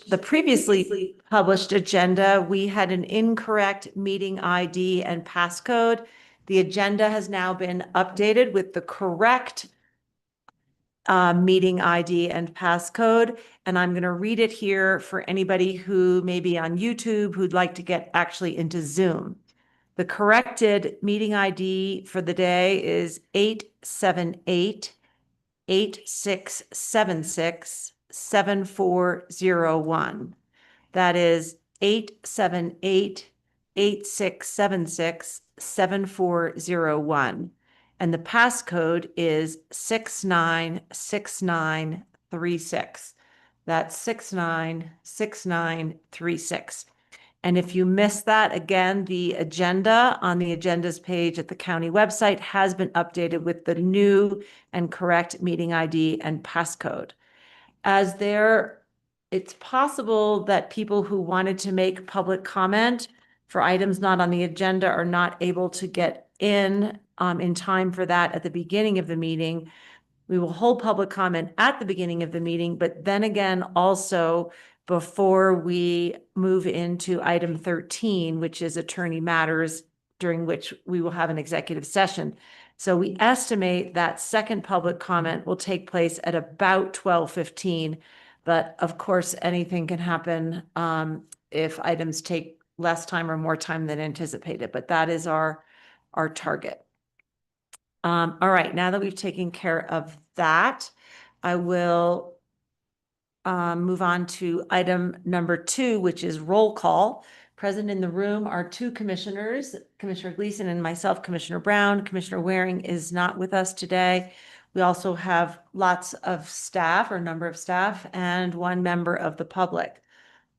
the previously published agenda, we had an incorrect meeting ID and passcode. The agenda has now been updated with the correct meeting ID and passcode. And I'm going to read it here for anybody who may be on YouTube who'd like to get actually into Zoom. The corrected meeting ID for the day is 878-8676-7401. That is 878-8676-7401. And the passcode is 696936. That's 696936. And if you missed that, again, the agenda on the agendas page at the county website has been updated with the new and correct meeting ID and passcode. It's possible that people who wanted to make public comment for items not on the agenda are not able to get in time for that at the beginning of the meeting. We will hold public comment at the beginning of the meeting, but then again, also before we move into item 13, which is attorney matters, during which we will have an executive session. So we estimate that second public comment will take place at about 12:15. But of course, anything can happen if items take less time or more time than anticipated, but that is our target. All right, now that we've taken care of that, I will move on to item number 2, which is roll call. Present in the room are 2 commissioners, Commissioner Gleason and myself, Commissioner Brown. Commissioner Waring is not with us today. We also have lots of staff, or number of staff, and 1 member of the public.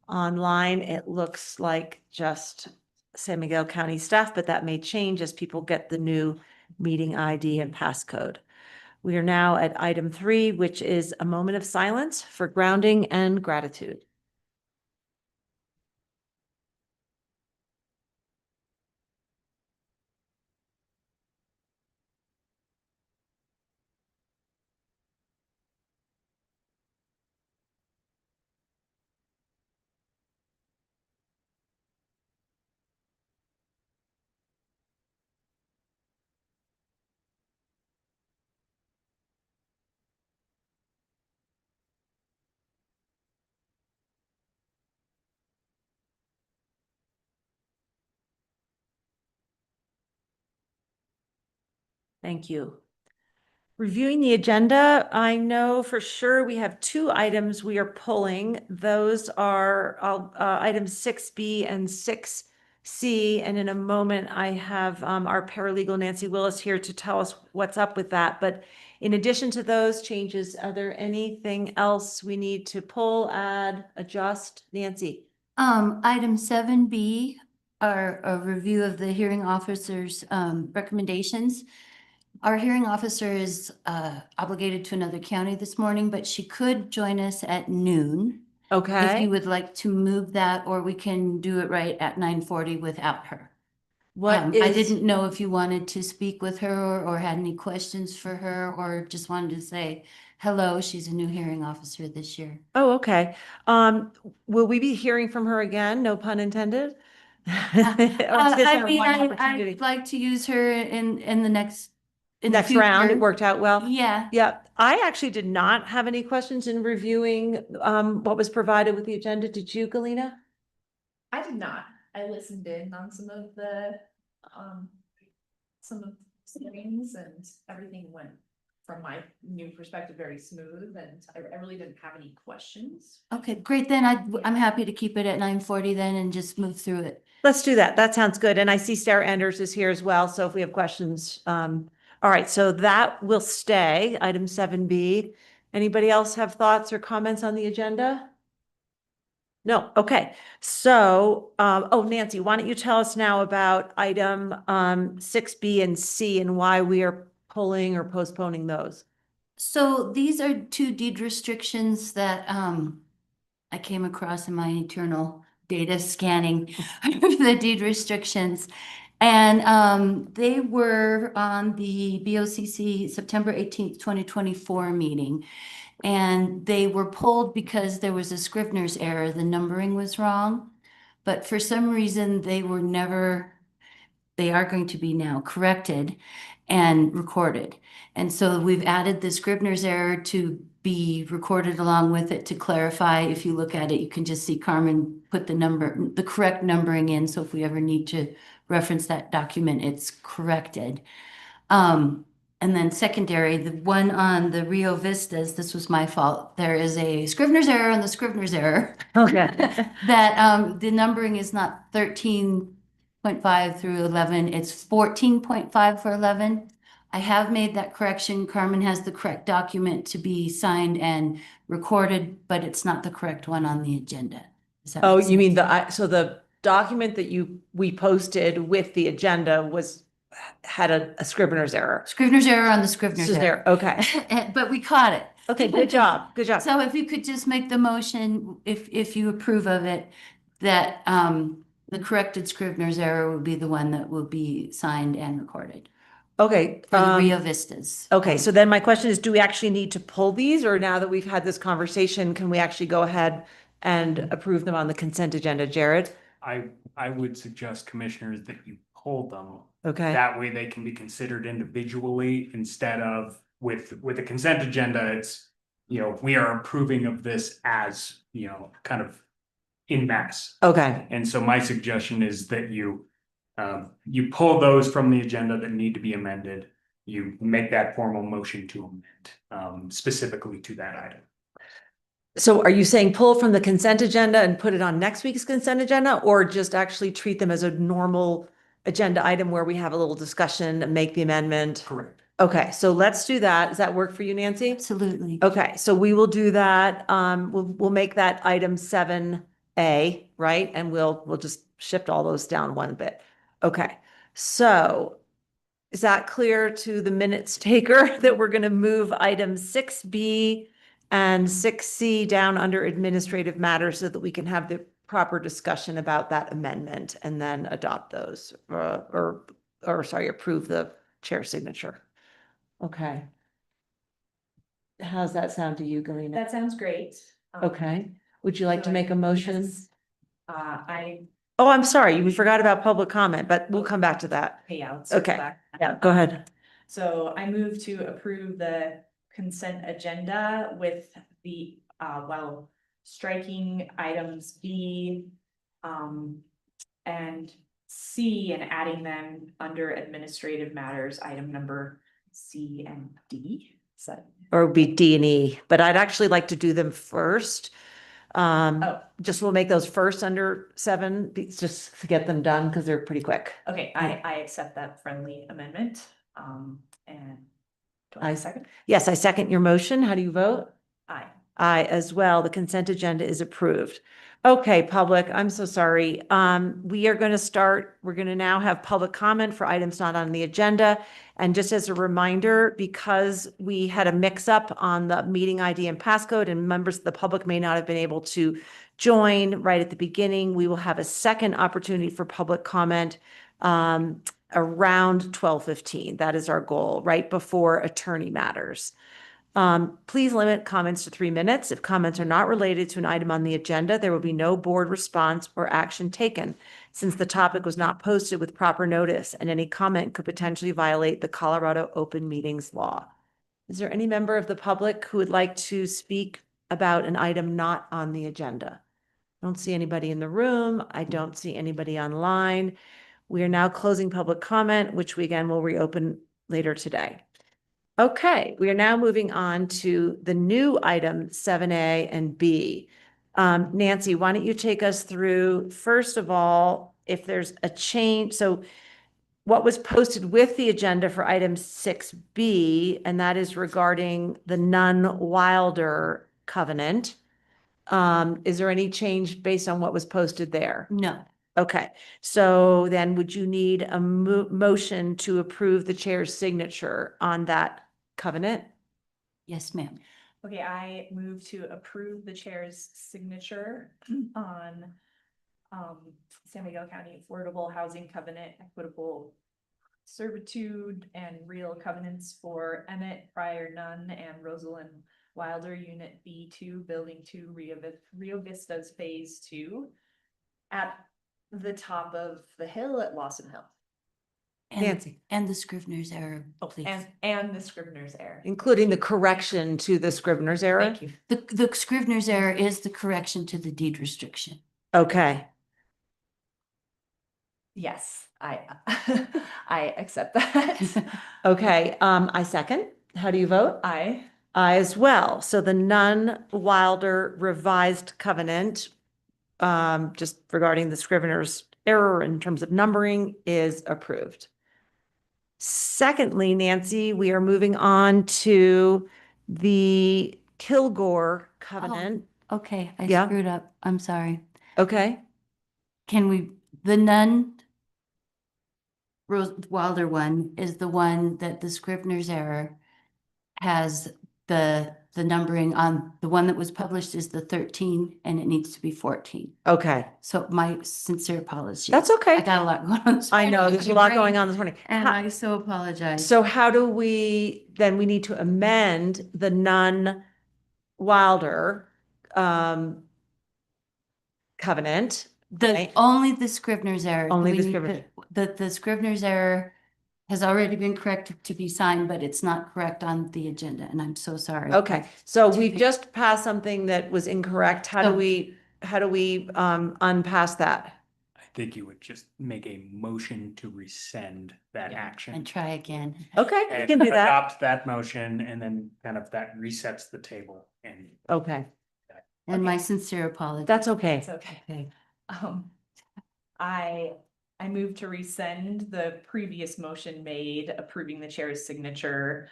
Online, it looks like just San Miguel County staff, but that may change as people get the new meeting ID and passcode. We are now at item 3, which is a moment of silence for grounding and gratitude. Thank you. Reviewing the agenda, I know for sure we have 2 items we are pulling. Those are items 6B and 6C. And in a moment, I have our paralegal Nancy Willis here to tell us what's up with that. But in addition to those changes, are there anything else we need to pull, add, adjust? Nancy? Item 7B are a review of the hearing officer's recommendations. Our hearing officer is obligated to another county this morning, but she could join us at noon. If Okay. you would like to move that, or we can do it right at 9:40 without her. What I is, didn't know if you wanted to speak with her or had any questions for her, or just wanted to say hello. She's a new hearing officer this year. oh, okay. Will we be hearing from her again? No pun intended? Or is this I our mean, one opportunity? I'd like to use her in the next, in the Next round, it future. worked out well. Yeah. Yeah, I actually did not have any questions in reviewing what was provided with the agenda. Did you, Galina? I did not. I listened in on some of the um hearings, and everything went, from my new perspective, very smooth, and I really didn't have any questions. Okay, great. Then I'm happy to keep it at 9:40 then and just move through it. Let's do that. That sounds good. And I see Sarah Anders is here as well. So if we have questions, all right, so that will stay, item 7B. Anybody else have thoughts or comments on the agenda? No, okay. So, oh, Nancy, why don't you tell us now about item 6B and C and why we are pulling or postponing those? So these are 2 deed restrictions that I came across in my eternal data scanning of the deed restrictions. And they were on the BOCC September 18th, 2024 meeting. And they were pulled because there was a Scrivener's error. The numbering was wrong. But for some reason, they are going to be now corrected and recorded. And so we've added the Scrivener's error to be recorded along with it to clarify. If you look at it, you can just see Carmen put the correct numbering in. So if we ever need to reference that document, it's corrected. And then secondary, the one on the Rio Vistas, this was my fault. There is a Scrivener's error on the Scrivener's error. Okay. That the numbering is not 13.5 through 11, it's 14.5 for 11. I have made that correction. Carmen has the correct document to be signed and recorded, but it's not the correct one on the agenda. Does that Oh, make you mean sense? so the document that we posted with the agenda had a Scrivener's error. Scrivener's error on the Scrivener's This is error. there, okay. But we caught it. Okay, good job, good job. So if you could just make the motion, if you approve of it, that the corrected Scrivener's error would be the one that will be signed and recorded Okay. for the Rio Vistas. Okay, so then my question is, do we actually need to pull these, or now that we've had this conversation, can we actually go ahead and approve them on the consent agenda, Jared? I would suggest, commissioners, that you pull them. Okay, That way they can be considered individually instead of with a consent agenda, it's, we are approving of this as, kind of in mass. okay, And so my suggestion is that you pull those from the agenda that need to be amended. You make that formal motion to amend, specifically to that item. so are you saying pull from the consent agenda and put it on next week's consent agenda, or just actually treat them as a normal agenda item where we have a little discussion and make the amendment? Correct. Okay, so let's do that. Does that work for you, Nancy? Absolutely. Okay, so we will do that. We'll make that item 7A, right? And we'll just shift all those down one bit. Okay, so is that clear to the minutes taker that we're going to move item 6B and 6C down under administrative matters so that we can have the proper discussion about that amendment and then adopt those, or sorry, approve the chair signature? Okay. How's that sound to you, Galina? That sounds great. Okay, would you like to so make a motion? yes, I Oh, I'm sorry, we forgot about public comment, but we'll come back to that. payouts. Okay. Yeah, go ahead. So I move to approve the consent agenda with the, while striking items B, and C and adding them under administrative matters, item number C and D. So, Or it would be D and E, but I'd actually like to do them first. Oh. Just we'll make those first under 7, just to get them done because they're pretty quick. okay, I accept that friendly amendment, and. Do I have a second? Yes, I second your motion. How do you vote? Aye. Aye as well. The consent agenda is approved. Okay, public, I'm so sorry. We're going to now have public comment for items not on the agenda. And just as a reminder, because we had a mix up on the meeting ID and passcode and members of the public may not have been able to join right at the beginning, we will have a second opportunity for public comment around 12:15. That is our goal, right before attorney matters. Please limit comments to 3 minutes. If comments are not related to an item on the agenda, there will be no board response or action taken, since the topic was not posted with proper notice and any comment could potentially violate the Colorado Open Meetings Law. Is there any member of the public who would like to speak about an item not on the agenda? I don't see anybody in the room. I don't see anybody online. We are now closing public comment, which we again will reopen later today. Okay, we are now moving on to the new item 7A and B. Nancy, why don't you take us through, first of all, if there's a change, so what was posted with the agenda for item 6B, and that is regarding the Nunn Wilder covenant. Is there any change based on what was posted there? No. Okay, so then would you need a motion to approve the chair's signature on that covenant? Yes, ma'am. Okay, I move to approve the chair's signature on San Miguel County Affordable Housing Covenant, Equitable Servitude and Real Covenants for Emmett Prior Nunn and Rosalind Wilder, Unit B2, Building 2, Rio Vistas Phase 2 at the top of the hill at Lawson Hill. Nancy, And the Scrivener's error, Oh, please. and the Scrivener's error. including the correction to the Scrivener's error? Thank you. The Scrivener's error is the correction to the deed restriction. Okay, Yes, I I accept that. okay, I second. How do you vote? I I as well. So the Nunn Wilder revised covenant, just regarding the Scrivener's error in terms of numbering, is approved. Secondly, Nancy, we are moving on to the Kilgore covenant. Okay, I Yeah. screwed up. I'm sorry. Okay, Can we, the Nunn Rose Wilder one is the one that the Scrivener's error has the numbering on, the one that was published is the 13 and it needs to be 14. okay, So my sincere apologies. that's I okay. got a lot going on. this I know, morning. there's a lot going on this morning. And How- I so apologize. So how do then we need to amend the Nunn Wilder covenant. right? Only the Scrivener's error. Only We the need Scrivener's. The Scrivener's error has already been corrected to be signed, but it's not correct on the agenda, and I'm so sorry. Okay, so To we be- just passed something that was incorrect. How do So- we unpass that? I think you would just make a motion to rescind that And action. try again. Okay, we And can do that. adopt that motion and then kind of that resets the table and Okay, And my sincere apologies. that's okay. it's okay. I move to rescind the previous motion made approving the chair's signature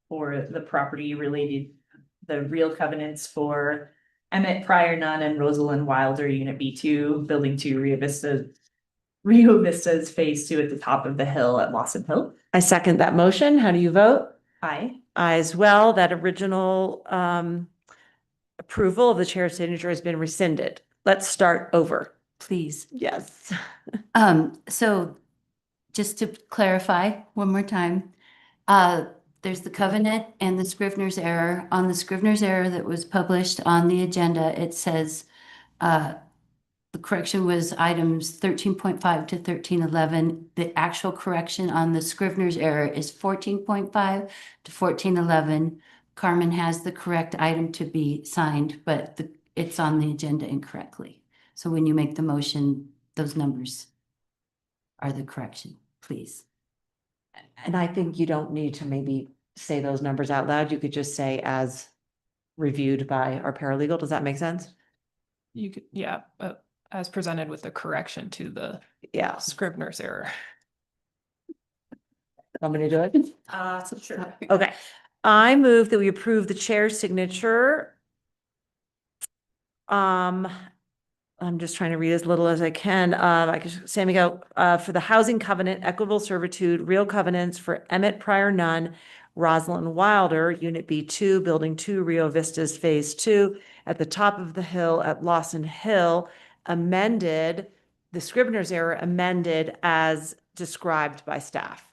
for the property related, the real covenants for Emmett Prior Nunn and Rosalind Wilder, Unit B2, Building 2, Rio Vistas Phase 2 at the top of the hill at Lawson Hill. I second that motion. How do you vote? Aye. I as well. That original approval of the chair's signature has been rescinded. Let's start over. Please. Yes. So just to clarify one more time, there's the covenant and the Scrivener's error. On the Scrivener's error that was published on the agenda, it says the correction was items 13.5 to 1311. The actual correction on the Scrivener's error is 14.5 to 1411. Carmen has the correct item to be signed, but it's on the agenda incorrectly. So when you make the motion, those numbers are the correction, please. And I think you don't need to maybe say those numbers out loud. You could just say as reviewed by our paralegal. Does that make sense? You could, yeah, as presented with the correction to the Yeah. Scrivener's error. Want me to do it? Sure. Okay. I move that we approve the chair's signature. I'm just trying to read as little as I can. San Miguel, for the housing covenant, equitable servitude, real covenants for Emmett Prior Nunn, Rosalind Wilder, Unit B2, Building 2, Rio Vistas Phase 2, at the top of the hill at Lawson Hill, amended, the Scrivener's error amended as described by staff.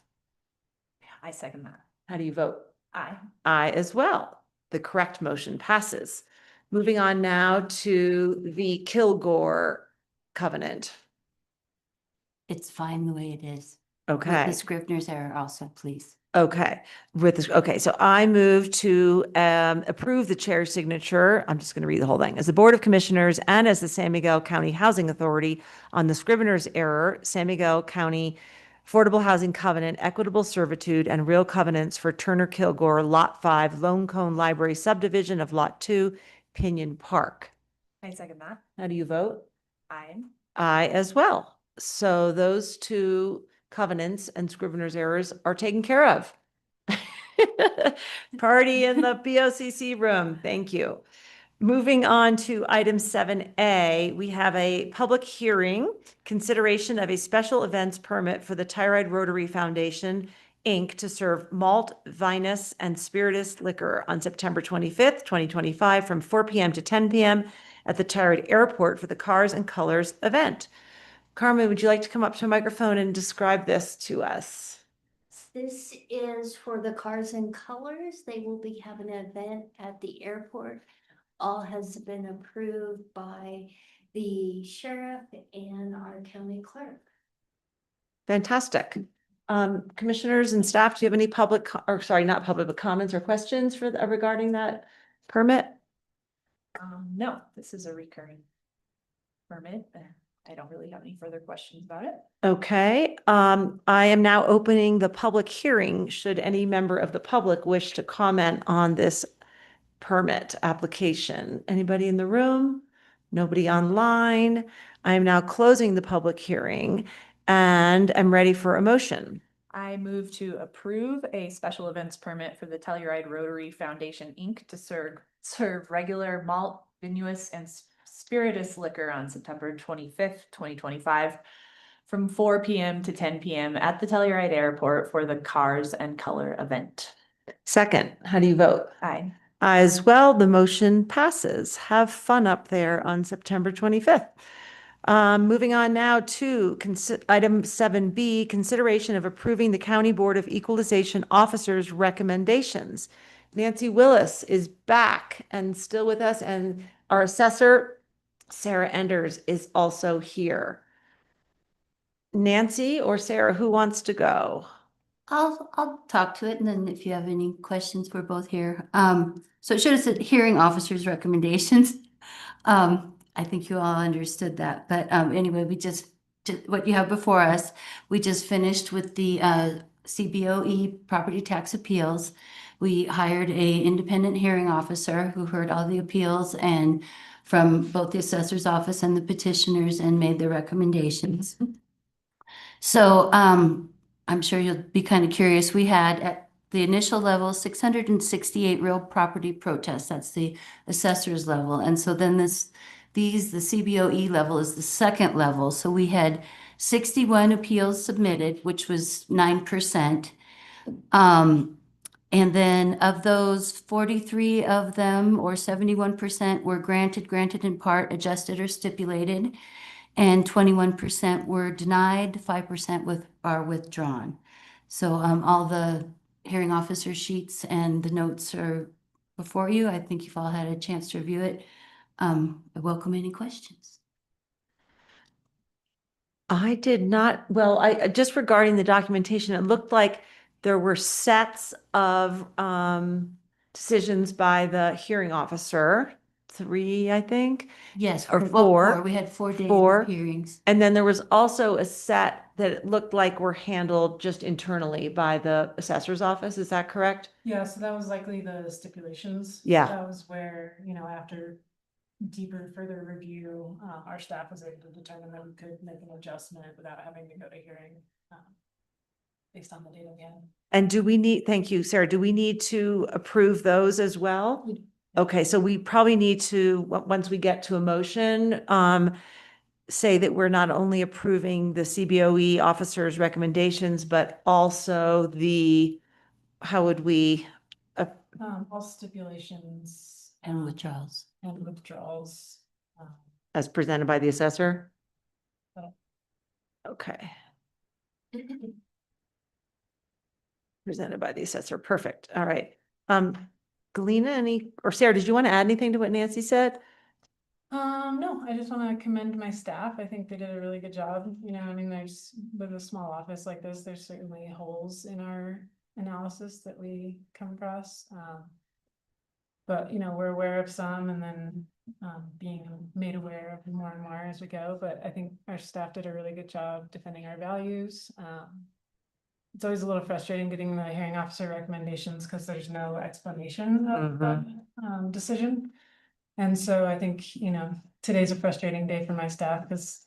I second that. How do you vote? Aye. Aye as well. The correct motion passes. Moving on now to the Kilgore covenant. It's fine the way it is. With Okay, the Scrivener's error also, please. okay. With this, okay, so I move to approve the chair's signature. I'm just going to read the whole thing. As the Board of Commissioners and as the San Miguel County Housing Authority on the Scrivener's error, San Miguel County Affordable Housing Covenant, Equitable Servitude, and Real Covenants for Turner Kilgore, Lot 5, Lone Cone Library Subdivision of Lot 2, Pinion Park. I second that. How do you vote? Aye. I as well. So those two covenants and Scrivener's errors are taken care of. Party in the BOCC room. Thank you. Moving on to item 7A, we have a public hearing, consideration of a special events permit for the Tyride Rotary Foundation, Inc. to serve malt, vinous, and spirituous liquor on September 25th, 2025, from 4 p.m. to 10 p.m. at the Telluride Airport for the Cars and Colors event. Carmen, would you like to come up to a microphone and describe this to us? This is for the Cars and Colors. They will be having an event at the airport. All has been approved by the sheriff and our county clerk. Fantastic. Commissioners and staff, do you have any public, or sorry, not public, but comments or questions for regarding that permit? No, this is a recurring permit. I don't really have any further questions about it. Okay, I am now opening the public hearing. Should any member of the public wish to comment on this permit application? Anybody in the room? Nobody online? I am now closing the public hearing and I'm ready for a motion. I move to approve a special events permit for the Telluride Rotary Foundation, Inc. to serve regular malt, vinous, and spirituous liquor on September 25th, 2025, from 4 p.m. to 10 p.m. at the Telluride Airport for the Cars and Color event. Second, how do you vote? Aye. As well, the motion passes. Have fun up there on September 25th. Moving on now to item 7B, consideration of approving the County Board of Equalization Officers' recommendations. Nancy Willis is back and still with us, and our assessor, Sarah Enders, is also here. Nancy or Sarah, who wants to go? I'll talk to it, and then if you have any questions, we're both here. So it should have said hearing officers' recommendations. I think you all understood that, but anyway, what you have before us, we just finished with the CBOE property tax appeals. We hired a independent hearing officer who heard all the appeals and from both the assessor's office and the petitioners and made the recommendations. So I'm sure you'll be kind of curious. We had at the initial level 668 real property protests. That's the assessor's level. And so then the CBOE level is the second level. So we had 61 appeals submitted, which was 9%. And then of those, 43 of them, or 71%, were granted in part, adjusted or stipulated, and 21% were denied, 5% are withdrawn. So all the hearing officer sheets and the notes are before you. I think you've all had a chance to review it. I welcome any questions. I did not, well, I just regarding the documentation, it looked like there were sets of decisions by the hearing officer, 3, I think. Yes, Or well, 4. We had 4 days Four. of hearings. And then there was also a set that it looked like were handled just internally by the assessor's office. Is that correct? Yeah, so that was likely the stipulations. Yeah. That was where, after deeper further review, our staff was able to determine that we could make an adjustment without having to go to hearing, based on the data again. And do we need, thank you, Sarah, do we need to approve those as well? Okay, so we probably need to, once we get to a motion, say that we're not only approving the CBOE officer's recommendations, but also how would we? All stipulations. And withdrawals. And withdrawals. As presented by the assessor? Oh. Okay. Presented by the assessor. Perfect. All right. Galena, or Sarah, did you want to add anything to what Nancy said? No, I just want to commend my staff. I think they did a really good job. There's, with a small office like this, there's certainly holes in our analysis that we come across. But, we're aware of some, and then being made aware of more and more as we go. But I think our staff did a really good job defending our values. It's always a little frustrating getting the hearing officer recommendations because there's no explanation of the decision. And so I think, today's a frustrating day for my staff because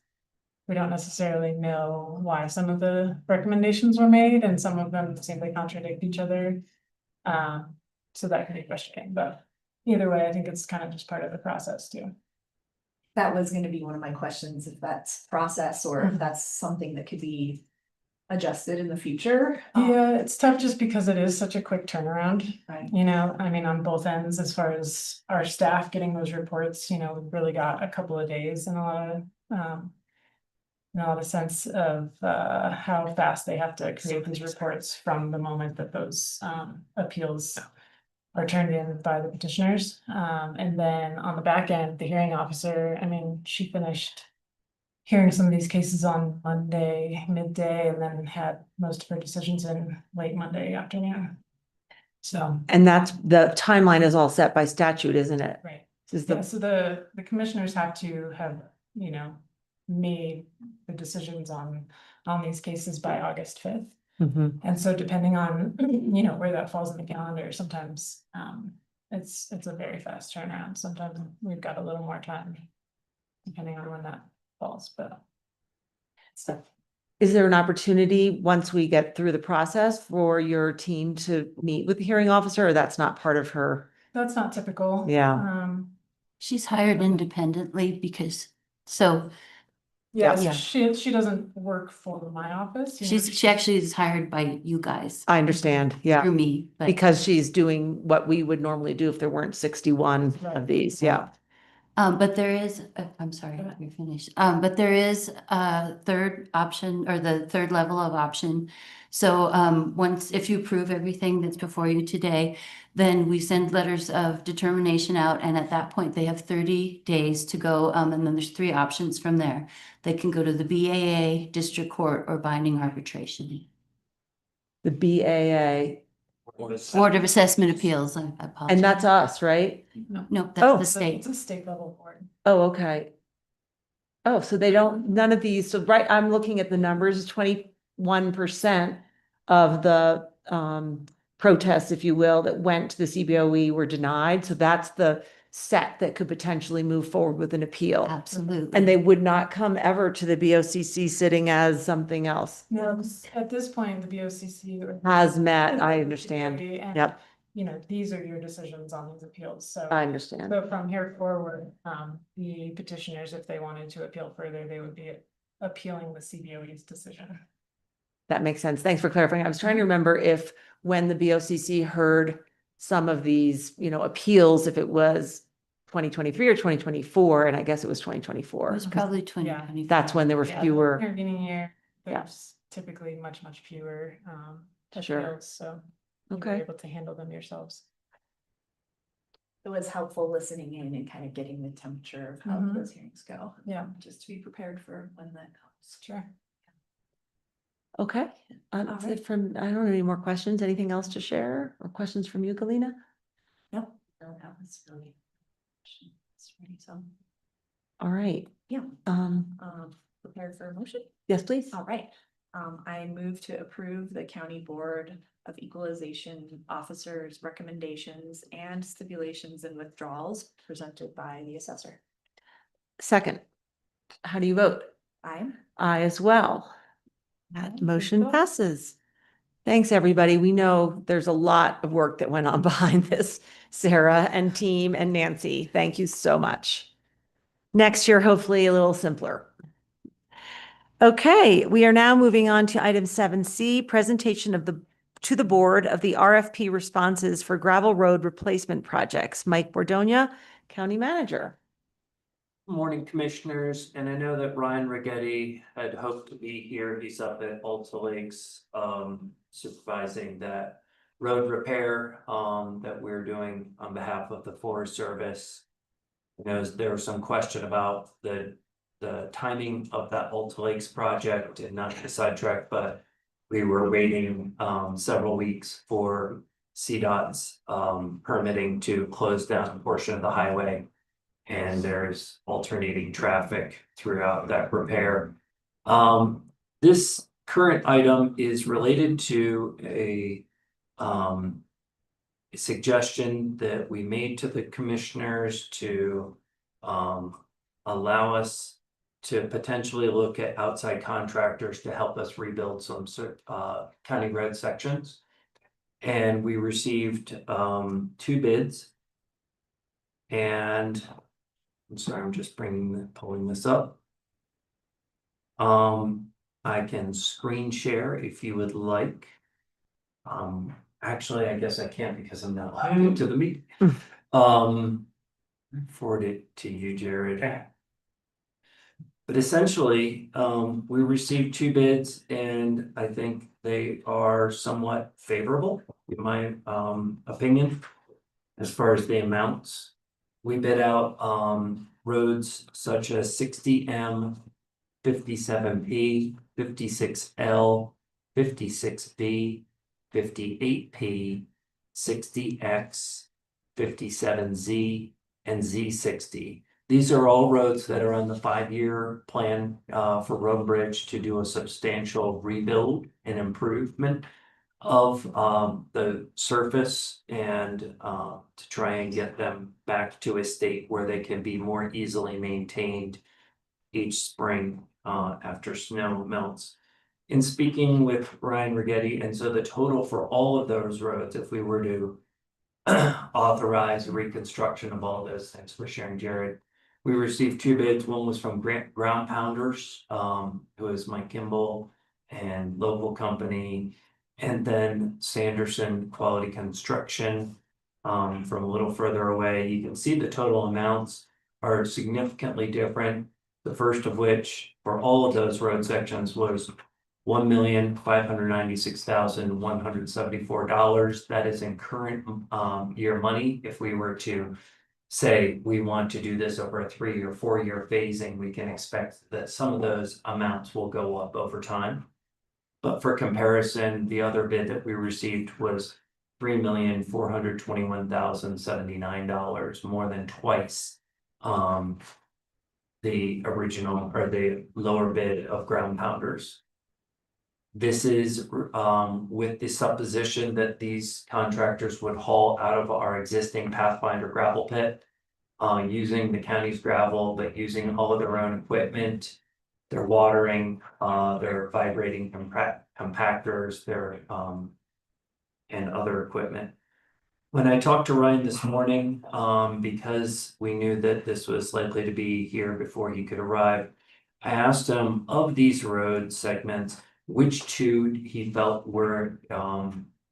we don't necessarily know why some of the recommendations were made and some of them simply contradict each other. So that can be frustrating, but either way, I think it's kind of just part of the process too. That was gonna be one of my questions, if that's process or if that's something that could be adjusted in the future. Yeah, it's tough just because it is such a quick turnaround. Right. You know, I mean, on both ends, as far as our staff getting those reports, you know, we've really got a couple of days and a lot of, not a sense of how fast they have to create these reports from the moment that those appeals are turned in by the petitioners. And then on the back end, the hearing officer, I mean, she finished hearing some of these cases on Monday midday and then had most of her decisions in late Monday afternoon. So, And that's, the timeline is all set by statute, isn't it? right. This is Yeah, the, so the commissioners have to have, you know, made the decisions on these cases by August 5th. Mhm. And so depending on, you know, where that falls in the calendar, sometimes it's a very fast turnaround. Sometimes we've got a little more time, depending on when that falls, but. So, Is there an opportunity, once we get through the process, for your team to meet with the hearing officer, or that's not part of her? that's not typical. Yeah. She's hired independently because, so Yes, Yeah. she doesn't work for my office. you know, she actually is hired by you guys I understand, yeah, through me, but. because she's doing what we would normally do if there weren't 61 Right. of these, yeah. But there is, I'm sorry, let me finish. But there is a third option or the third level of option. So once, if you approve everything that's before you today, then we send letters of determination out. And at that point, they have 30 days to go. And then there's 3 options from there. They can go to the BAA, district court, or binding arbitration. The BAA, Board of Assessment Appeals, I apologize. and that's us, right? No, Oh. that's the state. It's a state level board. Oh, okay. Oh, so they don't, none of these, so right, I'm looking at the numbers, 21% of the protests, if you will, that went to the CBOE were denied. So that's the set that could potentially move forward with an appeal. Absolutely. And they would not come ever to the BOCC sitting as something else. No, at this point, the BOCC. Has met, I understand. And, Yep, you know, these are your decisions on these appeals, so. I understand. So from here forward, the petitioners, if they wanted to appeal further, they would be appealing the CBOE's decision. That makes sense. Thanks for clarifying. I was trying to remember if when the BOCC heard some of these, you know, appeals, if it was 2023 or 2024, and I guess it was It 2024. was probably 2024. That's when there were Yeah, fewer. Intervening year, Yeah. there's typically much fewer Sure. appeals, so. you're Okay. Able to handle them yourselves. It was helpful listening in and kind of getting the temperature of how Mhm. those hearings go. Yeah. Just to be prepared for when that comes. Sure. Okay, that's All right. it from, I don't have any more questions. Anything else to share or questions from you, Galina? No, that was really. It's really some, All right. Yeah. Prepared for a motion? Yes, please. All right, I move to approve the County Board of Equalization Officers' recommendations and stipulations and withdrawals presented by the assessor. Second, how do you vote? Aye. I as well. That Alright, motion good. passes. Thanks, everybody. We know there's a lot of work that went on behind this, Sarah and team and Nancy. Thank you so much. Next year, hopefully a little simpler. Okay, we are now moving on to item 7C, presentation of to the board of the RFP responses for gravel road replacement projects. Mike Bordonia, County Manager. Morning, Commissioners, and I know that Ryan Rigetti had hoped to be here. He's up at Alta Lakes, supervising that road repair, that we're doing on behalf of the Forest Service. There was some question about the timing of that Alta Lakes project, and not to sidetrack, but we were waiting, several weeks for CDOT's, permitting to close down a portion of the highway. And there's alternating traffic throughout that repair. This current item is related to a suggestion that we made to the commissioners to allow us to potentially look at outside contractors to help us rebuild some county road sections. And we received 2 bids. And I'm sorry, I'm just pulling this up. I can screen share if you would like. Actually, I guess I can't because I'm not logged into the meeting. Forward it to you, Jared. Okay. But essentially, we received 2 bids and I think they are somewhat favorable, in my opinion. As far as the amounts, we bid out roads such as 60M, 57P, 56L, 56B, 58P, 60X, 57Z, and Z60. These are all roads that are on the 5-year plan for Road and Bridge to do a substantial rebuild and improvement of the surface and to try and get them back to a state where they can be more easily maintained each spring after snow melts. In speaking with Ryan Rigetti, and so the total for all of those roads, if we were to authorize reconstruction of all those, thanks for sharing, Jared. We received 2 bids. One was from Ground Pounders, who is Mike Kimball and local company. And then Sanderson Quality Construction, from a little further away. You can see the total amounts are significantly different. The first of which, for all of those road sections, was $1,596,174. That is in current year money. If we were to say we want to do this over a 3 or 4 year phasing, we can expect that some of those amounts will go up over time. But for comparison, the other bid that we received was $3,421,079, more than twice the original or the lower bid of Ground Pounders. This is with the supposition that these contractors would haul out of our existing Pathfinder gravel pit, using the county's gravel, but using all of their own equipment. Their watering, their vibrating compactors, their and other equipment. When I talked to Ryan this morning, because we knew that this was likely to be here before he could arrive, I asked him, of these road segments, which 2 he felt were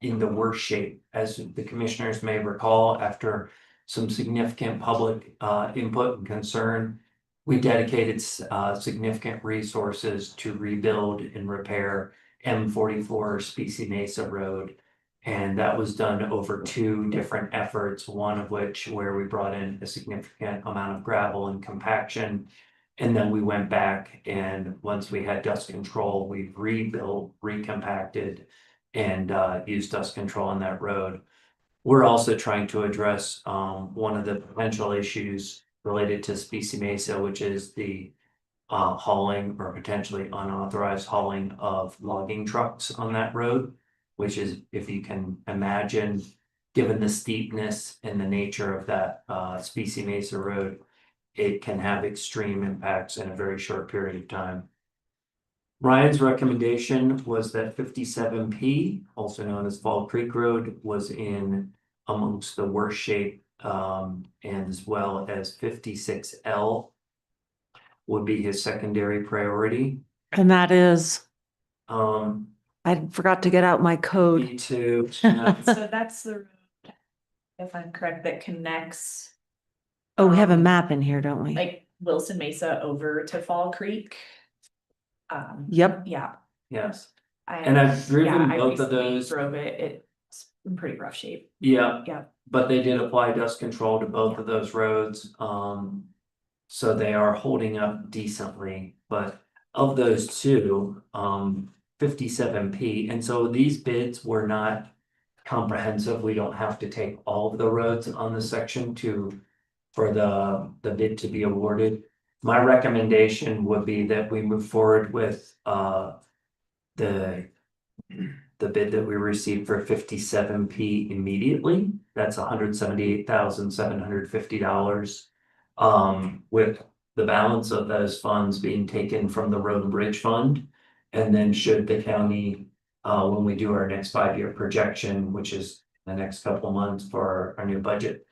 in the worst shape. As the commissioners may recall, after some significant public input and concern, we dedicated significant resources to rebuild and repair M44 Specie Mesa Road. And that was done over 2 different efforts, one of which where we brought in a significant amount of gravel and compaction. And then we went back and once we had dust control, we rebuilt, recompacted, and used dust control on that road. We're also trying to address one of the potential issues related to Specie Mesa, which is the hauling or potentially unauthorized hauling of logging trucks on that road, which is, if you can imagine, given the steepness and the nature of that Specie Mesa Road, it can have extreme impacts in a very short period of time. Ryan's recommendation was that 57P, also known as Fall Creek Road, was in amongst the worst shape, and as well as 56L would be his secondary priority. And that is, Um, I forgot to get out my code. me too. So that's the road, if I'm correct, that connects Oh, we have a map in here, don't we? like Wilson Mesa over to Fall Creek. Yep. Yeah. Yes, and I've driven I both of recently those. Drove it, it's in pretty rough shape. Yeah. Yeah. But they did apply dust control to both of those roads, so they are holding up decently, but of those 2, 57P, and so these bids were not comprehensive. We don't have to take all of the roads on the section for the bid to be awarded. My recommendation would be that we move forward with the bid that we received for 57P immediately. That's $178,750. With the balance of those funds being taken from the Road and Bridge Fund. And then should the county, when we do our next 5-year projection, which is the next couple of months for our new budget,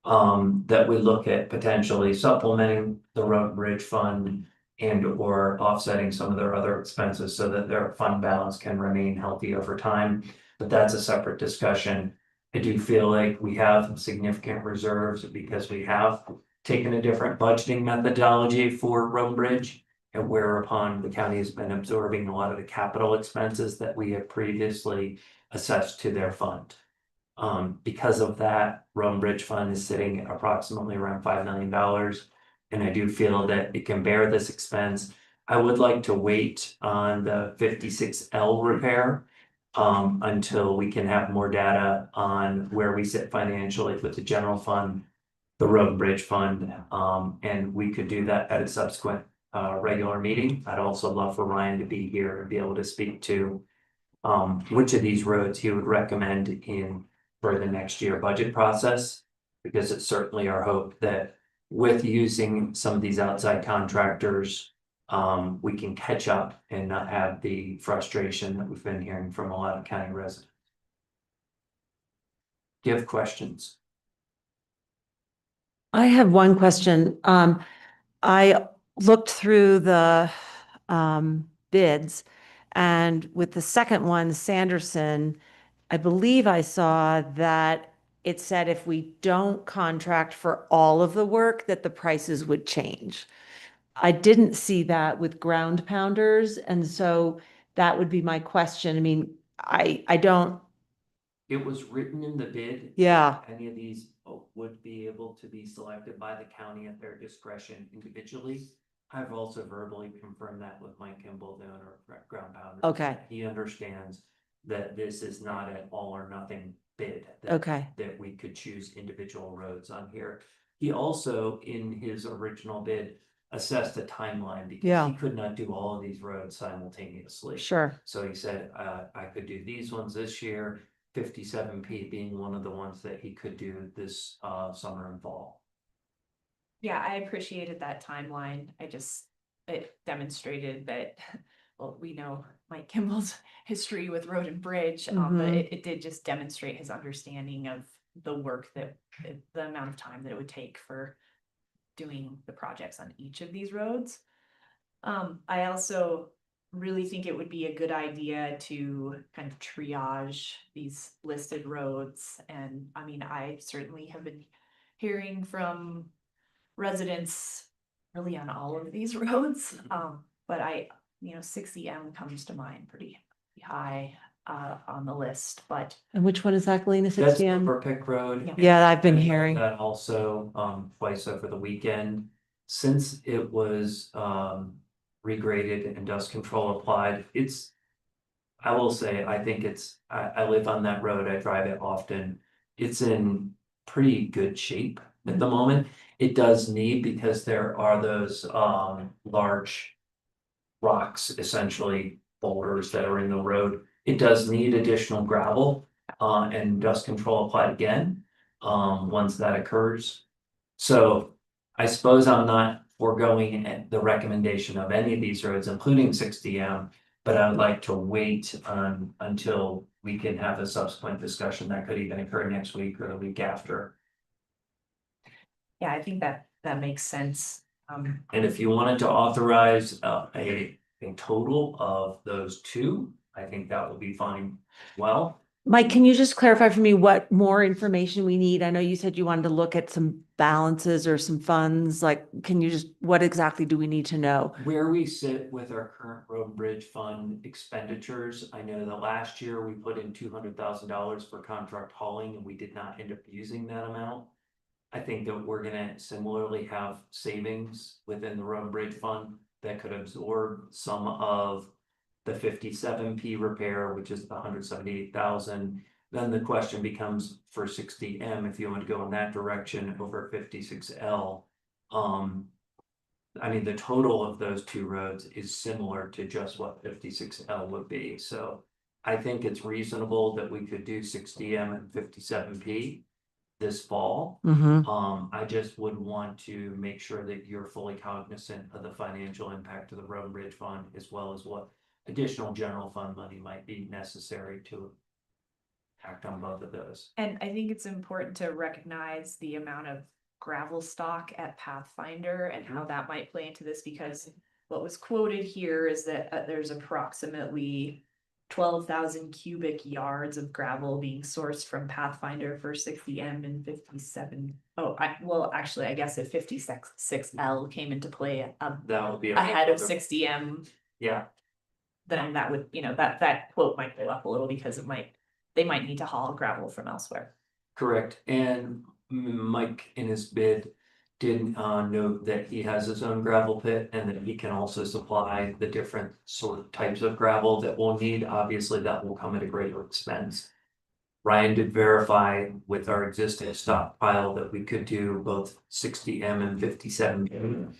that we look at potentially supplementing the Road and Bridge Fund and or offsetting some of their other expenses so that their fund balance can remain healthy over time. But that's a separate discussion. I do feel like we have significant reserves because we have taken a different budgeting methodology for Road and Bridge. And whereupon the county has been absorbing a lot of the capital expenses that we have previously assessed to their fund. Because of that, Road and Bridge Fund is sitting at approximately around $5 million. And I do feel that it can bear this expense. I would like to wait on the 56L repair until we can have more data on where we sit financially with the general fund, the Road and Bridge Fund, and we could do that at a subsequent regular meeting. I'd also love for Ryan to be here and be able to speak to which of these roads he would recommend in for the next year budget process. Because it's certainly our hope that with using some of these outside contractors, we can catch up and not have the frustration that we've been hearing from a lot of county residents. Do you have questions? I have one question. I looked through the bids, and with the second one, Sanderson, I believe I saw that it said if we don't contract for all of the work, that the prices would change. I didn't see that with ground pounders, and so that would be my question. I mean, I don't, It was written in the bid. Yeah. Any of these would be able to be selected by the county at their discretion individually. I've also verbally confirmed that with Mike Kimball, the owner of Ground Pounders. Okay. He understands that this is not an all or nothing bid. Okay. That we could choose individual roads on here. He also, in his original bid, assessed a timeline because Yeah. he could not do all of these roads simultaneously. sure. So he said, I could do these ones this year, 57P being one of the ones that he could do this summer and fall. Yeah, I appreciated that timeline. It demonstrated that, well, we know Mike Kimball's history with Road and Bridge, but Mhm. it did just demonstrate his understanding of the work the amount of time that it would take for doing the projects on each of these roads. I also really think it would be a good idea to kind of triage these listed roads. And I mean, I certainly have been hearing from residents really on all of these roads. But 60M comes to mind pretty high on the list, but And which one is that, Galena, That's 60M? Burpick Road. Yeah. Yeah, I've been And hearing. that also twice over the weekend. Since it was regraded and dust control applied, I will say, I think I live on that road, I drive it often. It's in pretty good shape at the moment. It does need, because there are those large rocks, essentially boulders that are in the road. It does need additional gravel and dust control applied again once that occurs. So I suppose I'm not foregoing the recommendation of any of these roads, including 60M. But I would like to wait until we can have a subsequent discussion that could even occur next week or the week after. yeah, I think that makes sense. And if you wanted to authorize a total of those two, I think that would be fine. Well, Mike, can you just clarify for me what more information we need? I know you said you wanted to look at some balances or some funds, like, what exactly do we need to know? where we sit with our current road and bridge fund expenditures, I know that last year we put in $200,000 for contract hauling and we did not end up using that amount. I think that we're gonna similarly have savings within the road and bridge fund that could absorb some of the 57P repair, which is the 178,000. Then the question becomes for 60M, if you want to go in that direction over 56L. I mean, the total of those two roads is similar to just what 56L would be. So I think it's reasonable that we could do 60M and 57P this fall. Mm-hmm. I just would want to make sure that you're fully cognizant of the financial impact of the road and bridge fund, as well as what additional general fund money might be necessary to act on both of those. And I think it's important to recognize the amount of gravel stock at Pathfinder and how that might play into this, because what was quoted here is that there's approximately 12,000 cubic yards of gravel being sourced from Pathfinder for 60M and 57. Oh, actually, I guess if 56L came into play That would be. ahead of 60M, Yeah, then that would, that quote might go up a little because they might need to haul gravel from elsewhere. correct. And Mike in his bid did note that he has his own gravel pit and that he can also supply the different sort of types of gravel that we'll need. Obviously, that will come at a greater expense. Ryan did verify with our existing stockpile that we could do both 60M and 57M.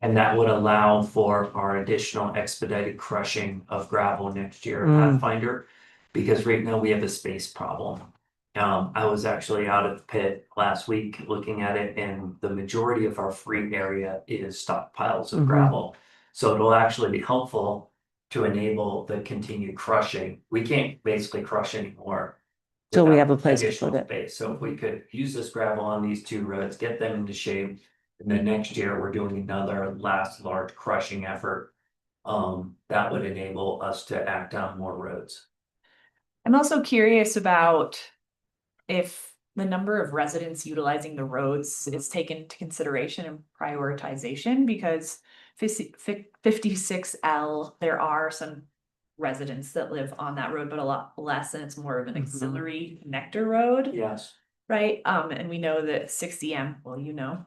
And that would allow for our additional expedited crushing of gravel next year at Pathfinder. Because right now we have a space problem. I was actually out at the pit last week looking at it, and the majority of our free area is stockpiles of gravel. So it'll actually be helpful to enable the continued crushing. We can't basically crush anymore. Till we without have a place to additional put it. space. So if we could use this gravel on these two roads, get them into shape, and then next year we're doing another last large crushing effort. That would enable us to act on more roads. I'm also curious about if the number of residents utilizing the roads is taken into consideration in prioritization, because 56L, there are some residents that live on that road, but a lot less, and it's more of an auxiliary connector road. Yes. Right, and we know that 60M, well,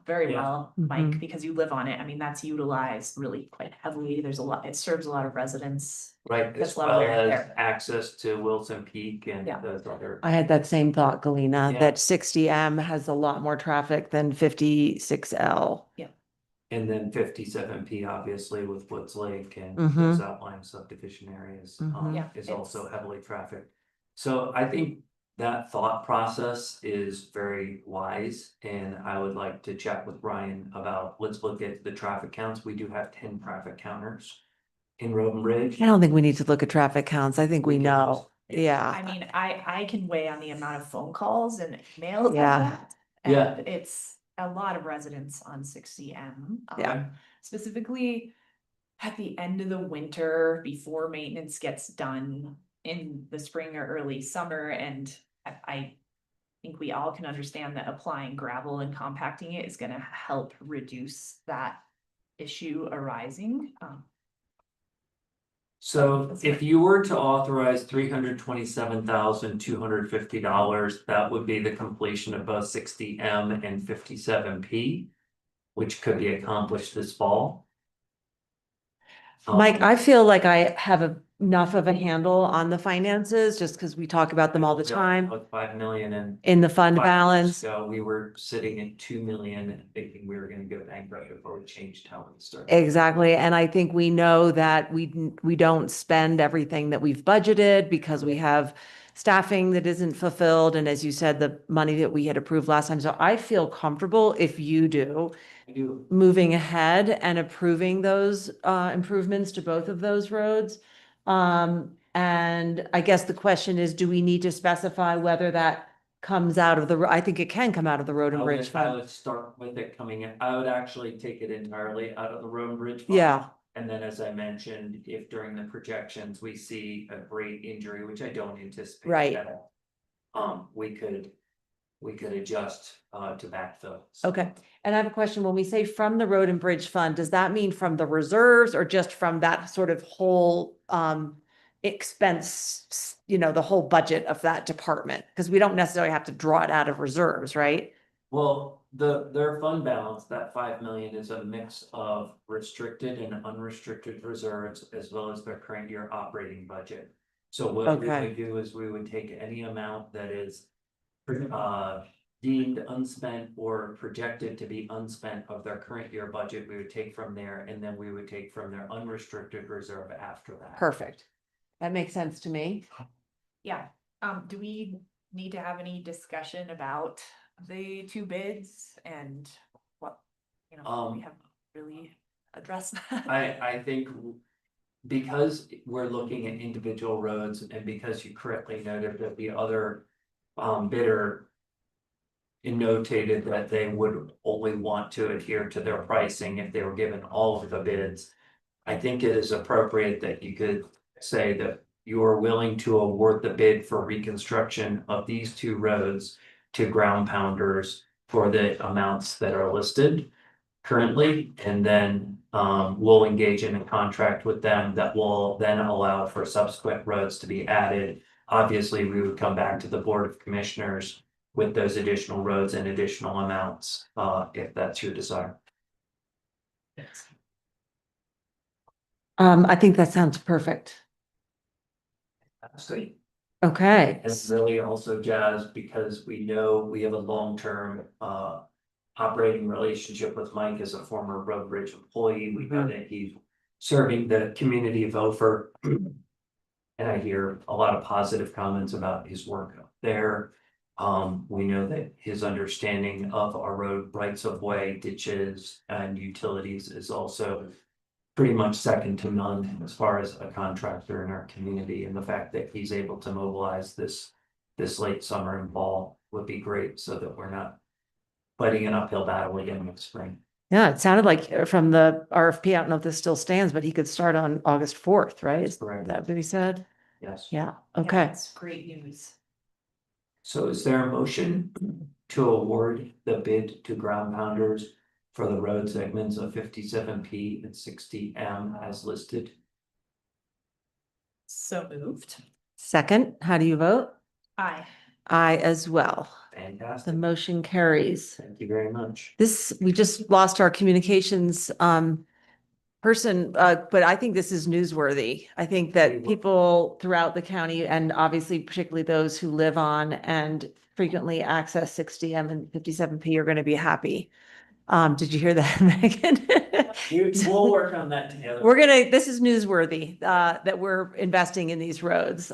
very Yeah. well, Mike, because you live on it. I mean, that's utilized really quite heavily. There's it serves a lot of residents. Right, That's as a lot of well wear and as tear. access to Wilson Peak and Yeah. those other. I had that same thought, Galena, Yeah. that 60M has a lot more traffic than 56L. And then 57P, obviously, with Woods Lake and Mhm. those outlying subdivision areas, Mhm. Yeah, is also it's- heavily trafficked. So I think that thought process is very wise, and I would like to chat with Ryan about, let's look at the traffic counts. We do have 10 traffic counters in Roden I Bridge. don't think we need to look at traffic counts. I think we can know. just- Yeah. I mean, I can weigh on the amount of phone calls and emails. Yeah. I get, Yeah. and it's a lot of residents on 60M. Yeah. Specifically at the end of the winter, before maintenance gets done in the spring or early summer, and I think we all can understand that applying gravel and compacting it is gonna help reduce that issue arising. So if you were to authorize $327,250, that would be the completion of both 60M and 57P, which could be accomplished this fall. Mike, I feel like I have enough of a handle on the finances, just because we talk about them all the time With 5 million and in the fund 5 years balance. ago, we were sitting at 2 million and thinking we were gonna go bankrupt before we changed how we started. Exactly. And I think we know that we don't spend everything that we've budgeted because we have staffing that isn't fulfilled. And as you said, the money that we had approved last time. So I feel comfortable, if you do, I do. moving ahead and approving those improvements to both of those roads. And I guess the question is, do we need to specify whether that comes out of the, I think it can come out of the road and bridge I fund. would start with it coming in. I would actually take it entirely out of the road and bridge. fund. Yeah, And then, as I mentioned, if during the projections, we see a great injury, which I don't anticipate. Right. at all, we could adjust to backfill. So okay. And I have a question. When we say from the road and bridge fund, does that mean from the reserves or just from that sort of whole expense, the whole budget of that department? Because we don't necessarily have to draw it out of reserves, right? Well, their fund balance, that 5 million is a mix of restricted and unrestricted reserves, as well as their current year operating budget. So what we Okay. would do is we would take any amount that is deemed unspent or projected to be unspent of their current year budget, we would take from there, and then we would take from their unrestricted reserve after that. Perfect. That makes sense to me. Yeah, do we need to have any discussion about the two bids and what, we haven't really addressed that? I think because we're looking at individual roads, and because you correctly noted that the other bidder notated that they would only want to adhere to their pricing if they were given all of the bids. I think it is appropriate that you could say that you are willing to award the bid for reconstruction of these two roads to ground pounders for the amounts that are listed currently, and then we'll engage in a contract with them that will then allow for subsequent roads to be added. Obviously, we would come back to the Board of Commissioners with those additional roads and additional amounts, if that's your desire. I think that sounds perfect. That's great. Okay. And really also jazzed because we know we have a long-term operating relationship with Mike as a former Road Bridge employee. We know that he's serving the community of Ophir. And I hear a lot of positive comments about his work up there. We know that his understanding of our road rights of way, ditches and utilities is also pretty much second to none as far as a contractor in our community, and the fact that he's able to mobilize this late summer and fall would be great, so that we're not fighting an uphill battle again next spring. Yeah, it sounded like from the RFP, I don't know if this still stands, but he could start on August 4th, right? Is Correct. that what he said? Yes. Yeah, okay. That's great news. So is there a motion to award the bid to ground pounders for the road segments of 57P and 60M as listed? So moved. Second, how do you vote? Aye. I as well. The Fantastic. motion carries. Thank you very much. This, we just lost our communications person, but I think this is newsworthy. I think that people throughout the county, and obviously particularly those who live on and frequently access 60M and 57P, are going to be happy. Did you hear that, Megan? We'll work on that together. This is newsworthy, that we're investing in these roads.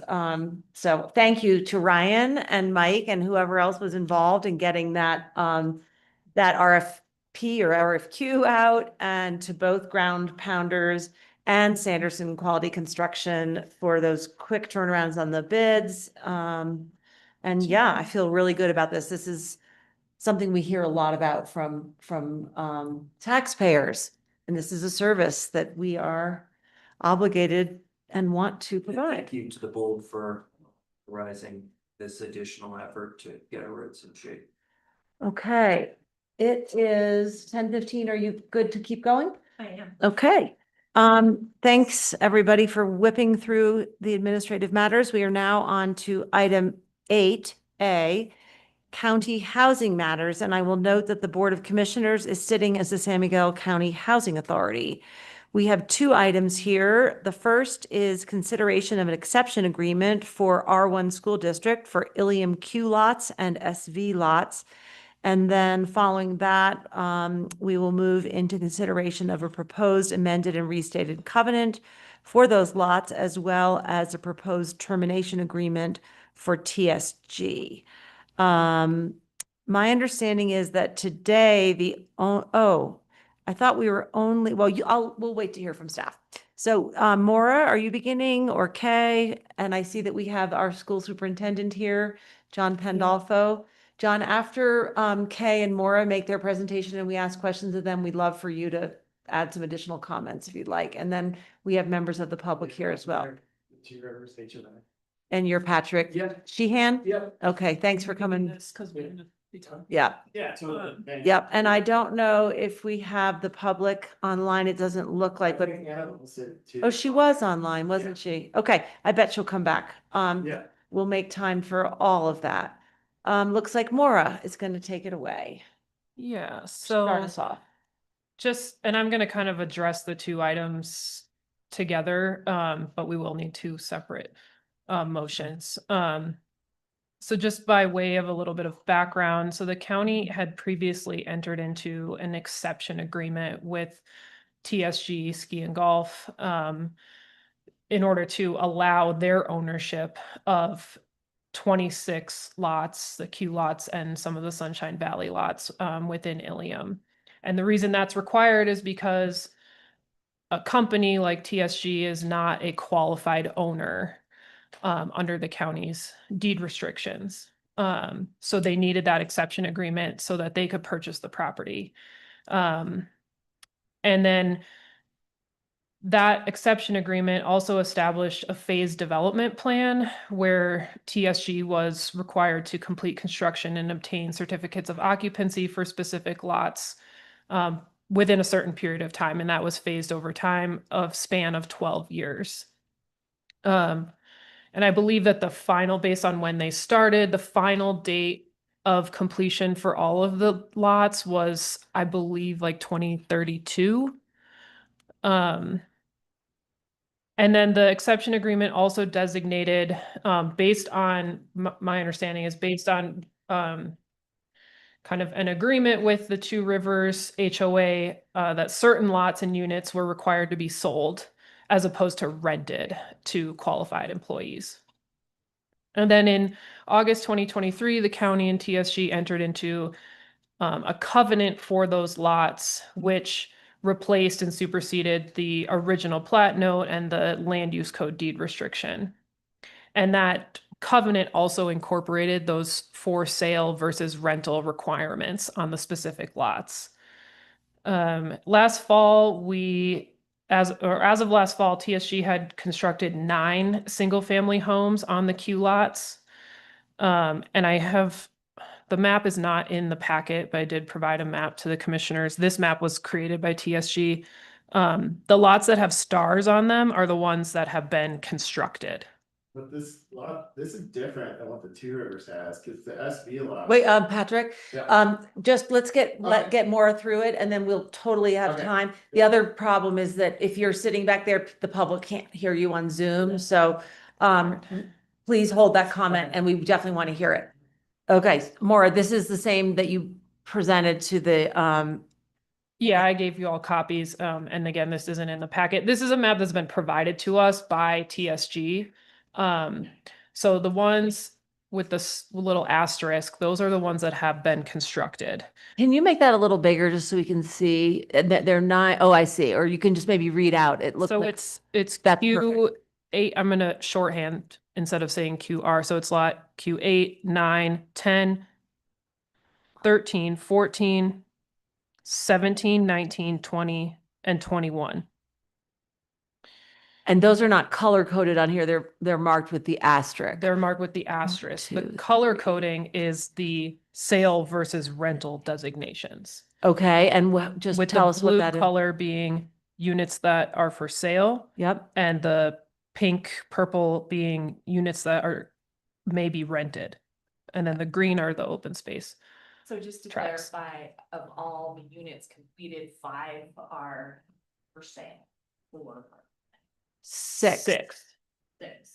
So thank you to Ryan and Mike and whoever else was involved in getting that RFP or RFQ out, and to both ground pounders and Sanderson Quality Construction for those quick turnarounds on the bids. And yeah, I feel really good about this. This is something we hear a lot about from taxpayers. And this is a service that we are obligated and want to provide. Thank you to the board for rising this additional effort to get our roads in shape. Okay, it is 10:15. Are you good to keep going? I am. Okay. Thanks, everybody, for whipping through the administrative matters. We are now on to item 8A, County Housing Matters, and I will note that the Board of Commissioners is sitting as the San Miguel County Housing Authority. We have two items here. The first is consideration of an exception agreement for R1 School District for Ilium Q lots and SV lots. And then following that, we will move into consideration of a proposed amended and restated covenant for those lots, as well as a proposed termination agreement for TSG. My understanding is that today I thought we were only, well, we'll wait to hear from staff. So, Maura, are you beginning, or Kay? And I see that we have our school superintendent here, John Pandolfo. John, after Kay and Maura make their presentation and we ask questions of them, we'd love for you to add some additional comments if you'd like. And then we have members of the public here as well. And you're Patrick Sheehan? Yep. Okay, thanks for coming. Because we're gonna be talking. Yeah, Yeah, totally. yep. And I don't know if we have the public online. It doesn't look like, but, oh, she was online, wasn't she? Okay, I bet she'll come back. Yeah. We'll make time for all of that. Looks like Maura is going to take it away. Yeah, Start so us off. and I'm gonna kind of address the two items together, but we will need two separate motions. So just by way of a little bit of background, so the county had previously entered into an exception agreement with TSG Ski and Golf in order to allow their ownership of 26 lots, the Q lots and some of the Sunshine Valley lots within Ilium. And the reason that's required is because a company like TSG is not a qualified owner under the county's deed restrictions. So they needed that exception agreement so that they could purchase the property. And then that exception agreement also established a phased development plan where TSG was required to complete construction and obtain certificates of occupancy for specific lots within a certain period of time, and that was phased over time of span of 12 years. And I believe that the final, based on when they started, the final date of completion for all of the lots was, I believe, like 2032. And then the exception agreement also designated, based on, my understanding is based on kind of an agreement with the Two Rivers HOA, that certain lots and units were required to be sold as opposed to rented to qualified employees. And then in August 2023, the county and TSG entered into a covenant for those lots, which replaced and superseded the original plat note and the land use code deed restriction. And that covenant also incorporated those for sale versus rental requirements on the specific lots. Last fall, as of last fall, TSG had constructed 9 single-family homes on the Q lots. And the map is not in the packet, but I did provide a map to the commissioners. This map was created by TSG. The lots that have stars on them are the ones that have been constructed. But this is different than what the Two Rivers has, because the SB lot. Wait, Patrick, Yeah. just let's get Okay. more through it and then we'll totally have Okay. time. The other problem is that if you're sitting back there, the public can't hear you on Zoom, so please hold that comment and we definitely want to hear it. Okay, Maura, this is the same that you presented to the Yeah, I gave you all copies. And again, this isn't in the packet. This is a map that's been provided to us by TSG. So the ones with the little asterisk, those are the ones that have been constructed. Can you make that a little bigger just so we can see that they're not, oh, I see, or you can just maybe read out, it looks So like. it's That's Q8, I'm gonna shorthand instead of saying QR. So it's lot Q8, 9, 10, 13, 14, 17, 19, 20, and 21. And those are not color coded on here, they're marked with the asterisk. They're marked with the asterisk. The 2, color 3. coding is the sale versus rental designations. Okay, and just With tell the us what blue that is. color being units that are for sale Yep, and the pink, purple being units that may be rented. And then the green are the open space. So just to Tracks. clarify, of all the units completed, 5 are for sale. 4 are 6. 6. 6.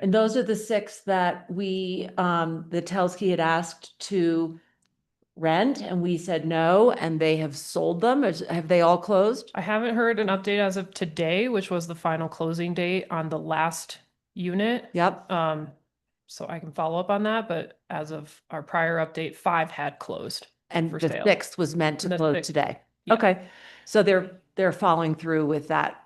And those are the 6 that the Telsky had asked to rent and we said no, and they have sold them. Have they all closed? I haven't heard an update as of today, which was the final closing date on the last unit. Yep. So I can follow up on that, but as of our prior update, 5 had closed. And for the sale. 6th was meant to And the close 6th today. yeah. Okay, so they're following through with that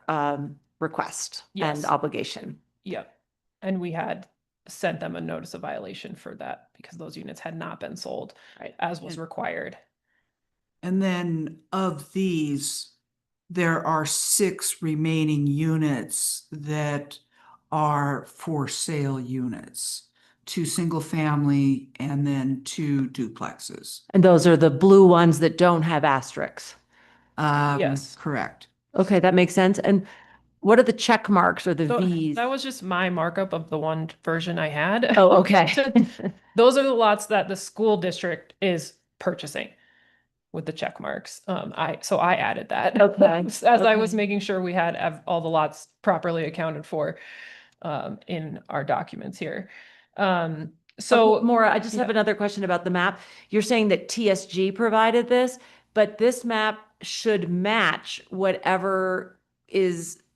request Yes. and obligation. Yep. And we had sent them a notice of violation for that because those units had not been sold Right. as was required. And then of these, there are 6 remaining units that are for sale units. 2 single family and then 2 duplexes. And those are the blue ones that don't have asterisks. Yes. Correct. Okay, that makes sense. And what are the check marks or the So Vs? that was just my markup of the one version I had. Oh, okay. Those are the lots that the school district is purchasing with the check marks. So I added that. Okay, As I was okay. making sure we had all the lots properly accounted for in our documents here. So Maura, I just have yeah. another question about the map. You're saying that TSG provided this, but this map should match whatever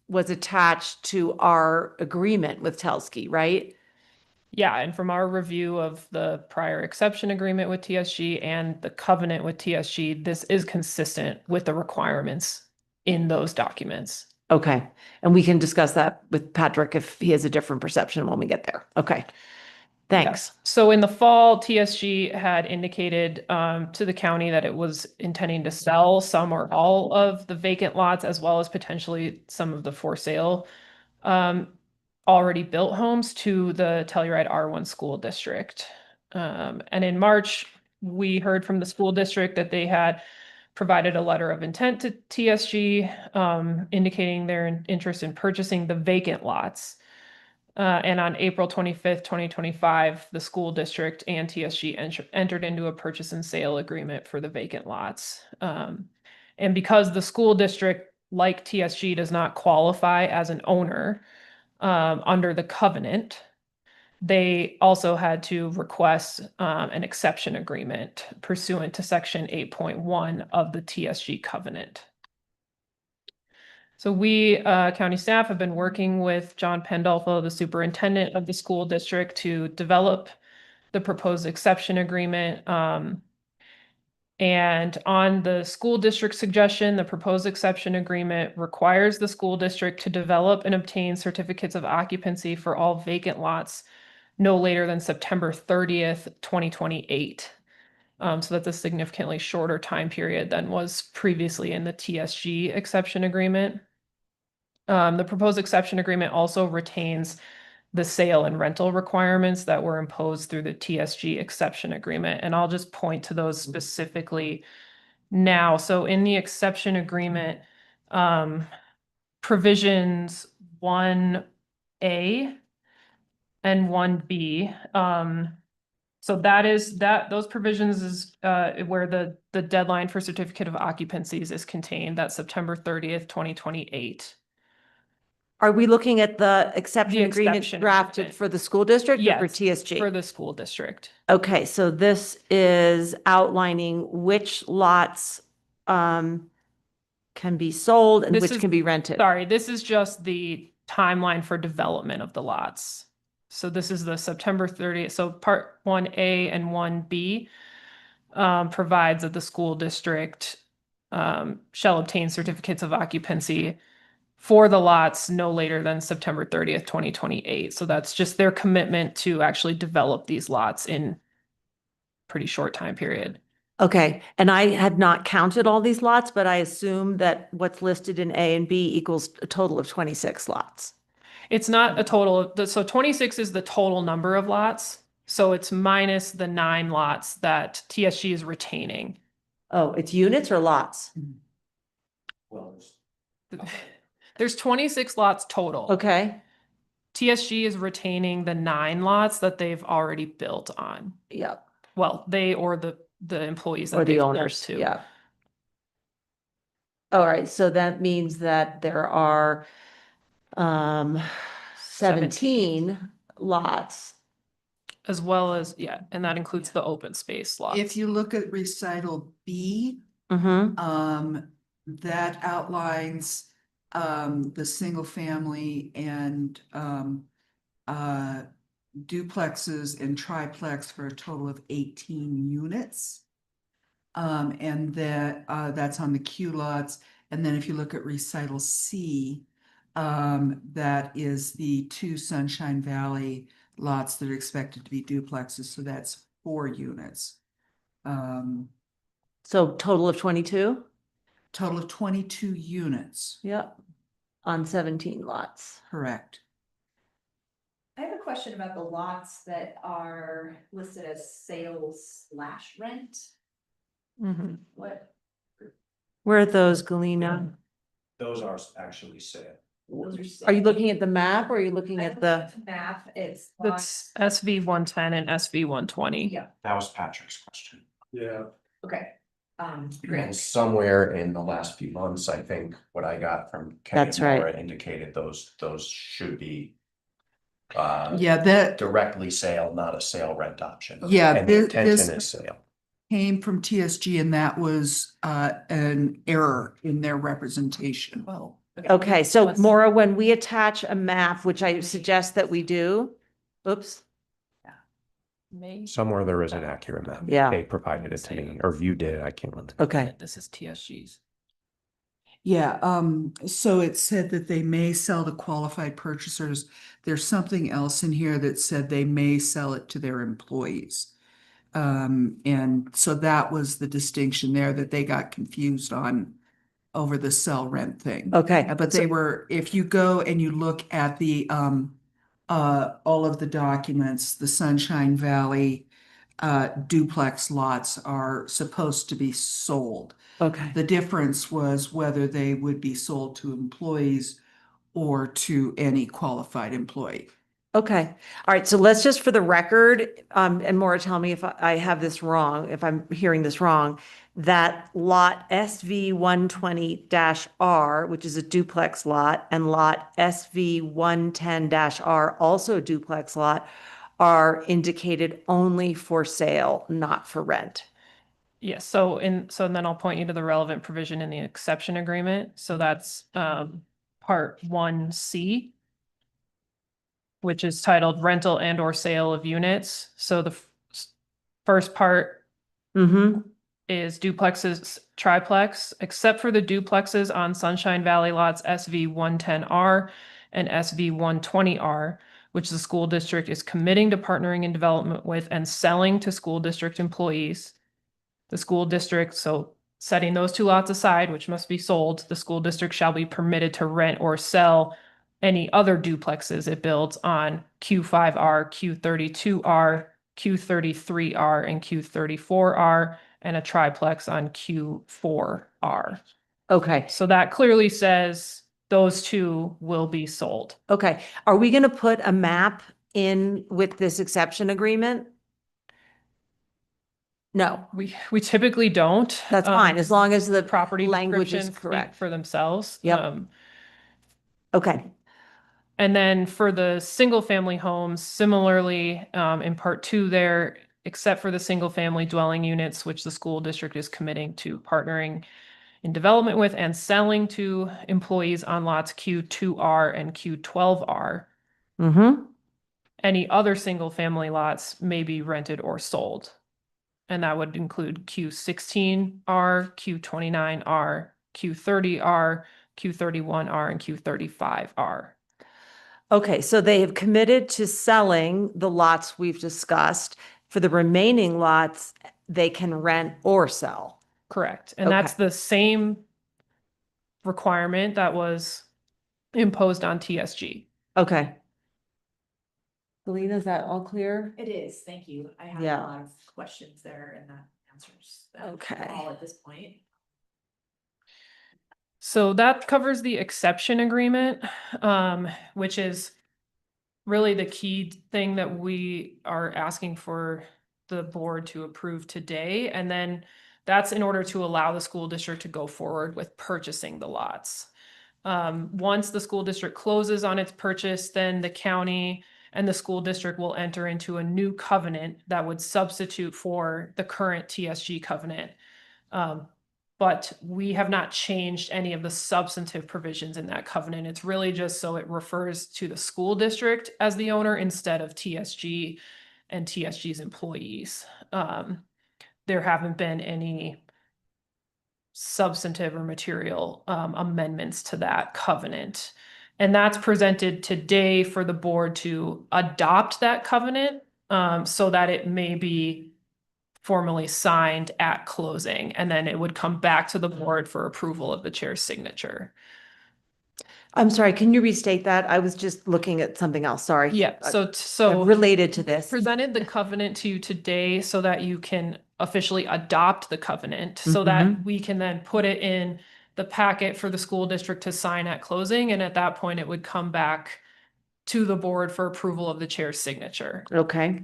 was attached to our agreement with Telsky, right? yeah, and from our review of the prior exception agreement with TSG and the covenant with TSG, this is consistent with the requirements in those documents. Okay, and we can discuss that with Patrick if he has a different perception when we get there. Okay. Thanks. So in the fall, TSG had indicated to the county that it was intending to sell some or all of the vacant lots as well as potentially some of the for sale already built homes to the Telluride R1 school district. And in March, we heard from the school district that they had provided a letter of intent to TSG indicating their interest in purchasing the vacant lots. And on April 25th, 2025, the school district and TSG entered into a purchase and sale agreement for the vacant lots. And because the school district, like TSG, does not qualify as an owner under the covenant, they also had to request an exception agreement pursuant to section 8.1 of the TSG covenant. So we, county staff, have been working with John Pandolfo, the superintendent of the school district, to develop the proposed exception agreement. And on the school district suggestion, the proposed exception agreement requires the school district to develop and obtain certificates of occupancy for all vacant lots no later than September 30th, 2028. So that's a significantly shorter time period than was previously in the TSG exception agreement. The proposed exception agreement also retains the sale and rental requirements that were imposed through the TSG exception agreement. And I'll just point to those specifically now. So in the exception agreement, provisions 1A and 1B, so those provisions is where the deadline for certificate of occupancies is contained. That's September 30th, 2028. Are we looking at the exception agreement exception drafted agreement. for the school district or for Yes, TSG? for the school district. Okay, so this is outlining which lots can be sold and This which is- can be rented. Sorry, this is just the timeline for development of the lots. So this is the September 30th. So part 1A and 1B provides that the school district shall obtain certificates of occupancy for the lots no later than September 30th, 2028. So that's just their commitment to actually develop these lots in pretty short time period. Okay, and I had not counted all these lots, but I assume that what's listed in A and B equals a total of 26 lots. It's not a total of, so 26 is the total number of lots. So it's minus the 9 lots that TSG is retaining. Oh, it's units or lots? Well, There's 26 lots total. Okay, TSG is retaining the 9 lots that they've already built on. yep, Well, they or the employees that or the they've built owners, to. yeah. All right, so that means that there are 17 lots. As well as, yeah, and that includes the open space lots. If you look at recital B, Mm-hmm. that outlines the single family and duplexes and triplex for a total of 18 units. And that's on the Q lots. And then if you look at recital C, that is the 2 Sunshine Valley lots that are expected to be duplexes. So that's 4 units. So total of 22? Total of 22 units, Yep. On 17 lots. correct. I have a question about the lots that are listed as sales/rent. Mhm. What? Where are those, Galena? Those are actually sale. Those Are you looking at the map or are you looking at the? Map, it's. That's SV 110 and SV 120. Yeah, That was Patrick's question. Yeah. okay. And Great. somewhere in the last few months, I think what I got from Kenny That's right. Mora indicated those should be. Yeah, that Directly sale, not a sale rent option. Yeah, And the this- intention is sale. came from TSG and that was an error in their representation. Oh. Okay, so Let's- Maura, when we attach a map, which I suggest that we do, oops, May. Somewhere there is an accurate map. Yeah. They provided it to me, or you did, I can't remember. okay. This is TSG's. Yeah, so it said that they may sell to qualified purchasers. There's something else in here that said they may sell it to their employees. And so that was the distinction there that they got confused on over the sell rent thing. Okay. But they were, if you go and you look at the, all of the documents, the Sunshine Valley duplex lots are supposed to be sold. Okay. The difference was whether they would be sold to employees or to any qualified employee. Okay, all right, so let's just for the record, and Maura, tell me if I have this wrong, if I'm hearing this wrong, that lot SV 120-R, which is a duplex lot, and lot SV 110-R, also a duplex lot, are indicated only for sale, not for rent. Yes, so then I'll point you to the relevant provision in the exception agreement. So that's part 1C, which is titled rental and or sale of units. So the first part Mm-hmm. is duplexes, triplex, except for the duplexes on Sunshine Valley lots SV 110R and SV 120R, which the school district is committing to partnering in development with and selling to school district employees. The school district, so setting those two lots aside, which must be sold, the school district shall be permitted to rent or sell any other duplexes it builds on Q5R, Q32R, Q33R, and Q34R, and a triplex on Q4R. Okay, So that clearly says those two will be sold. okay. Are we gonna put a map in with this exception agreement? No, We typically don't. that's fine, as long as the Property language is descriptions speak correct. for themselves. Yep. Okay, And then for the single family homes, similarly, in part 2 there, except for the single family dwelling units, which the school district is committing to partnering in development with and selling to employees on lots Q2R and Q12R. mm-hmm, Any other single family lots may be rented or sold. And that would include Q16R, Q29R, Q30R, Q31R, and Q35R. okay, so they have committed to selling the lots we've discussed. For the remaining lots, they can rent or sell. Correct. And that's Okay. the same requirement that was imposed on TSG. Okay. Selena, is that all clear? It is, thank you. I had a Yeah. lot of questions there and that answers that Okay. all at this point. So that covers the exception agreement, which is really the key thing that we are asking for the board to approve today. And then that's in order to allow the school district to go forward with purchasing the lots. Once the school district closes on its purchase, then the county and the school district will enter into a new covenant that would substitute for the current TSG covenant. But we have not changed any of the substantive provisions in that covenant. It's really just so it refers to the school district as the owner instead of TSG and TSG's employees. There haven't been any substantive or material amendments to that covenant. And that's presented today for the board to adopt that covenant so that it may be formally signed at closing, and then it would come back to the board for approval of the chair's signature. I'm sorry, can you restate that? I was just looking at something else, sorry. Yeah, so Related to this. presented the covenant to you today so that you can officially adopt the covenant, so that we can then put it in the packet for the school district to sign at closing, and at that point it would come back to the board for approval of the chair's signature. Okay,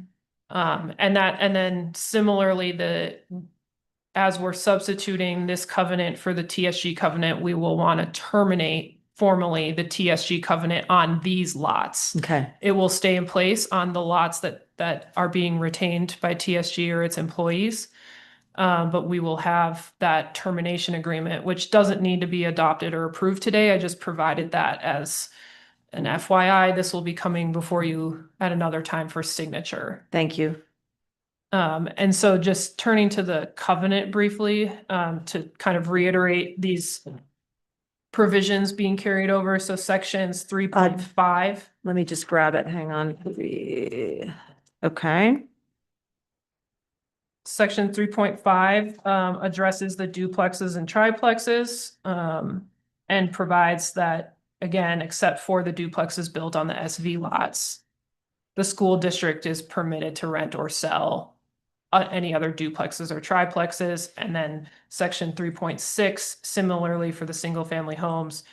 And then similarly, as we're substituting this covenant for the TSG covenant, we will want to terminate formally the TSG covenant on these lots. okay, It will stay in place on the lots that are being retained by TSG or its employees. But we will have that termination agreement, which doesn't need to be adopted or approved today. I just provided that as an FYI. This will be coming before you at another time for signature. thank you. And so just turning to the covenant briefly, to kind of reiterate these provisions being carried over, so sections 3.5. Let me just grab it. Hang on. Okay. Section 3.5 addresses the duplexes and triplexes and provides that, again, except for the duplexes built on the SV lots, the school district is permitted to rent or sell any other duplexes or triplexes. And then section 3.6, similarly for the single family homes,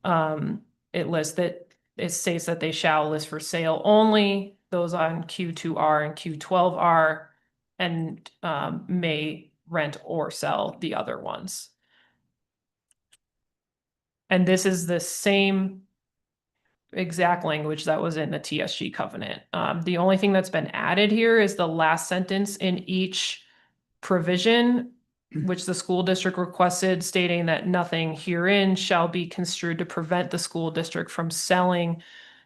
it states that they shall list for sale only those on Q2R and Q12R, and may rent or sell the other ones. And this is the same exact language that was in the TSG covenant. The only thing that's been added here is the last sentence in each provision, which the school district requested, stating that nothing herein shall be construed to prevent the school district from selling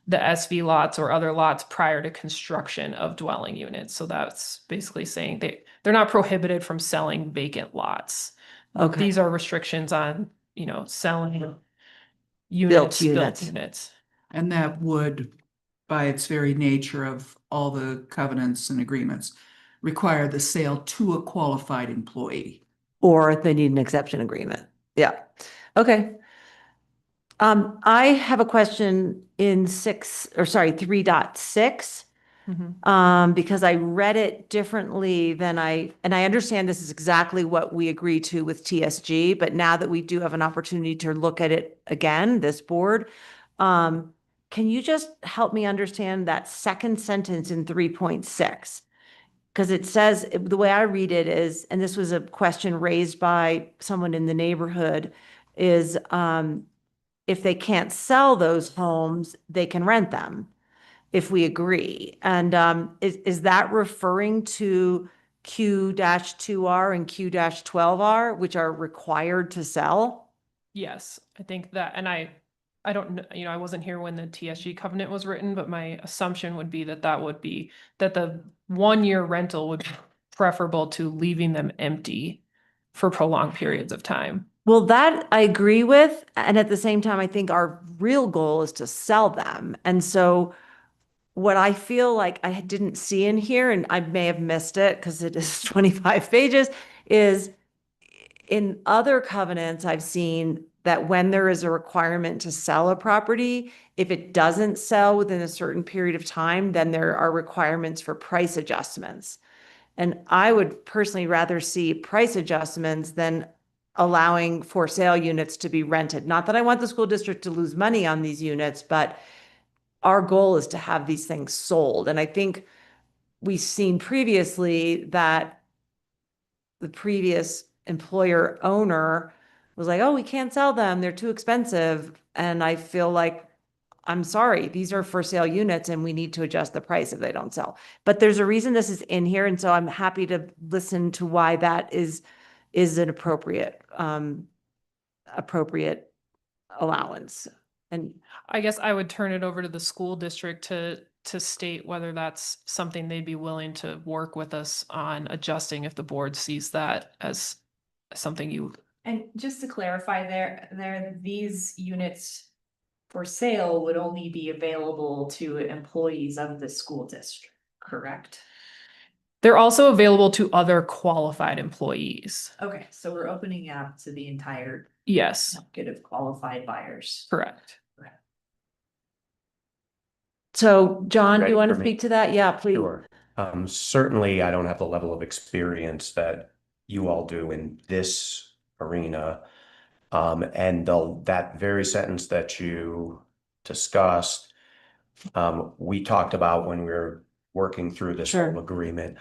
the SV lots or other lots prior to construction of dwelling units. So that's basically saying they're not prohibited from selling vacant lots. Okay. These are restrictions on, selling built units. And that would, by its very nature of all the covenants and agreements, require the sale to a qualified employee. Or they need an exception agreement. Yeah. Okay. I have a question in 3.6. Because I read it differently than and I understand this is exactly what we agreed to with TSG, but now that we do have an opportunity to look at it again, this board, can you just help me understand that second sentence in 3.6? Because it says, the way I read it is, and this was a question raised by someone in the neighborhood, is if they can't sell those homes, they can rent them, if we agree. And is that referring to Q-2R and Q-12R, which are required to sell? Yes, I think that, and I don't know, I wasn't here when the TSG covenant was written, but my assumption would be that the 1-year rental would be preferable to leaving them empty for prolonged periods of time. Well, that I agree with. And at the same time, I think our real goal is to sell them. And so what I feel like I didn't see in here, and I may have missed it because it is 25 pages, is in other covenants I've seen that when there is a requirement to sell a property, if it doesn't sell within a certain period of time, then there are requirements for price adjustments. And I would personally rather see price adjustments than allowing for sale units to be rented. Not that I want the school district to lose money on these units, but our goal is to have these things sold. And I think we've seen previously that the previous employer owner was like, oh, we can't sell them, they're too expensive. And I feel like, I'm sorry, these are for sale units and we need to adjust the price if they don't sell. But there's a reason this is in here. And so I'm happy to listen to why that is an appropriate allowance. And I guess I would turn it over to the school district to state whether that's something they'd be willing to work with us on adjusting if the board sees that as something you. And just to clarify these units for sale would only be available to employees of the school district, correct? They're also available to other qualified employees. Okay, so we're opening up to the entire Yes, market of qualified buyers. correct. so, John, do you Ready want to for me? speak to that? Yeah, please. Sure. Certainly, I don't have the level of experience that you all do in this arena. And that very sentence that you discussed, we talked about when we were working through this Sure. whole agreement.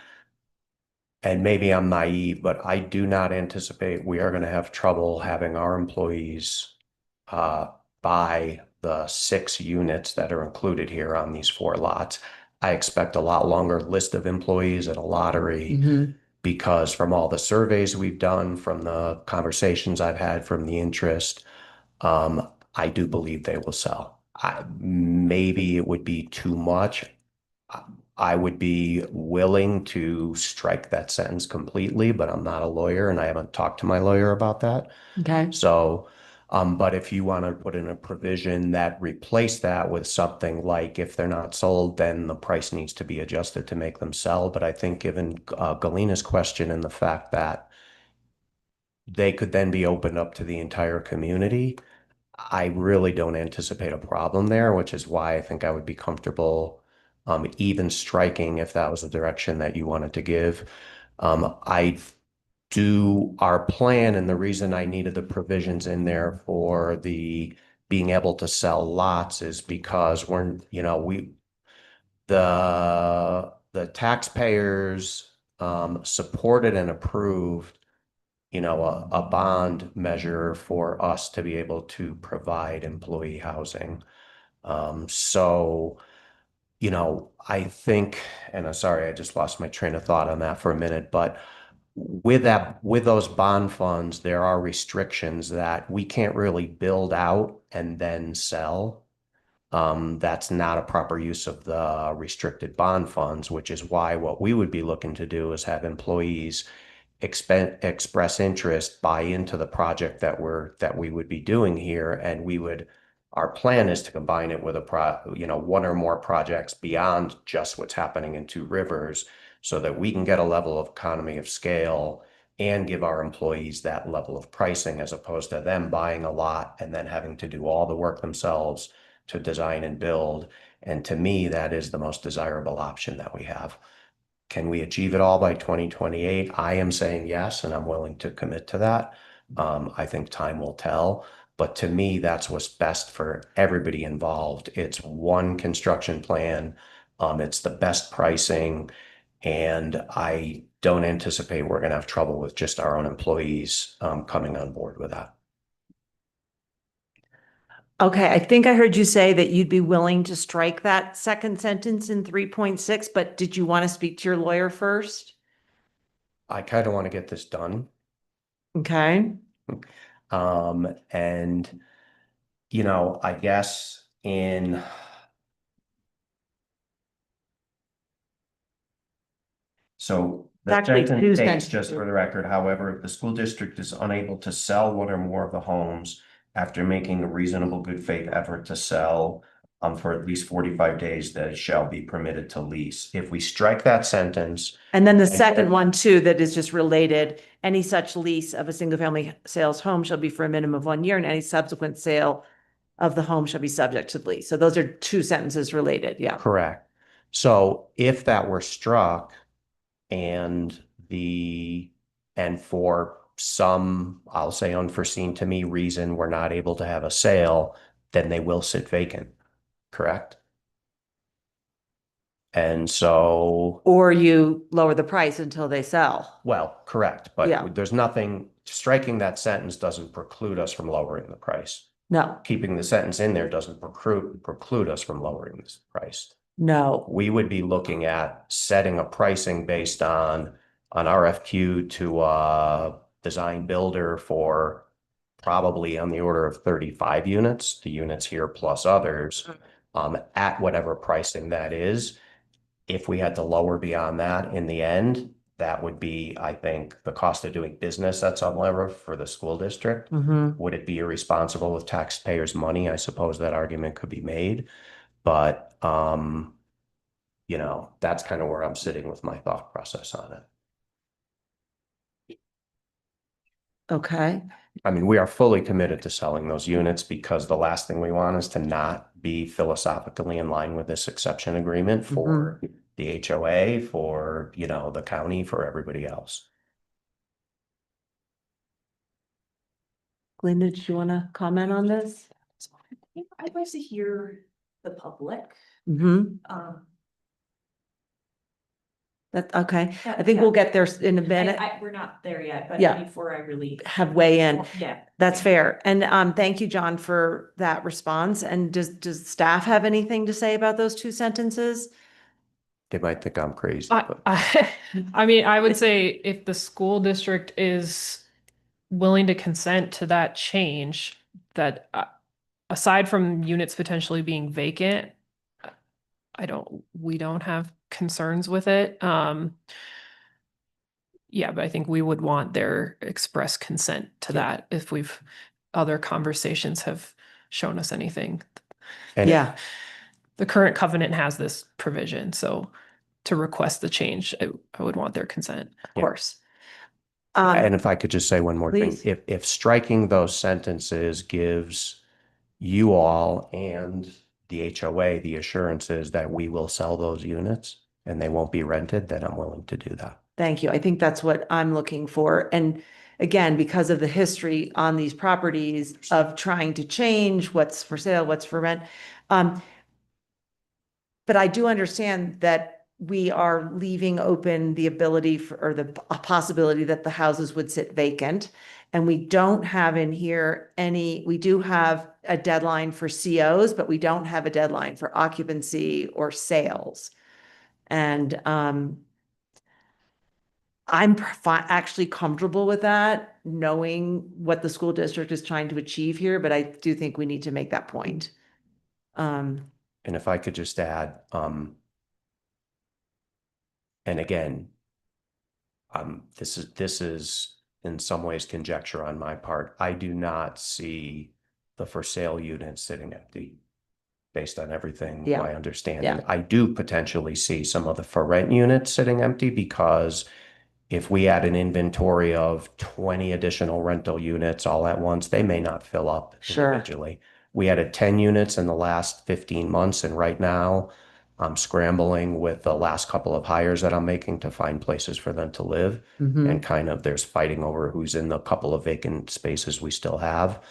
And maybe I'm naive, but I do not anticipate we are going to have trouble having our employees buy the 6 units that are included here on these 4 lots. I expect a lot longer list of employees at a lottery because from all the surveys we've done, from the conversations I've had, from the interest, I do believe they will sell. Maybe it would be too much. I would be willing to strike that sentence completely, but I'm not a lawyer and I haven't talked to my lawyer about that. Okay. So But if you want to put in a provision that replace that with something like if they're not sold, then the price needs to be adjusted to make them sell. But I think given Galena's question and the fact that they could then be opened up to the entire community, I really don't anticipate a problem there, which is why I think I would be comfortable even striking if that was the direction that you wanted to give. Our plan, and the reason I needed the provisions in there for the being able to sell lots is because the taxpayers supported and approved a bond measure for us to be able to provide employee housing. So, I think, and I'm sorry, I just lost my train of thought on that for a minute, but with those bond funds, there are restrictions that we can't really build out and then sell. That's not a proper use of the restricted bond funds, which is why what we would be looking to do is have employees express interest, buy into the project that we would be doing here, and our plan is to combine it with one or more projects beyond just what's happening in Two Rivers, so that we can get a level of economy of scale and give our employees that level of pricing, as opposed to them buying a lot and then having to do all the work themselves to design and build. And to me, that is the most desirable option that we have. Can we achieve it all by 2028? I am saying yes, and I'm willing to commit to that. I think time will tell, but to me, that's what's best for everybody involved. It's one construction plan. It's the best pricing, and I don't anticipate we're going to have trouble with just our own employees coming on board with that. Okay, I think I heard you say that you'd be willing to strike that second sentence in 3.6, but did you want to speak to your lawyer first? I kind of want to get this done. Okay. And I guess so the Actually, sentence two states, just sentences. for the record, however, if the school district is unable to sell one or more of the homes after making a reasonable good faith effort to sell for at least 45 days, that it shall be permitted to lease. If we strike that sentence. And then the second one too, that is just related, any such lease of a single family sales home shall be for a minimum of 1 year, and any subsequent sale of the home shall be subject to the lease. So those are two sentences related. Yeah. Correct. So if that were struck and for some, I'll say unforeseen to me reason, we're not able to have a sale, then they will sit vacant. Correct? And so. Or you lower the price until they sell. Well, correct, Yeah. but there's nothing, striking that sentence doesn't preclude us from lowering the price. No, Keeping the sentence in there doesn't preclude us from lowering this price. no. We would be looking at setting a pricing based on an RFQ to design builder for probably on the order of 35 units, the units here plus others, at whatever pricing that is. If we had to lower beyond that in the end, that would be, I think, the cost of doing business that's on lever for the school district. Mhm. Would it be irresponsible with taxpayers' money? I suppose that argument could be made, but that's kind of where I'm sitting with my thought process on it. Okay. I mean, we are fully committed to selling those units, because the last thing we want is to not be philosophically in line with this exception agreement for the HOA, for, the county, for everybody else. Glenda, did you want to comment on this? I'd like to hear the public. Mm-hmm. Okay. Yeah, I think we'll yeah. get there in a minute. We're not there yet, but Yeah. before I really. Have weigh in. Yeah. That's fair. And thank you, John, for that response. And does staff have anything to say about those two sentences? They might think I'm crazy, but I mean, I would say if the school district is willing to consent to that change, that aside from units potentially being vacant, we don't have concerns with it. Yeah, but I think we would want their express consent to that if we've other conversations have shown us anything. And Yeah, The current covenant has this provision, so to request the change, I would want their consent. of Yeah. course. And if I could just say one more thing, Please. if striking those sentences gives you all and the HOA the assurances that we will sell those units and they won't be rented, then I'm willing to do that. Thank you. I think that's what I'm looking for. And again, because of the history on these properties of trying to change what's for sale, what's for rent. But I do understand that we are leaving open the ability for, or the possibility that the houses would sit vacant. And we don't have in here we do have a deadline for COs, but we don't have a deadline for occupancy or sales. And, I'm actually comfortable with that, knowing what the school district is trying to achieve here, but I do think we need to make that point. And if I could just add, and again, this is in some ways conjecture on my part. I do not see the for sale unit sitting empty based on everything Yeah. my understanding. Yeah. I do potentially see some of the for rent units sitting empty because if we add an inventory of 20 additional rental units all at once, they may not fill up Sure. individually. We added 10 units in the last 15 months, and right now I'm scrambling with the last couple of hires that I'm making to find places for them to live. Mhm. And kind of there's fighting over who's in the couple of vacant spaces we still have.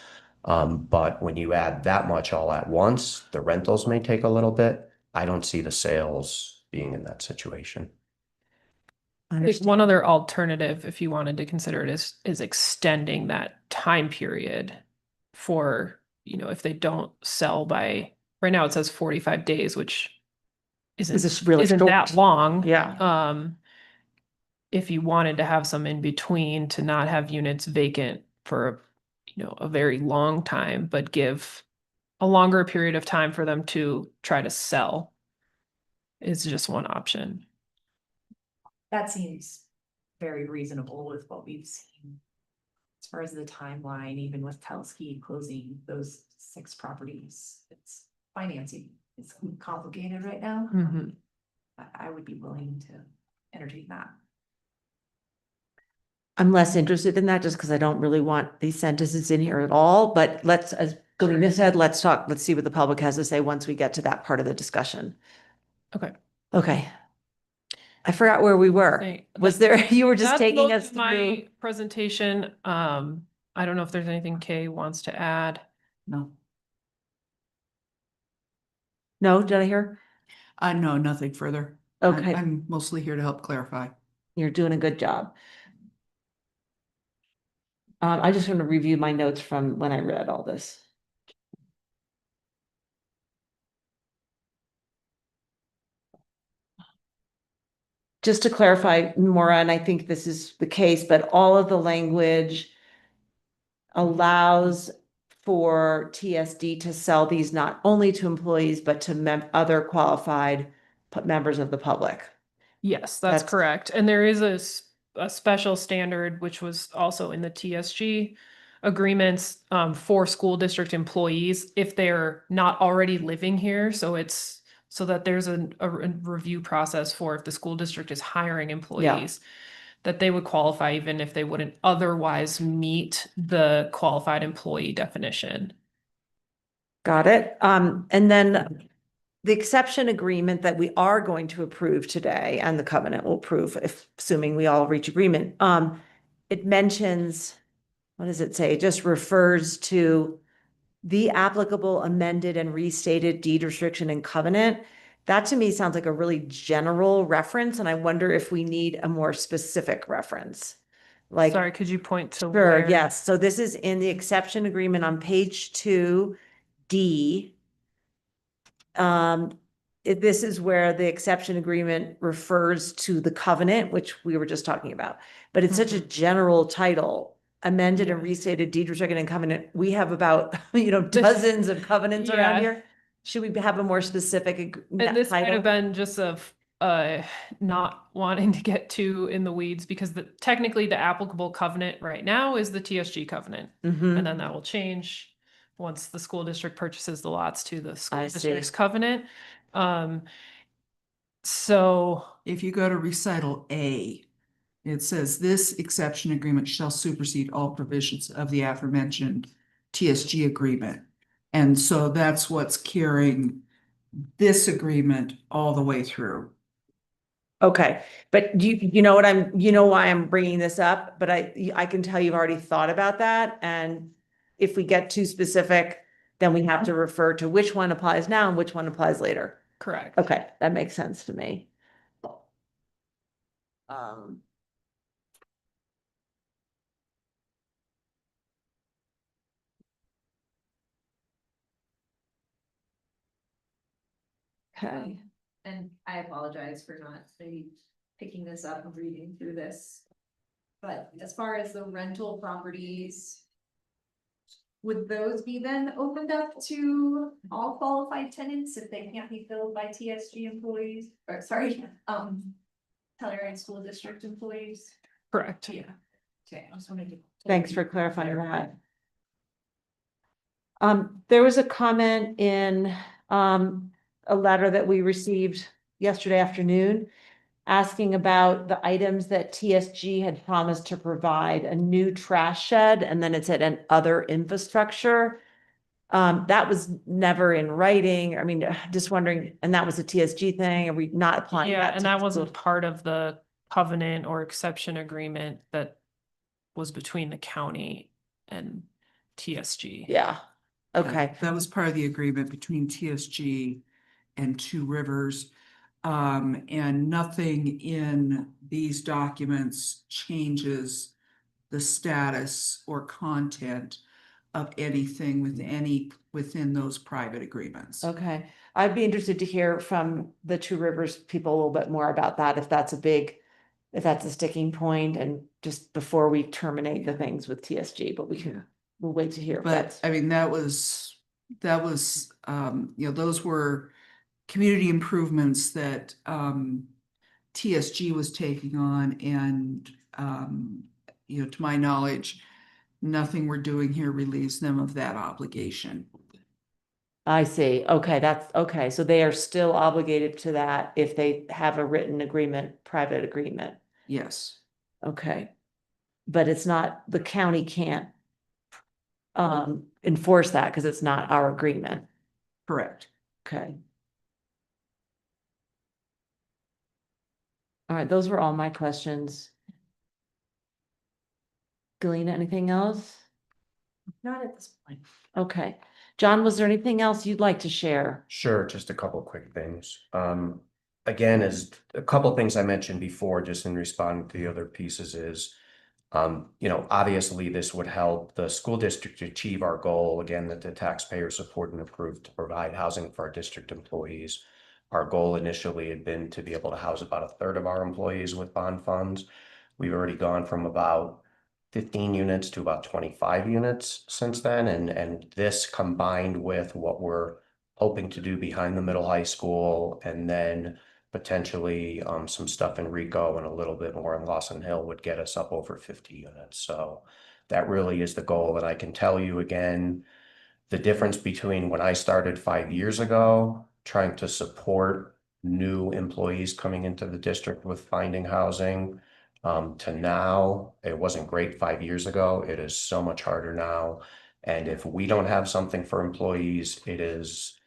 But when you add that much all at once, the rentals may take a little bit. I don't see the sales being in that situation. I think one other alternative, if you wanted to consider it, is extending that time period for, if they don't sell by, right now it says 45 days, which Is this really isn't short? that long. Yeah. If you wanted to have some in between to not have units vacant for, a very long time, but give a longer period of time for them to try to sell is just one option. That seems very reasonable with what we've seen. As far as the timeline, even with Telski closing those 6 properties, it's financing. It's complicated right now. Mhm. I would be willing to entertain that. I'm less interested in that just because I don't really want these sentences in here at all, but as Galena said, let's see what the public has to say once we get to that part of the discussion. Okay. Okay. I forgot where we were. Say- Was there, you were just That's taking most us of through. my presentation. I don't know if there's anything Kay wants to add. No, No, did I hear? no, nothing further. Okay. I'm mostly here to help clarify. You're doing a good job. I just want to review my notes from when I read all this. Just to clarify, Maura, and I think this is the case, but all of the language allows for TSD to sell these not only to employees, but to other qualified members of the public. Yes, that's correct. And there is a special standard, which was also in the TSG agreements for school district employees if they're not already living here. So it's so that there's a review process for if the school district is hiring employees, that they would qualify even if they wouldn't otherwise meet the qualified employee definition. Got it. And then the exception agreement that we are going to approve today, and the covenant will approve, assuming we all reach agreement. It mentions, what does it say? It just refers to the applicable amended and restated deed restriction and covenant. That to me sounds like a really general reference, and I wonder if we need a more specific reference. Like, Sorry, could you point to sure, where? yes. So this is in the exception agreement on page 2D. This is where the exception agreement refers to the covenant, which we were just talking about. But it's such a general title, amended and restated deed restriction and covenant. We have about, dozens of covenants around Yeah. here. Should we have a more specific And this might title? have been just a not wanting to get too in the weeds because technically the applicable covenant right now is the TSG covenant. Mhm. And then that will change once the school district purchases the lots to the school I see. district's covenant. So If you go to recital A, it says this exception agreement shall supersede all provisions of the aforementioned TSG agreement. And so that's what's carrying this agreement all the way through. Okay, but you know what you know why I'm bringing this up, but I can tell you've already thought about that, and if we get too specific, then we have to refer to which one applies now and which one applies later. correct. Okay, that makes sense to me. Okay, And I apologize for not maybe picking this up and reading through this. But as far as the rental properties, would those be then opened up to all qualified tenants if they can't be filled by TSG employees, or sorry, Telluride School District employees? Correct. Yeah. Okay, I just wanted to. thanks for clarifying that. There was a comment in a letter that we received yesterday afternoon asking about the items that TSG had promised to provide, a new trash shed, and then it said an other infrastructure. That was never in writing. I mean, just wondering, and that was a TSG thing. Are we not applying Yeah, that? and to that the wasn't school? part of the covenant or exception agreement that was between the county and TSG. Yeah, okay, That was part of the agreement between TSG and Two Rivers. And nothing in these documents changes the status or content of anything within those private agreements. okay. I'd be interested to hear from the Two Rivers people a little bit more about that, if that's a sticking point, and just before we terminate the things with TSG, but we'll wait to hear. if But that's- I mean, that was, those were community improvements that TSG was taking on, and to my knowledge, nothing we're doing here relieves them of that obligation. I see. Okay, that's okay. So they are still obligated to that if they have a written agreement, private agreement. Yes. Okay. But it's not, the county can't enforce that because it's not our agreement. Correct. Okay. All right, those were all my questions. Galena, anything else? Not at this point. Okay. John, was there anything else you'd like to share? Sure, just a couple quick things. Again, as a couple things I mentioned before, just in responding to the other pieces is, obviously this would help the school district achieve our goal, again, that the taxpayers support and approve to provide housing for our district employees. Our goal initially had been to be able to house about a third of our employees with bond funds. We've already gone from about 15 units to about 25 units since then. And this combined with what we're hoping to do behind the middle high school, and then potentially some stuff in Rico and a little bit more in Lawson Hill would get us up over 50 units. So that really is the goal. And I can tell you again, the difference between when I started 5 years ago, trying to support new employees coming into the district with finding housing, to now, it wasn't great 5 years ago. It is so much harder now. And if we don't have something for employees, it is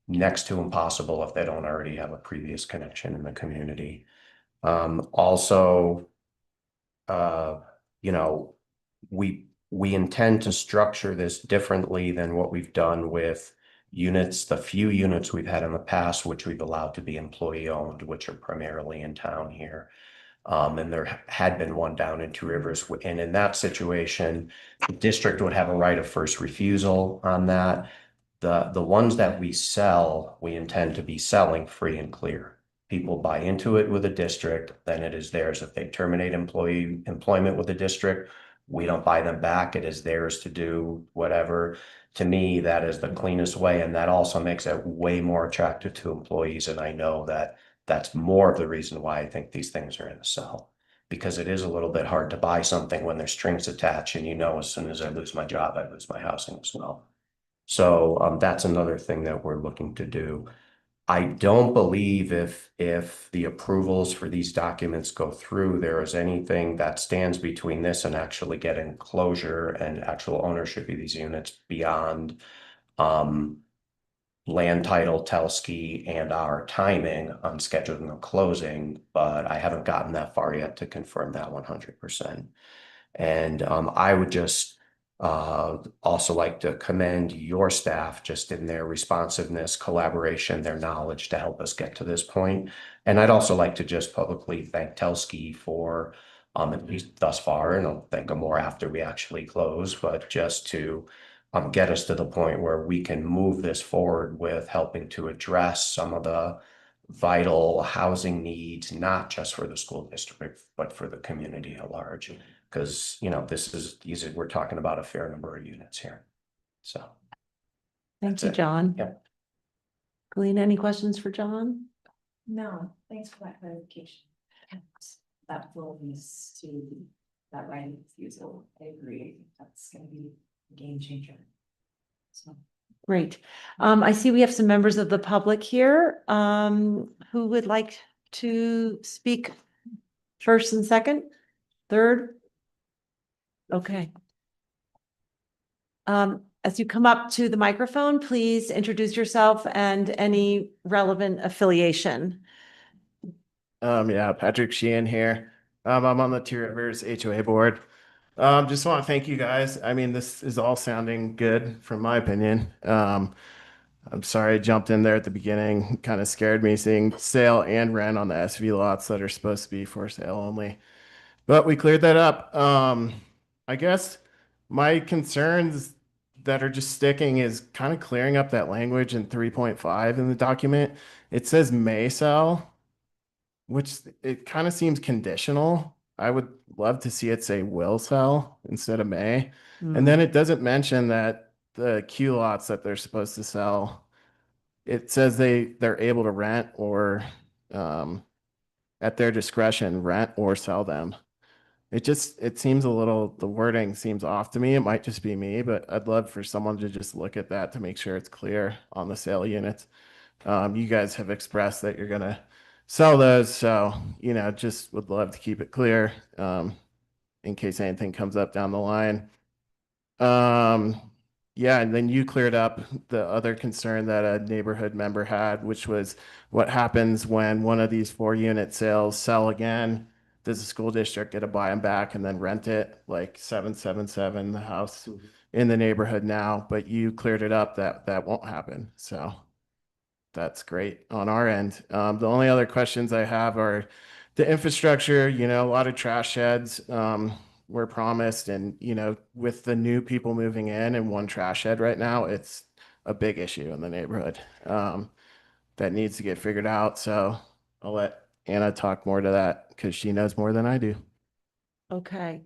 next to impossible if they don't already have a previous connection in the community. Also, we intend to structure this differently than what we've done with units, the few units we've had in the past, which we've allowed to be employee owned, which are primarily in town here. And there had been one down in Two Rivers, and in that situation, the district would have a right of first refusal on that. The ones that we sell, we intend to be selling free and clear. People buy into it with the district, then it is theirs. If they terminate employment with the district, we don't buy them back. It is theirs to do whatever. To me, that is the cleanest way, and that also makes it way more attractive to employees. And I know that That's more of the reason why I think these things are in a cell. Because it is a little bit hard to buy something when there's strings attached and as soon as I lose my job, I lose my housing as well. So that's another thing that we're looking to do. I don't believe if the approvals for these documents go through, there is anything that stands between this and actually getting closure and actual ownership of these units beyond land title, Telski, and our timing on scheduling a closing, but I haven't gotten that far yet to confirm that 100%. And I would just also like to commend your staff just in their responsiveness, collaboration, their knowledge to help us get to this point. And I'd also like to just publicly thank Telski for at least thus far, and I'll thank them more after we actually close, but just to get us to the point where we can move this forward with helping to address some of the vital housing needs, not just for the school district, but for the community at large. Because, we're talking about a fair number of units here. So. Thank that's you, it. John. Yep. Colleen, any questions for John? No, thanks for that clarification. That will lead to that right of refusal. I agree. I think that's gonna be a game changer. So. Great. I see we have some members of the public here, who would like to speak first and second, third? Okay. As you come up to the microphone, please introduce yourself and any relevant affiliation. Yeah, Patrick Sheehan here. I'm on the Two Rivers HOA board. Just want to thank you guys. I mean, this is all sounding good from my opinion. I'm sorry I jumped in there at the beginning. Kind of scared me seeing sale and rent on the SV lots that are supposed to be for sale only. But we cleared that up. I guess my concerns that are just sticking is kind of clearing up that language in 3.5 in the document. It says may sell, which it kind of seems conditional. I would love to see it say will sell instead of may. And then it doesn't mention that the Q lots that they're supposed to sell, it says they're able to rent or at their discretion rent or sell them. It seems a little, the wording seems off to me. It might just be me, but I'd love for someone to just look at that to make sure it's clear on the sale units. You guys have expressed that you're gonna sell those, so just would love to keep it clear in case anything comes up down the line. Yeah, and then you cleared up the other concern that a neighborhood member had, which was what happens when one of these 4-unit sales sell again. Does the school district get to buy them back and then rent it, like 777, the house in the neighborhood now? But you cleared it up that won't happen. So that's great on our end. The only other questions I have are the infrastructure. A lot of trash sheds were promised, and with the new people moving in and one trash shed right now, it's a big issue in the neighborhood that needs to get figured out. So I'll let Anna talk more to that because she knows more than I do. Okay.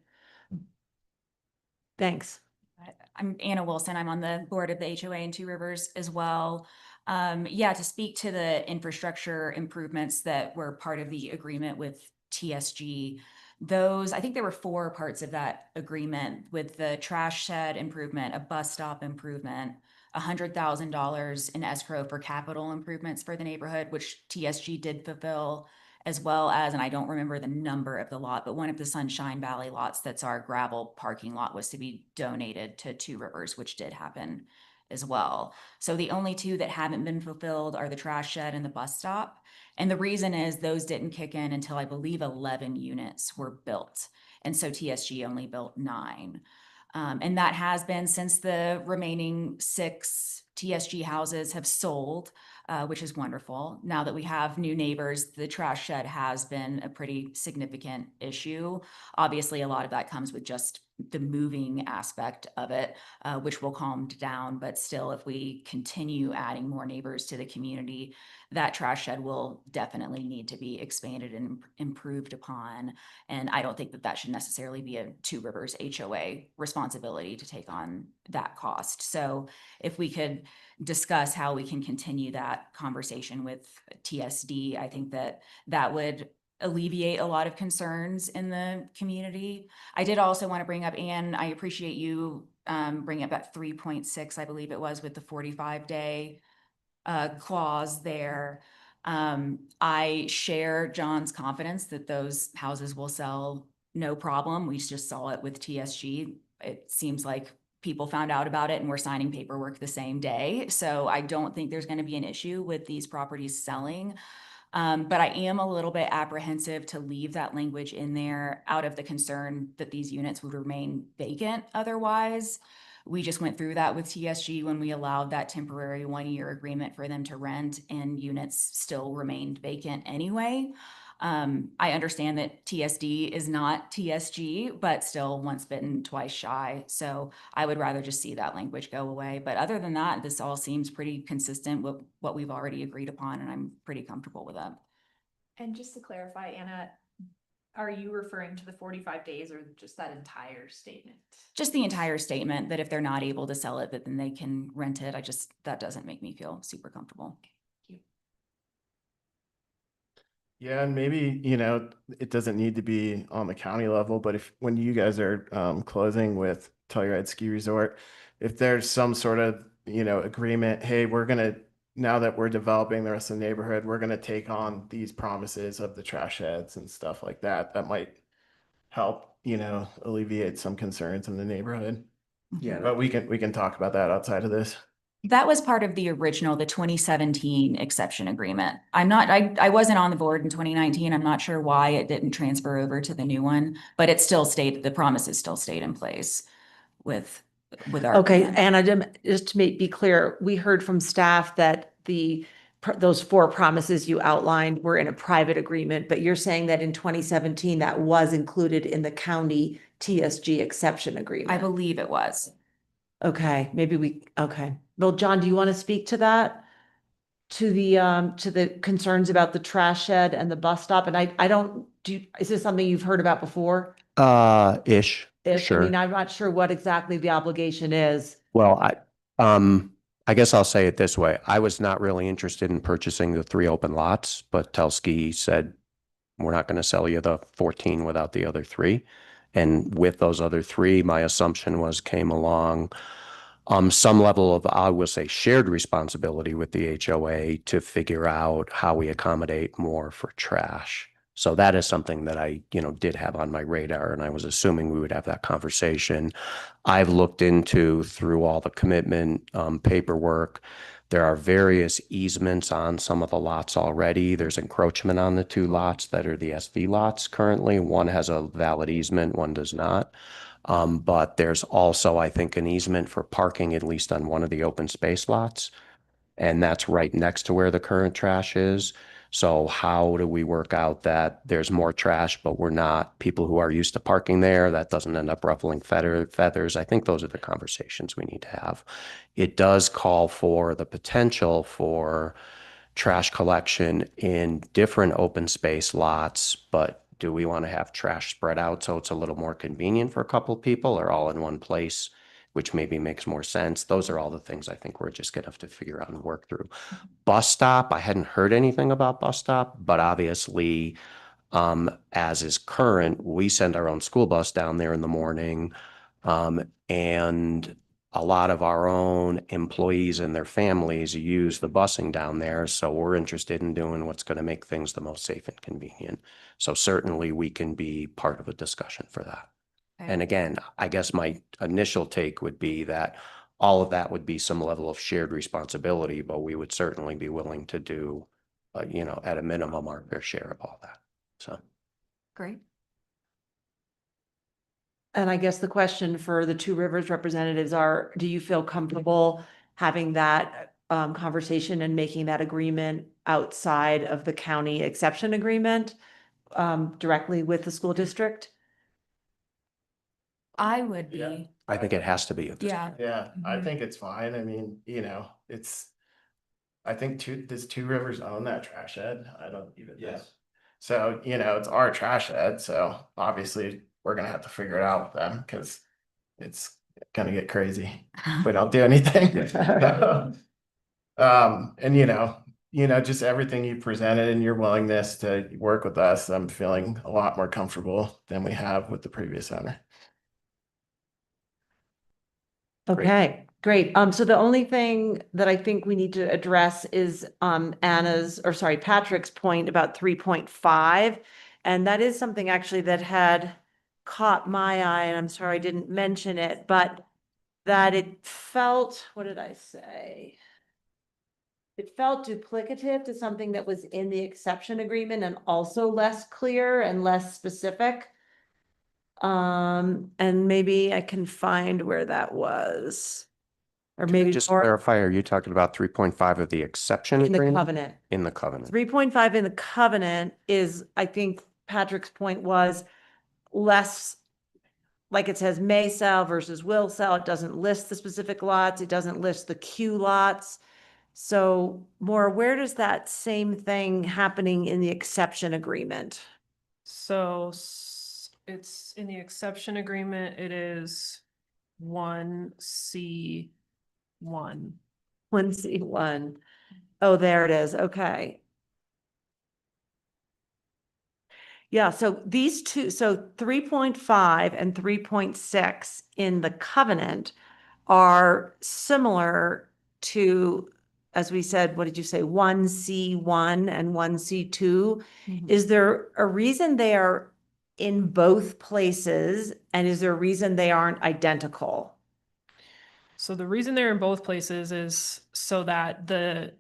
Thanks. I'm Anna Wilson. I'm on the board of the HOA in Two Rivers as well. Yeah, to speak to the infrastructure improvements that were part of the agreement with TSG, I think there were 4 parts of that agreement, with the trash shed improvement, a bus stop improvement, $100,000 in escrow for capital improvements for the neighborhood, which TSG did fulfill, as well as, and I don't remember the number of the lot, but one of the Sunshine Valley lots that's our gravel parking lot was to be donated to Two Rivers, which did happen as well. So the only 2 that haven't been fulfilled are the trash shed and the bus stop. And the reason is those didn't kick in until I believe 11 units were built. And so TSG only built 9. And that has been since the remaining 6 TSG houses have sold, which is wonderful. Now that we have new neighbors, the trash shed has been a pretty significant issue. Obviously, a lot of that comes with just the moving aspect of it, which will calm down. But still, if we continue adding more neighbors to the community, that trash shed will definitely need to be expanded and improved upon. And I don't think that that should necessarily be a Two Rivers HOA responsibility to take on that cost. So if we could discuss how we can continue that conversation with TSD, I think that that would alleviate a lot of concerns in the community. I did also want to bring up, Anne, I appreciate you bringing up that 3.6, I believe it was, with the 45-day clause there. I share John's confidence that those houses will sell no problem. We just saw it with TSG. It seems like people found out about it and were signing paperwork the same day. So I don't think there's going to be an issue with these properties selling. But I am a little bit apprehensive to leave that language in there out of the concern that these units would remain vacant otherwise. We just went through that with TSG when we allowed that temporary 1-year agreement for them to rent, and units still remained vacant anyway. I understand that TSD is not TSG, but still once bitten, twice shy. So I would rather just see that language go away. But other than that, this all seems pretty consistent with what we've already agreed upon, and I'm pretty comfortable with that. And just to clarify, Anna, are you referring to the 45 days or just that entire statement? Just the entire statement that if they're not able to sell it, that then they can rent it. That doesn't make me feel super comfortable. Yeah, and maybe, it doesn't need to be on the county level, but when you guys are closing with Telluride Ski Resort, if there's some sort of, agreement, hey, now that we're developing the rest of the neighborhood, we're gonna take on these promises of the trash heads and stuff like that, that might help, alleviate some concerns in the neighborhood. Yeah. But we can talk about that outside of this. That was part of the 2017 exception agreement. I wasn't on the board in 2019. I'm not sure why it didn't transfer over to the new one, but it still stayed, the promises still stayed in place with our. Okay, agreement. Anna, just to be clear, we heard from staff that those 4 promises you outlined were in a private agreement, but you're saying that in 2017, that was included in the county TSG exception agreement. I believe it was. Okay, okay. Well, John, do you want to speak to that? To the concerns about the trash shed and the bus stop? And is this something you've heard about before? Ish, I sure. mean, I'm not sure what exactly the obligation is. Well, I guess I'll say it this way. I was not really interested in purchasing the 3 open lots, but Telsky said, we're not going to sell you the 14 without the other 3. And with those other 3, my assumption came along some level of, I will say, shared responsibility with the HOA to figure out how we accommodate more for trash. So that is something that I, did have on my radar, and I was assuming we would have that conversation. I've looked through all the commitment paperwork. There are various easements on some of the lots already. There's encroachment on the 2 lots that are the SV lots currently. One has a valid easement, one does not. But there's also, I think, an easement for parking, at least on one of the open space lots. And that's right next to where the current trash is. So how do we work out that there's more trash, but we're not people who are used to parking there? That doesn't end up ruffling feathers. I think those are the conversations we need to have. It does call for the potential for trash collection in different open space lots, but do we want to have trash spread out so it's a little more convenient for a couple of people, or all in one place, which maybe makes more sense? Those are all the things I think we're just going to have to figure out and work through. Bus stop, I hadn't heard anything about bus stop, but obviously, as is current, we send our own school bus down there in the morning. And a lot of our own employees and their families use the busing down there. So we're interested in doing what's going to make things the most safe and convenient. So certainly we can be part of a discussion for that. Okay. And again, I guess my initial take would be that all of that would be some level of shared responsibility, but we would certainly be willing to do, at a minimum, our fair share of all that. So. Great. And I guess the question for the Two Rivers representatives do you feel comfortable having that conversation and making that agreement outside of the county exception agreement directly with the school district? I would Yeah. be, I think it has to be at this. yeah. Yeah, I Mhm. think it's fine. I mean, I think does Two Rivers own that trash shed? I don't even know. Yes. So, it's our trash shed, so obviously we're gonna have to figure it out with them, cause it's gonna get crazy if we don't do anything. And just everything you presented and your willingness to work with us, I'm feeling a lot more comfortable than we have with the previous owner. Okay, great. So the only thing that I think we need to address is Patrick's point about 3.5. And that is something actually that had caught my eye, and I'm sorry I didn't mention it, but that it felt, what did I say? It felt duplicative to something that was in the exception agreement and also less clear and less specific. And maybe I can find where that was. Or maybe Just more clarify, are you talking about 3.5 of the exception in the agreement? covenant. In the covenant. 3.5 in the covenant is, I think Patrick's point was less, like it says may sell versus will sell. It doesn't list the specific lots. It doesn't list the Q lots. So Maura, where does that same thing happening in the exception agreement? So it's in the exception agreement, it is 1C1. 1C1. Oh, there it is. Okay. Yeah, so these two, so 3.5 and 3.6 in the covenant are similar to, as we said, what did you say, 1C1 and 1C2? Is there a reason they are in both places, and is there a reason they aren't identical? So the reason they're in both places is so that the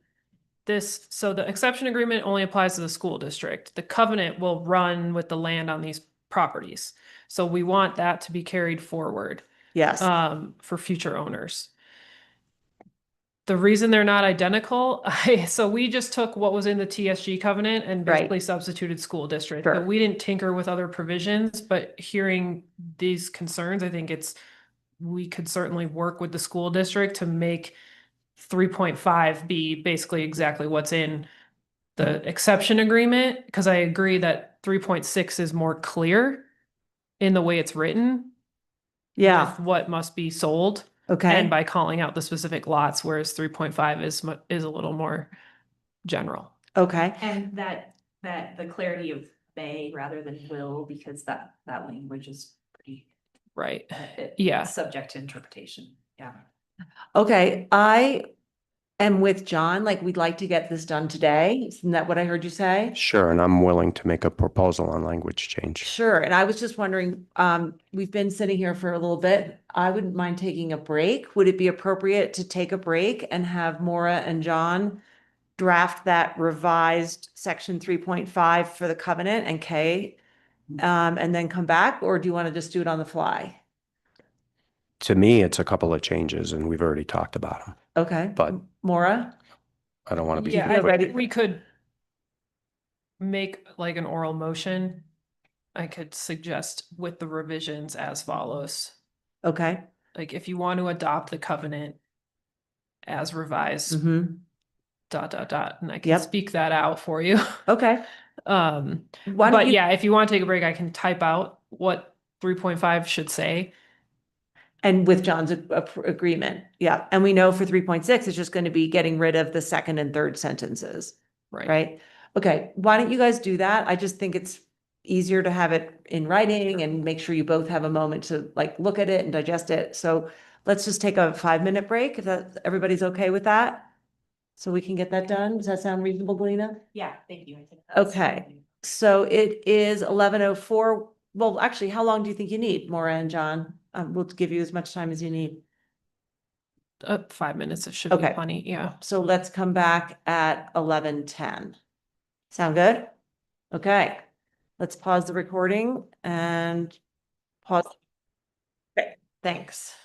exception agreement only applies to the school district. The covenant will run with the land on these properties. So we want that to be carried forward Yes. For future owners. The reason they're not identical, so we just took what was in the TSG covenant and Right. basically substituted school district. Sure. So we didn't tinker with other provisions, but hearing these concerns, I think we could certainly work with the school district to make 3.5 be basically exactly what's in the exception agreement, because I agree that 3.6 is more clear in the way it's written Yeah, with what must be sold okay. and by calling out the specific lots, whereas 3.5 is a little more general. Okay. And that the clarity of may rather than will, because that language is pretty Right. it- Yeah. subject to interpretation. Yeah. Okay, I am with John, like we'd like to get this done today. Isn't that what I heard you say? Sure, and I'm willing to make a proposal on language change. Sure, and I was just wondering, we've been sitting here for a little bit. I wouldn't mind taking a break. Would it be appropriate to take a break and have Maura and John draft that revised section 3.5 for the covenant and K, and then come back, or do you want to just do it on the fly? To me, it's a couple of changes and we've already talked about them. Okay, But Maura? I don't want to be. Yeah, feel I ready? think we could make like an oral motion. I could suggest with the revisions as follows. Okay. Like if you want to adopt the covenant as revised, Mm-hmm. ... and I can Yep. speak that out for you. Okay. Um, Why don't but you- yeah, if you want to take a break, I can type out what 3.5 should say. And with John's agreement, yeah. And we know for 3.6, it's just going to be getting rid of the second and third sentences, right? Okay, why don't you guys do that? I just think it's easier to have it in writing and make sure you both have a moment to like look at it and digest it. So let's just take a 5-minute break if everybody's okay with that. So we can get that done. Does that sound reasonable, Galina? Yeah, thank you. I think that's Okay, fine. so it is 11:04. Well, actually, how long do you think you need, Maura and John? We'll give you as much time as you need. 5 minutes, it should be Okay. plenty, yeah. So let's come back at 11:10. Sound good? Okay, let's pause the recording and pause. Okay, thanks.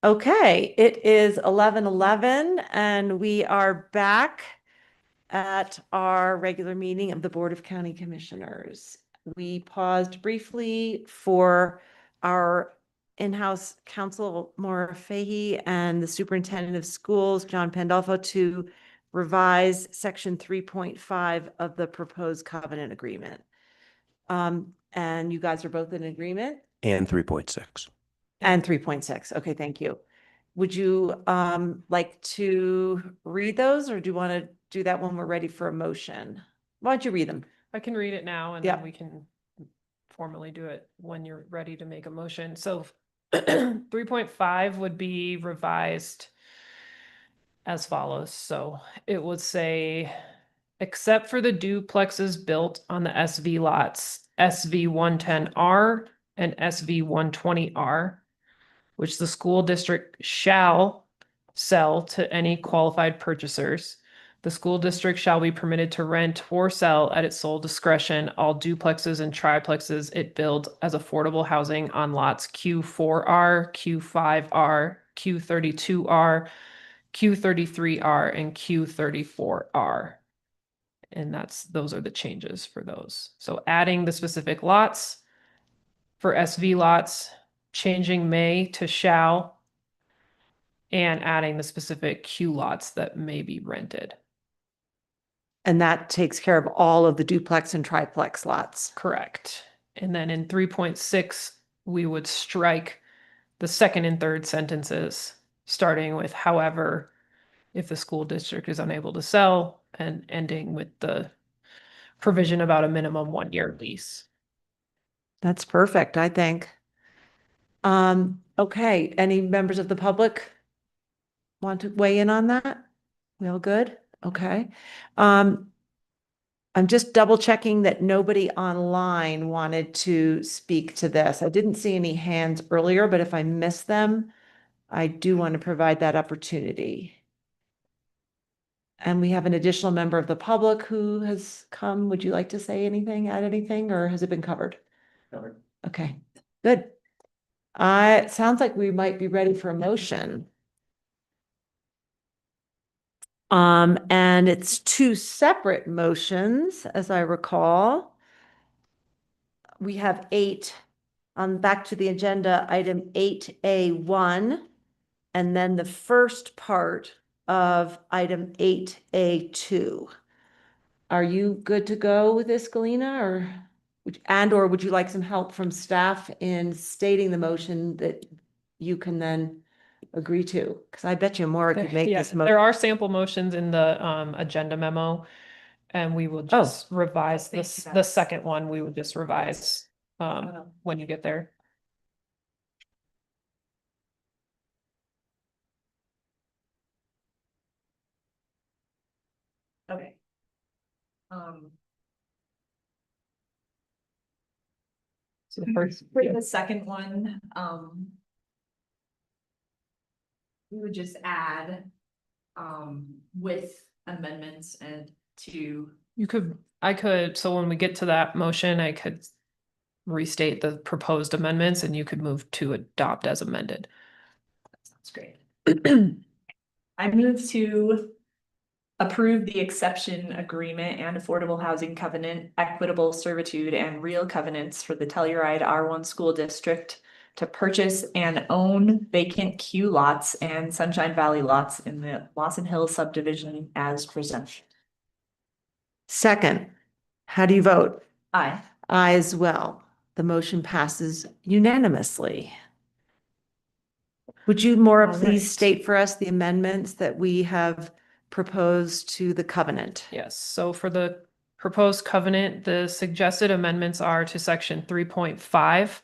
Okay, it is 11:11 and we are back at our regular meeting of the Board of County Commissioners. We paused briefly for our in-house counsel, Maura Fahey, and the superintendent of schools, John Pandolfo, to revise section 3.5 of the proposed covenant agreement. And you guys are both in agreement? And 3.6. And 3.6. Okay, thank you. Would you like to read those, or do you want to do that when we're ready for a motion? Why don't you read them? I can read it now and Yeah. then we can formally do it when you're ready to make a motion. So 3.5 would be revised as follows. So it would say, except for the duplexes built on the SV lots, SV 110R and SV 120R, which the school district shall sell to any qualified purchasers. The school district shall be permitted to rent or sell at its sole discretion all duplexes and triplexes it builds as affordable housing on lots Q4R, Q5R, Q32R, Q33R, and Q34R. And those are the changes for those. So adding the specific lots for SV lots, changing may to shall, and adding the specific Q lots that may be rented. And that takes care of all of the duplex and triplex lots. Correct. And then in 3.6, we would strike the second and third sentences, starting with however, if the school district is unable to sell, and ending with the provision about a minimum 1-year lease. That's perfect, I think. Okay, any members of the public want to weigh in on that? We all good? Okay. I'm just double checking that nobody online wanted to speak to this. I didn't see any hands earlier, but if I missed them, I do want to provide that opportunity. And we have an additional member of the public who has come. Would you like to say anything, add anything, or has it been covered? Covered. Okay, good. It sounds like we might be ready for a motion. And it's two separate motions, as I recall. We have back to the agenda, item 8A1, and then the first part of item 8A2. Are you good to go with this, Galena, or would you like some help from staff in stating the motion that you can then agree to? Because I bet you Maura could make Yes, this motion. there are sample motions in the agenda memo, and we will just revise think the that's- second one. We would just revise when you get there. Okay. So the first, For the second one, we would just add, with amendments and to, so when we get to that motion, I could restate the proposed amendments and you could move to adopt as amended. that sounds great. I move to approve the exception agreement and affordable housing covenant, equitable servitude, and real covenants for the Telluride R1 school district to purchase and own vacant Q lots and Sunshine Valley lots in the Lawson Hill subdivision as presented. Second, how do you vote? Aye. Aye as well. The motion passes unanimously. Would you, Maura, All please right. state for us the amendments that we have proposed to the covenant? Yes, so for the proposed covenant, the suggested amendments are to section 3.5.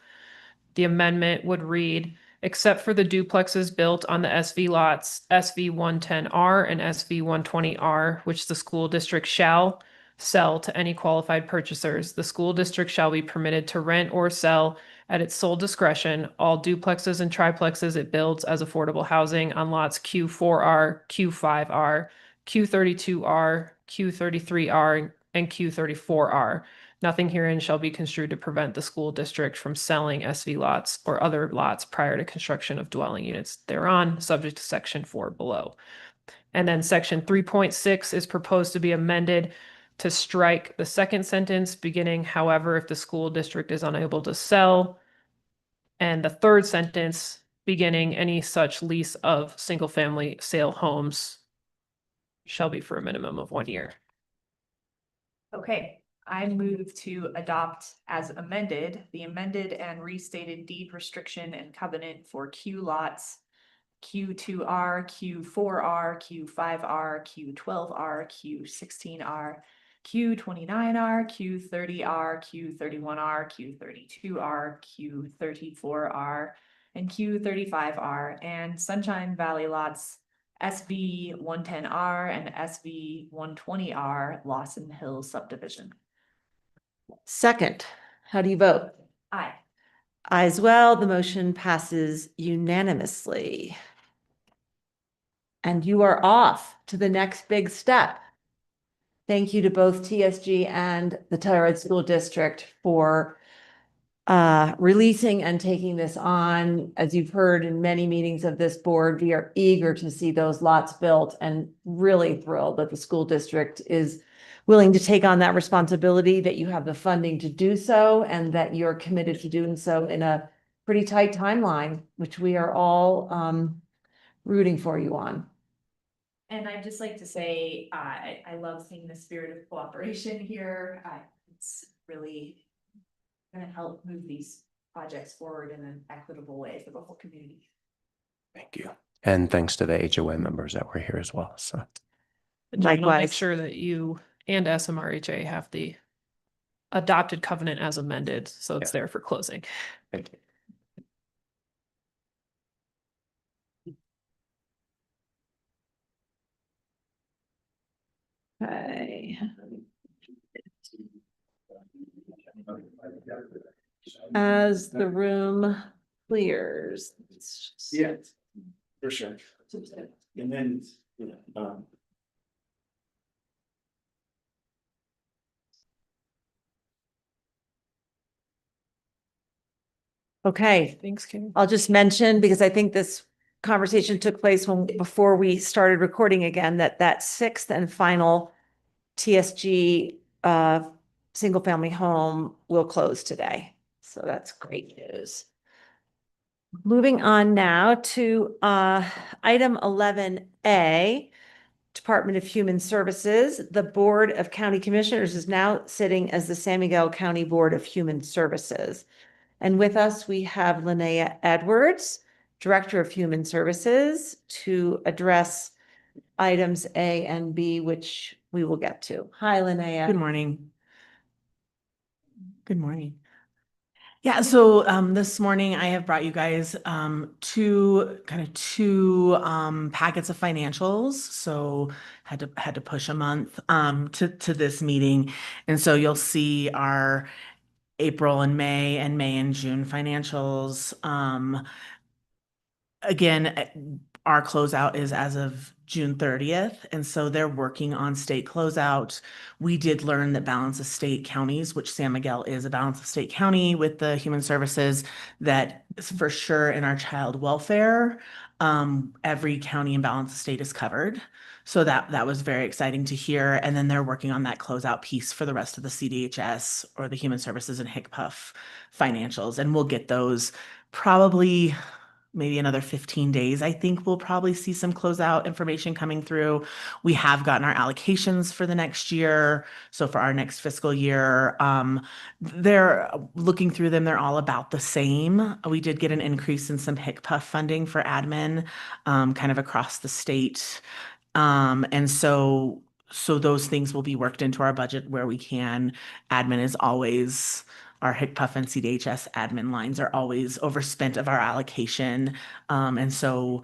The amendment would read, except for the duplexes built on the SV lots, SV 110R and SV 120R, which the school district shall sell to any qualified purchasers, the school district shall be permitted to rent or sell at its sole discretion all duplexes and triplexes it builds as affordable housing on lots Q4R, Q5R, Q32R, Q33R, and Q34R. Nothing herein shall be construed to prevent the school district from selling SV lots or other lots prior to construction of dwelling units thereon, subject to section 4 below. And then section 3.6 is proposed to be amended to strike the second sentence beginning, however, if the school district is unable to sell. And the third sentence beginning, any such lease of single-family sale homes shall be for a minimum of 1 year. Okay, I move to adopt as amended, the amended and restated deed restriction and covenant for Q lots. Q2R, Q4R, Q5R, Q12R, Q16R, Q29R, Q30R, Q31R, Q32R, Q34R, and Q35R, and Sunshine Valley lots SB 110R and SB 120R Lawson Hill subdivision. Second, how do you vote? Aye. Aye as well. The motion passes unanimously. And you are off to the next big step. Thank you to both TSG and the Telluride School District for releasing and taking this on. As you've heard in many meetings of this board, we are eager to see those lots built and really thrilled that the school district is willing to take on that responsibility, that you have the funding to do so, and that you're committed to doing so in a pretty tight timeline, which we are all rooting for you on. And I'd just like to say, I love seeing the spirit of cooperation here. It's really gonna help move these projects forward in an equitable way for the whole community. Thank you. And thanks to the HOA members that were here as well. So And Jen, I'll make Likewise. sure that you and SMRHA have the adopted covenant as amended, so it's there for closing. thank you. Okay. As the room clears. let's just- Yeah, for sure. And then, Okay, Thanks, Kim. I'll just mention, because I think this conversation took place before we started recording again, that sixth and final TSG single family home will close today. So that's great news. Moving on now to item 11A, Department of Human Services. The Board of County Commissioners is now sitting as the San Miguel County Board of Human Services. And with us, we have Linnea Edwards, Director of Human Services, to address items A and B, which we will get to. Hi, Linnea. Good morning. Good morning. Yeah, so this morning I have brought you guys two packets of financials. So had to push a month to this meeting. And so you'll see our April and May and June financials. Again, our closeout is as of June 30th, and so they're working on state closeout. We did learn that balance of state counties, which San Miguel is a balance of state county with the human services, that is for sure in our child welfare. Every county in balance of state is covered. So that was very exciting to hear. And then they're working on that closeout piece for the rest of the CDHS or the human services and HCPF financials. And we'll get those probably maybe another 15 days. I think we'll probably see some closeout information coming through. We have gotten our allocations for the next year. So for our next fiscal year, they're looking through them. They're all about the same. We did get an increase in some HCPF funding for admin, kind of across the state. And so those things will be worked into our budget where we can. Admin is always, our HCPF and CDHS admin lines are always overspent of our allocation. And so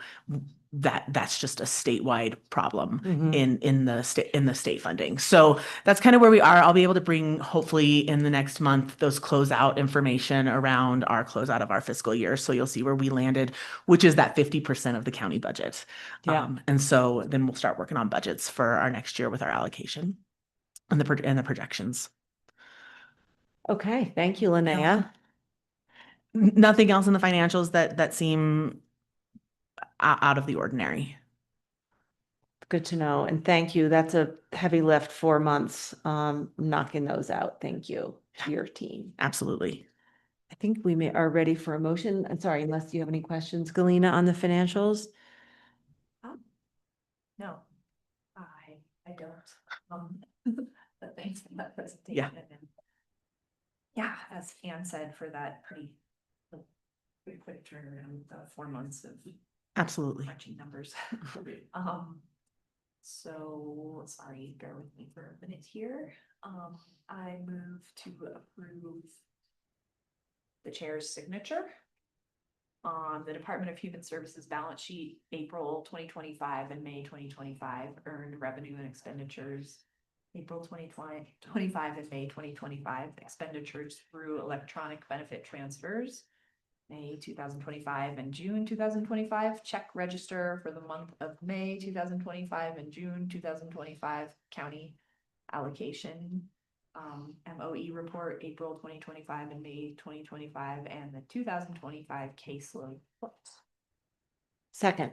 that's just a statewide problem in the state funding. So that's kind of where we are. I'll be able to bring, hopefully in the next month, those closeout information around our closeout of our fiscal year. So you'll see where we landed, which is that 50% of the county budget. Yeah. And so then we'll start working on budgets for our next year with our allocation and the projections. Okay, thank you, Linnea. Nothing else in the financials that seem out of the ordinary. Good to know, and thank you. That's a heavy lift, 4 months, knocking those out. Thank you to your team. Absolutely. I think we are ready for a motion. I'm sorry, unless you have any questions, Galena, on the financials? No, I don't. But thanks for that presentation. Yeah. And yeah, as Ann said, for that pretty quick turnaround, 4 months of Absolutely. crunching numbers. So sorry, bear with me for a minute here. I move to approve the chair's signature on the Department of Human Services balance sheet, April 2025 and May 2025 earned revenue and expenditures. April 2025 and May 2025 expenditures through electronic benefit transfers. May 2025 and June 2025 check register for the month of May 2025 and June 2025 county allocation. MOE report, April 2025 and May 2025, and the 2025 caseload. Second.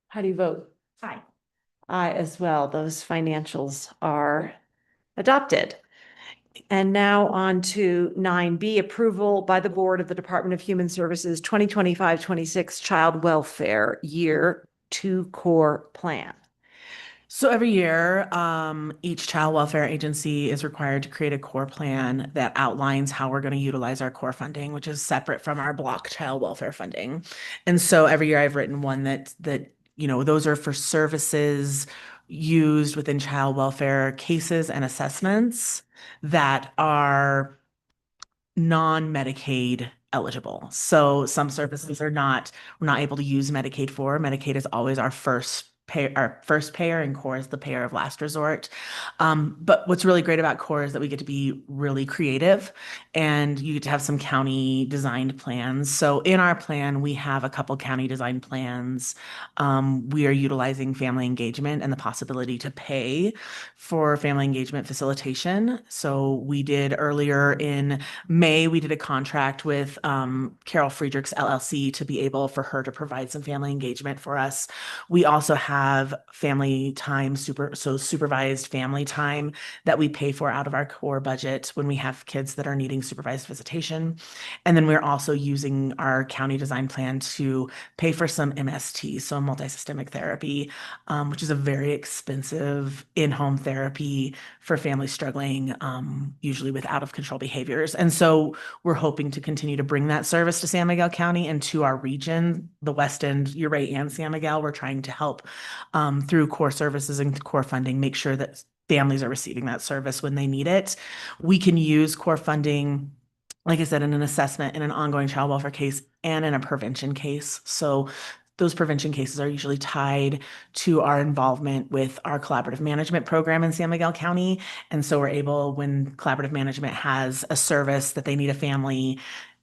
How do you vote? Aye. Aye as well. Those financials are adopted. And now on to 9B, approval by the Board of the Department of Human Services 2025-26 Child Welfare Year 2 Core Plan. So every year, each child welfare agency is required to create a core plan that outlines how we're going to utilize our core funding, which is separate from our block child welfare funding. And so every year I've written one that those are for services used within child welfare cases and assessments that are non-Medicaid eligible. So some services we're not able to use Medicaid for. Medicaid is always our first payer, and CORE is the payer of last resort. But what's really great about CORE is that we get to be really creative and you get to have some county designed plans. So in our plan, we have a couple county designed plans. We are utilizing family engagement and the possibility to pay for family engagement facilitation. So we did earlier in May, we did a contract with Carol Friedrichs LLC to be able for her to provide some family engagement for us. We also have family time, supervised family time that we pay for out of our core budget when we have kids that are needing supervised visitation. And then we're also using our county design plan to pay for some MST, so multisystemic therapy, which is a very expensive in-home therapy for families struggling, usually with out of control behaviors. And so we're hoping to continue to bring that service to San Miguel County and to our region, the West End, Ouray, and San Miguel. We're trying to help through core services and core funding, make sure that families are receiving that service when they need it. We can use core funding, like I said, in an assessment, in an ongoing child welfare case, and in a prevention case. So those prevention cases are usually tied to our involvement with our collaborative management program in San Miguel County. And so we're able, when collaborative management has a service that they need a family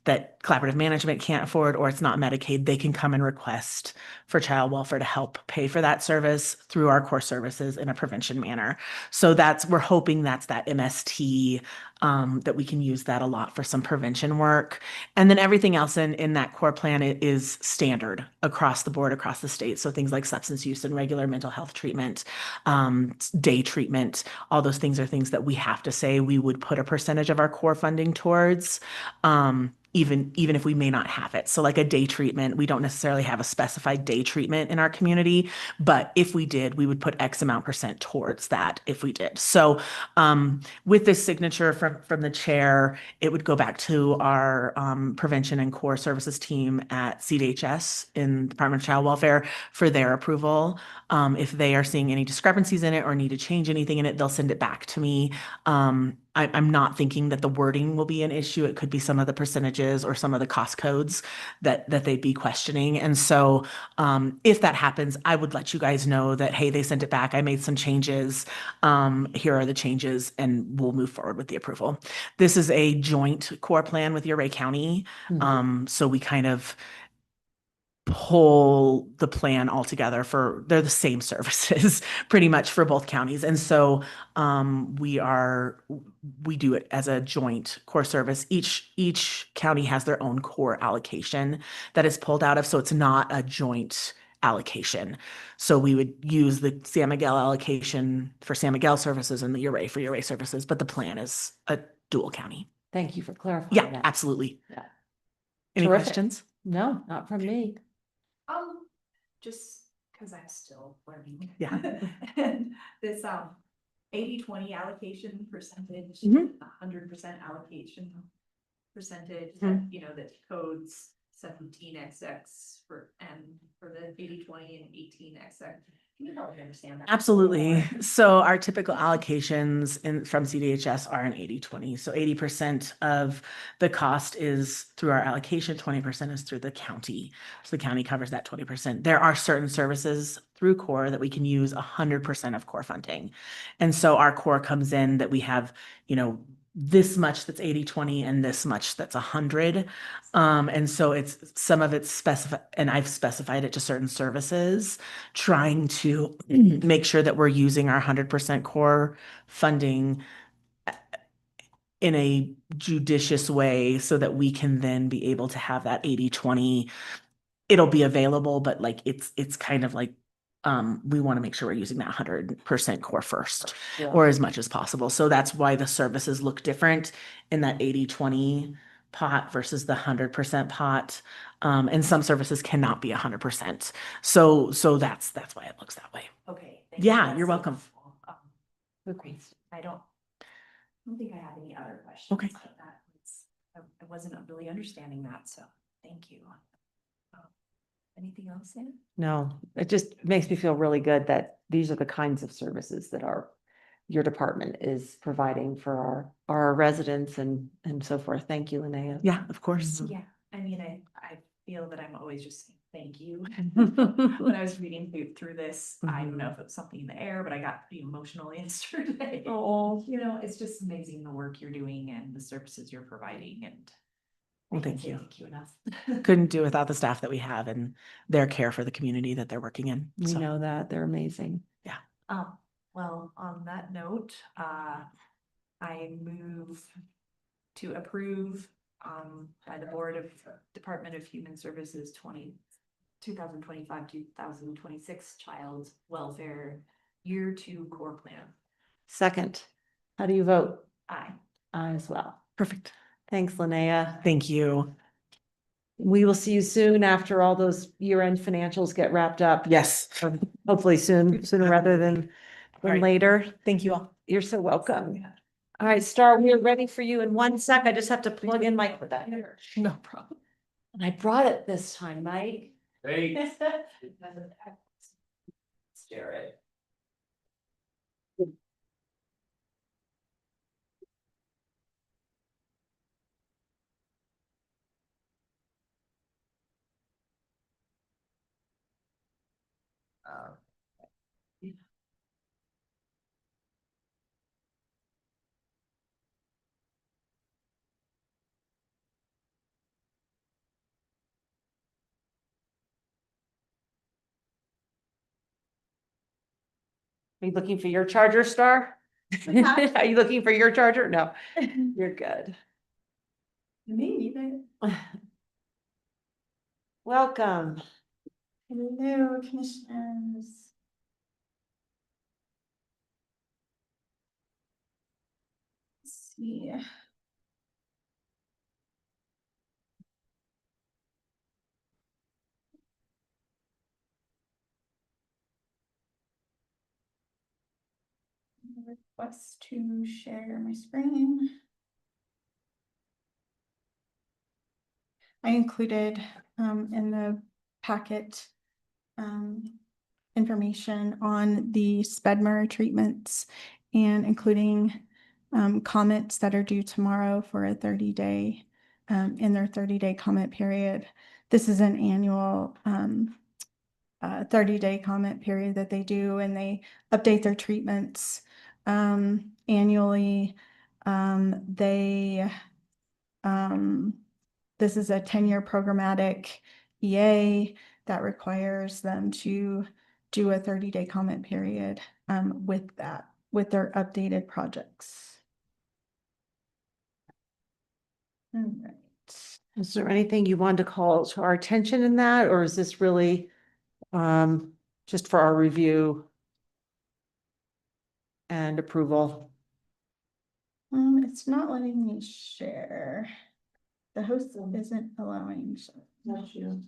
that collaborative management can't afford, or it's not Medicaid, they can come and request for child welfare to help pay for that service through our core services in a prevention manner. So we're hoping that's that MST, that we can use that a lot for some prevention work. And then everything else in that core plan is standard across the board, across the state. So things like substance use and regular mental health treatment, day treatment, all those things are things that we have to say we would put a percentage of our core funding towards. Even if we may not have it. So like a day treatment, we don't necessarily have a specified day treatment in our community, but if we did, we would put X amount % towards that if we did. So with this signature from the chair, it would go back to our prevention and core services team at CDHS in Department of Child Welfare for their approval. If they are seeing any discrepancies in it or need to change anything in it, they'll send it back to me. I'm not thinking that the wording will be an issue. It could be some of the percentages or some of the cost codes that they'd be questioning. And so if that happens, I would let you guys know that, hey, they sent it back. I made some changes. Here are the changes, and we'll move forward with the approval. This is a joint core plan with Ouray County. So we kind of pull the plan all together they're the same services pretty much for both counties. And so we do it as a joint core service. Each county has their own core allocation that is pulled out of, so it's not a joint allocation. So we would use the San Miguel allocation for San Miguel services and the Uray for Uray services, but the plan is a dual county. Thank you for clarifying Yeah, that. absolutely. Yeah. Any Terrific. questions? No, not from me. Just because I'm still learning. Yeah. And this 80-20 allocation percentage, Mhm. 100% allocation percentage, Mhm. you know, that codes 17XX for the 80-20 and 18XX. Can you help me understand that? Absolutely. So our typical allocations from CDHS are an 80-20. So 80% of the cost is through our allocation, 20% is through the county. So the county covers that 20%. There are certain services through core that we can use 100% of core funding. And so our core comes in that we have, this much that's 80-20 and this much that's 100. And so some of it's specified, and I've specified it to certain services, trying to make sure that we're using our 100% core funding in a judicious way so that we can then be able to have that 80-20. It'll be available, but like it's kind of like we want to make sure we're using that 100% core first, or as much as possible. So that's why the services look different in that 80-20 pot versus the 100% pot. And some services cannot be 100%. So that's why it looks that way. Okay. Yeah, you're welcome. Okay. I don't think I have any other questions. Okay. But I wasn't really understanding that, so thank you. Anything else, Sam? No, it just makes me feel really good that these are the kinds of services that your department is providing for our residents and so forth. Thank you, Linnea. Yeah, of course. Yeah, I mean, I feel that I'm always just saying thank you. When I was reading through this, I don't know if it was something in the air, but I got pretty emotional yesterday. Oh, It's just amazing the work you're doing and the services you're providing, and Well, I can't thank say you. Thank you enough. Couldn't do without the staff that we have and their care for the community that they're working in. we So, know that. They're amazing. Well, on that note, I move to approve by the Board of Department of Human Services 2025-2026 Child Welfare Year 2 Core Plan. Second, how do you vote? Aye. I as well. perfect. Thanks, Linnea. Thank you. We will see you soon after all those year-end financials get wrapped up. Yes. Hopefully sooner rather than right. later. Thank you all. You're so welcome. All right, Star, we are ready for you in 1 sec. I just have to plug in my. No problem. And I brought it this time, Mike. Hey. Jared. Are you looking for your charger, Star? Are you looking for your charger? No, you're good. Me neither. Welcome. Hello, commissioners. Let's see. Request to share my screen. I included in the packet information on the SPEDMER treatments and including comments that are due tomorrow for a 30-day in their 30-day comment period. This is an annual 30-day comment period that they do, and they update their treatments annually. This is a 10-year programmatic EA that requires them to do a 30-day comment period with that, with their updated projects. All right. Is there anything you wanted to call to our attention in that, or is this really just for our review and approval? It's not letting me share. The host isn't allowing. Thank you.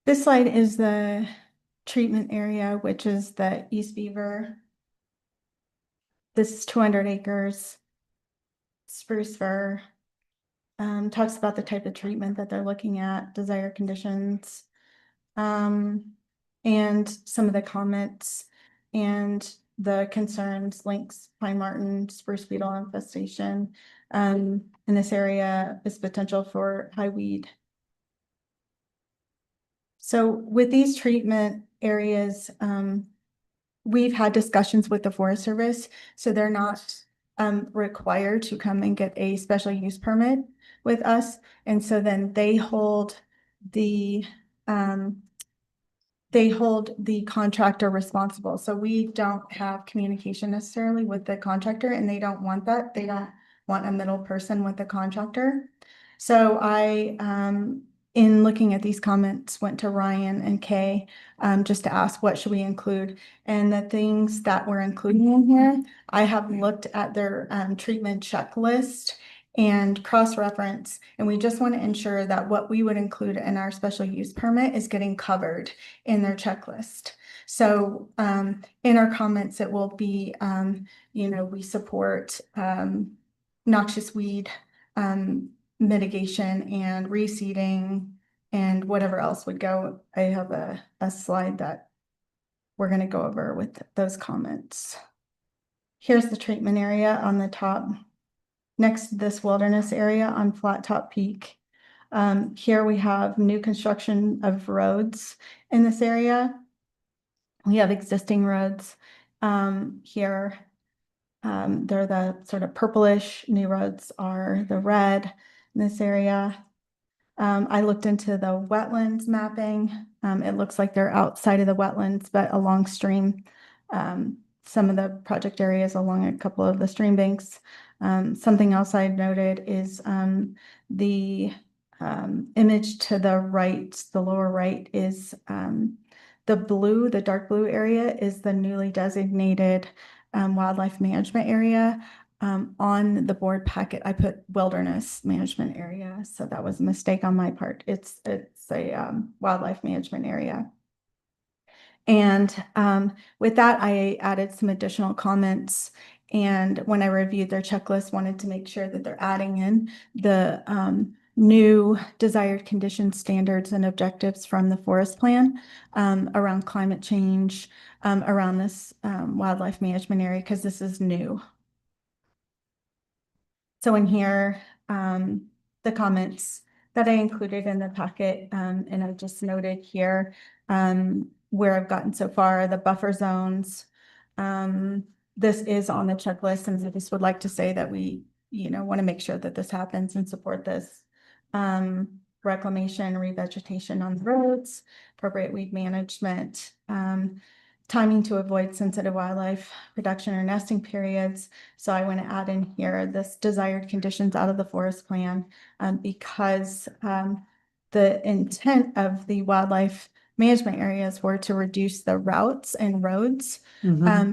This slide is the treatment area, which is the East Beaver. This is 200 acres. Spruce fir. Talks about the type of treatment that they're looking at, desired conditions. And some of the comments and the concerns, lynx, pine marten, spruce beetle infestation. In this area is potential for high weed. So with these treatment areas, we've had discussions with the Forest Service, so they're not required to come and get a special use permit with us. And so then they hold the contractor responsible. So we don't have communication necessarily with the contractor, and they don't want that. They don't want a middle person with the contractor. So I, in looking at these comments, went to Ryan and Kay just to ask what should we include. And the things that we're including in here, I have looked at their treatment checklist and cross-reference, and we just want to ensure that what we would include in our special use permit is getting covered in their checklist. So in our comments, it will be, we support noxious weed mitigation and reseeding and whatever else would go. I have a slide that we're going to go over with those comments. Here's the treatment area on the top. Next to this wilderness area on Flat Top Peak. Here we have new construction of roads in this area. We have existing roads here. They're the sort of purplish. New roads are the red in this area. I looked into the wetlands mapping. It looks like they're outside of the wetlands, but along stream. Some of the project areas along a couple of the stream banks. Something else I noted is the image to the right, the lower right is the blue, the dark blue area is the newly designated wildlife management area. On the board packet, I put wilderness management area, so that was a mistake on my part. It's a wildlife management area. And with that, I added some additional comments. And when I reviewed their checklist, wanted to make sure that they're adding in the new desired condition standards and objectives from the forest plan around climate change, around this wildlife management area, because this is new. So in here, the comments that I included in the packet, and I've just noted here where I've gotten so far, the buffer zones. This is on the checklist, and I just would like to say that we, want to make sure that this happens and support this. Reclamation, revegetation on the roads, appropriate weed management, timing to avoid sensitive wildlife production or nesting periods. So I want to add in here this desired conditions out of the forest plan because the intent of the wildlife management areas were to reduce the routes and roads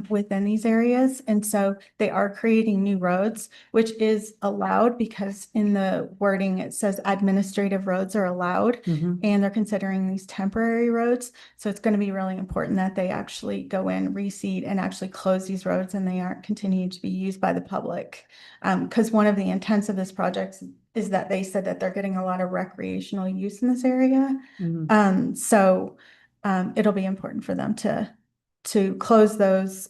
within these areas. And so they are creating new roads, which is allowed because in the wording, it says administrative roads are allowed and they're considering these temporary roads. So it's going to be really important that they actually go in, reseed, and actually close these roads and they aren't continuing to be used by the public. Because one of the intents of this project is that they said that they're getting a lot of recreational use in this area. So it'll be important for them to close those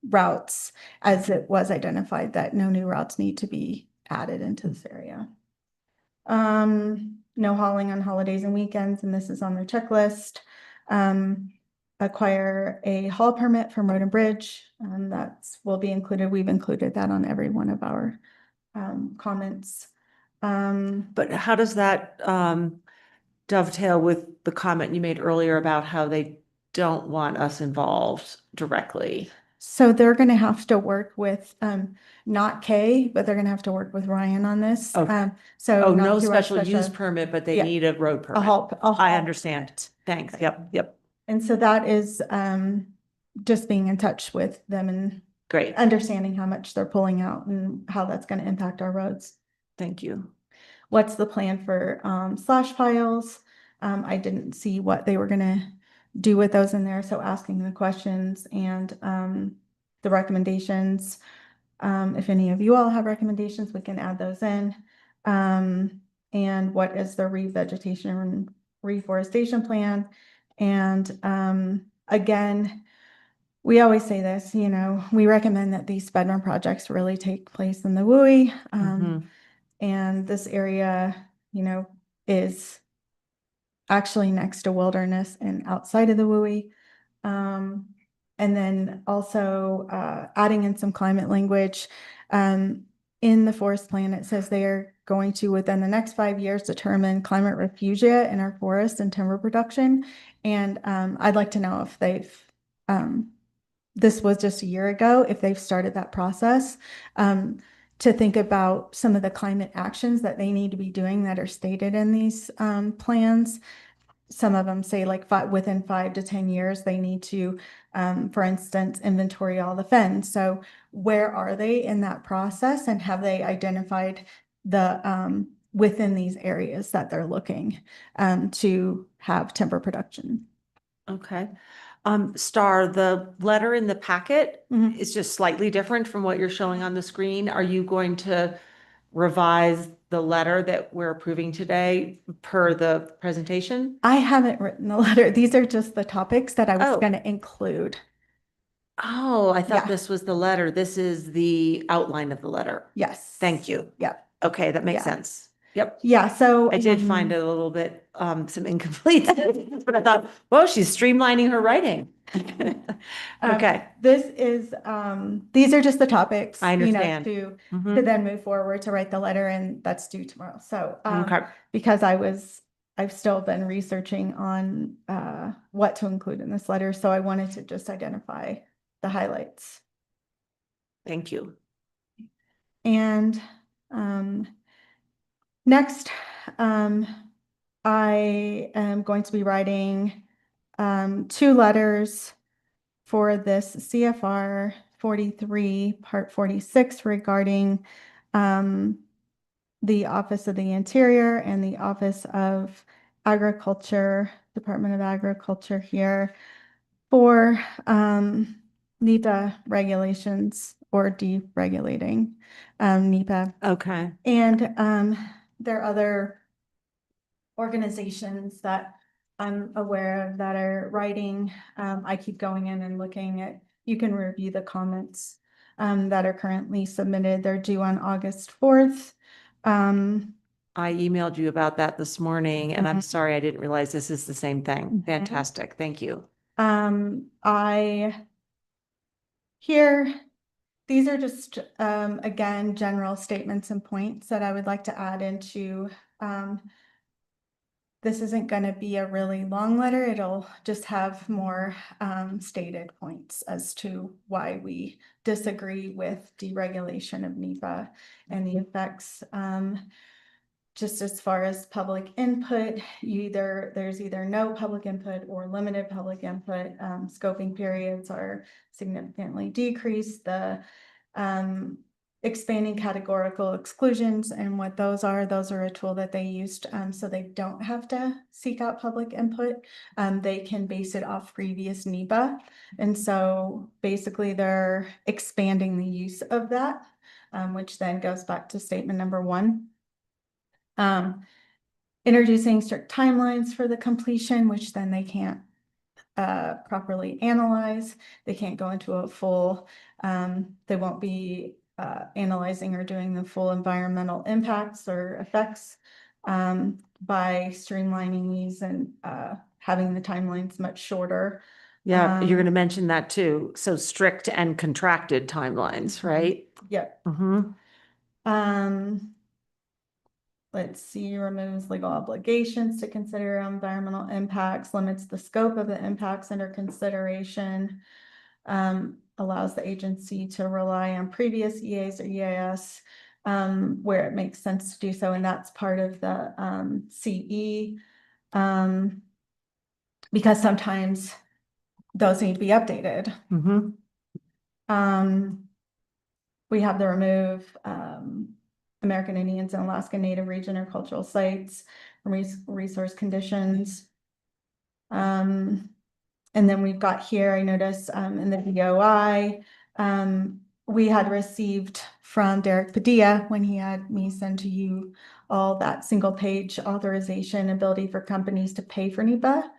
routes as it was identified that no new routes need to be added into this area. no hauling on holidays and weekends, and this is on their checklist. Acquire a haul permit from Road and Bridge, that's will be included. We've included that on every one of our comments. But how does that dovetail with the comment you made earlier about how they don't want us involved directly? So they're gonna have to work with, not Kay, but they're gonna have to work with Ryan on this. Okay. So Oh, not no through our special use permit, but they yeah, need a road a permit. haul. I understand. Thanks. Yep, yep. And so that is, just being in touch with them and Great. understanding how much they're pulling out and how that's gonna impact our roads. Thank you. What's the plan for slash piles? I didn't see what they were gonna do with those in there, so asking the questions and the recommendations. If any of you all have recommendations, we can add those in. And what is the revegetation and reforestation plan? And again, we always say this, you know, we recommend that these bedroom projects really take place in the WUI. Mhm. And this area, you know, is actually next to wilderness and outside of the WUI. And then also adding in some climate language. In the forest plan, it says they are going to, within the next 5 years, determine climate refugia in our forest and timber production. And I'd like to know if they've, this was just a year ago, if they've started that process. To think about some of the climate actions that they need to be doing that are stated in these plans. Some of them say like within 5 to 10 years, they need to, for instance, inventory all the fens. So where are they in that process, and have they identified the within these areas that they're looking to have timber production? Okay. Star, the letter in the packet Mhm. is just slightly different from what you're showing on the screen. Are you going to revise the letter that we're approving today per the presentation? I haven't written the letter. These are just the topics that I was Oh. going to include. Oh, I thought Yeah. this was the letter. This is the outline of the letter. Yes. Thank you. Yeah. Okay, that makes Yeah. sense. Yep. Yeah. So I did find it a little bit, some incomplete, but I thought, whoa, she's streamlining her writing. Okay. This is, these are just the topics, I you know, understand. to Mhm. then move forward to write the letter, and that's due tomorrow. So, Okay. because I've still been researching on, what to include in this letter. So I wanted to just identify the highlights. Thank you. And, next, I am going to be writing, 2 letters for this CFR 43, Part 46 regarding the Office of the Interior and the Office of Agriculture, Department of Agriculture here for NEPA regulations or deregulating NEPA. Okay. And there are other organizations that I'm aware of that are writing. I keep going in and looking at, you can review the comments that are currently submitted. They're due on August 4th. I emailed you about that this morning, and I'm Mhm. sorry, I didn't realize this is the same thing. Mhm. Fantastic. Thank you. I here, these are just, again, general statements and points that I would like to add into, this isn't going to be a really long letter. It'll just have more stated points as to why we disagree with deregulation of NEPA and the effects. Just as far as public input, there's either no public input or limited public input. Scoping periods are significantly decreased. The expanding categorical exclusions and what those are a tool that they used, so they don't have to seek out public input. They can base it off previous NEPA. And so basically they're expanding the use of that, which then goes back to statement number 1. Introducing strict timelines for the completion, which then they can't properly analyze. They can't go into a full, they won't be analyzing or doing the full environmental impacts or effects by streamlining these and, having the timelines much shorter. Yeah, you're Um, gonna mention that too. So strict and contracted timelines, right? Yep. Mm-hmm. Let's see, removes legal obligations to consider environmental impacts, limits the scope of the impacts under consideration. Allows the agency to rely on previous EAs or EIS, where it makes sense to do so, and that's part of the, CE. Because sometimes those need to be updated. Mm-hmm. We have to remove, American Indians and Alaska Native region or cultural sites from resource conditions. And then we've got here, I noticed, in the DOI, we had received from Derek Padilla when he had me send to you all that single page authorization ability for companies to pay for NEPA.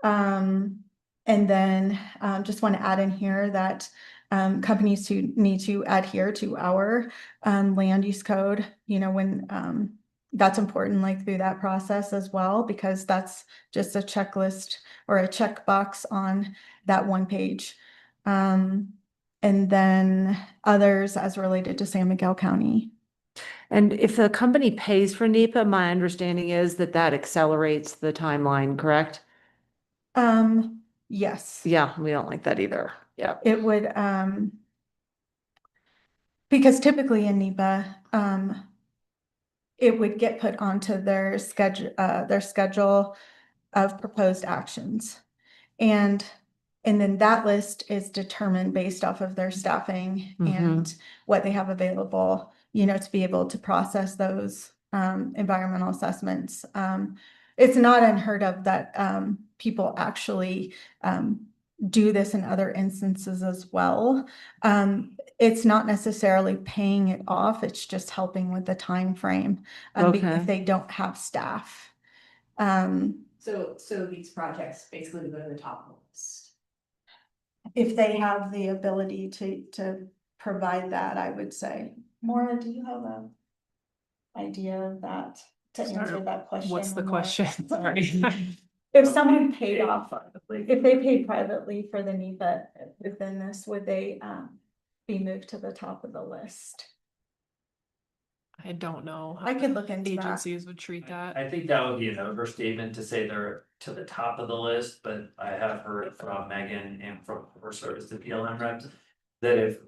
And then, just want to add in here that, companies who need to adhere to our, land use code, you know, when, that's important, like through that process as well, because that's just a checklist or a checkbox on that one page. And then others as related to San Miguel County. And if the company pays for NEPA, my understanding is that that accelerates the timeline, correct? Yes. Yeah, we don't like that either. Yeah. It would, because typically in NEPA, it would get put onto their schedule of proposed actions. And then that list is determined based off of their staffing and what they have available, you know, to be able to process those, environmental assessments. It's not unheard of that, people actually, do this in other instances as well. It's not necessarily paying it off, it's just helping with the time frame, Okay. if they don't have staff. So these projects basically go to the top of the list. If they have the ability to provide that, I would say. Maura, do you have a idea of that, to answer that question? What's the or more? question? Sorry. If someone paid off, if they paid privately for the NEPA within this, would they, be moved to the top of the list? I don't know. how I could look into that. Agencies would treat that. I think that would be an overstatement to say they're to the top of the list, but I have heard from Megan and from her service to PLM reps. That if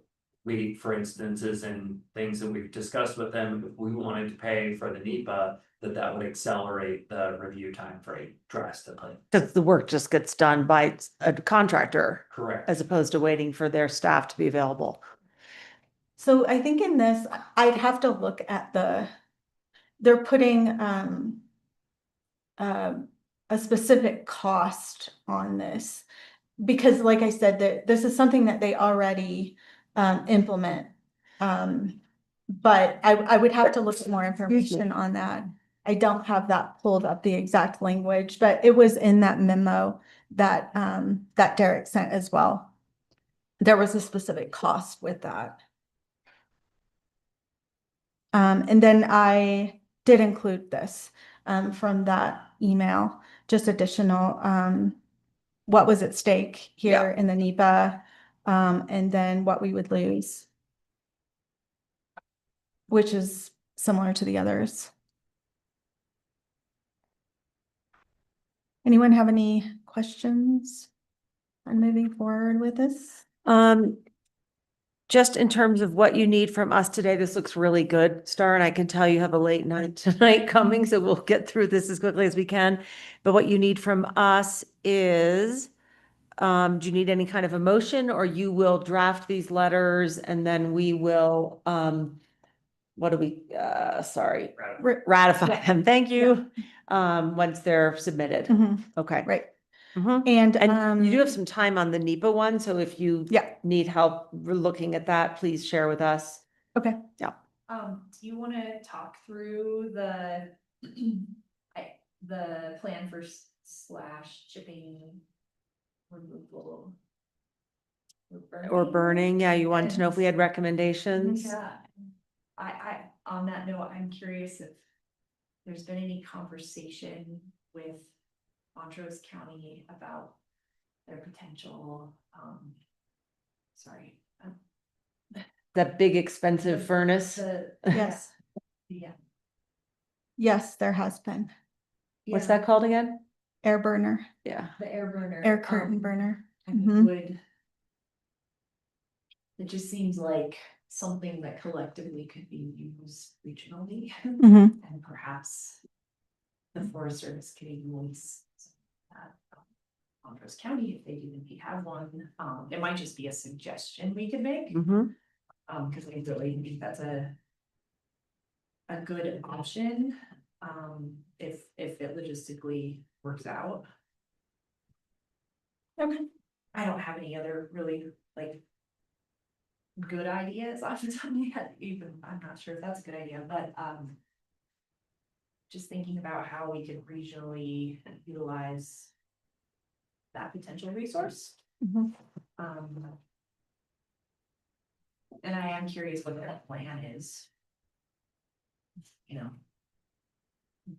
we, for instances, and things that we've discussed with them, if we wanted to pay for the NEPA, that would accelerate the review time frame drastically. Because the work just gets done by a contractor Correct. as opposed to waiting for their staff to be available. So I think in this, I'd have to look at they're putting, a specific cost on this. Because like I said, that this is something that they already, implement. But I would have to look at more information on that. I don't have that pulled up, the exact language, but it was in that memo that, that Derek sent as well. There was a specific cost with that. And then I did include this, from that email, just additional, what was at stake here in the NEPA, and then what we would lose, which is similar to the others. Anyone have any questions on moving forward with this? Just in terms of what you need from us today, this looks really good, Star, and I can tell you have a late night tonight coming, so we'll get through this as quickly as we can. But what you need from us is, do you need any kind of a motion, or you will draft these letters and then we will, what do we, sorry, ratify them. Thank you. Once they're submitted. Okay. Right. And you do have some time on the NEPA one, so if you Yeah. need help looking at that, please share with us. Okay. Yeah. Do you wanna talk through the plan for slash chipping removal? Or burning, yeah, you wanted to know if we had recommendations? Yeah, I, on that note, I'm curious if there's been any conversation with Montrose County about their potential, sorry. That big expensive furnace. Yes. Yeah. Yes, there has been. What's that called again? Air burner, Yeah. The air burner. air curtain um, burner. I mean, Mhm. it just seems like something that collectively could be used regionally. Mhm. And perhaps the Forest Service could use that. Montrose County, if they do indeed have one, it might just be a suggestion we could make. Mm-hmm. Because I really think that's a good option, if it logistically works out. Okay. I don't have any other really like good ideas off the top of my head, even, I'm not sure if that's a good idea, but, just thinking about how we could regionally utilize that potential resource. Mhm. And I am curious what that plan is. You know.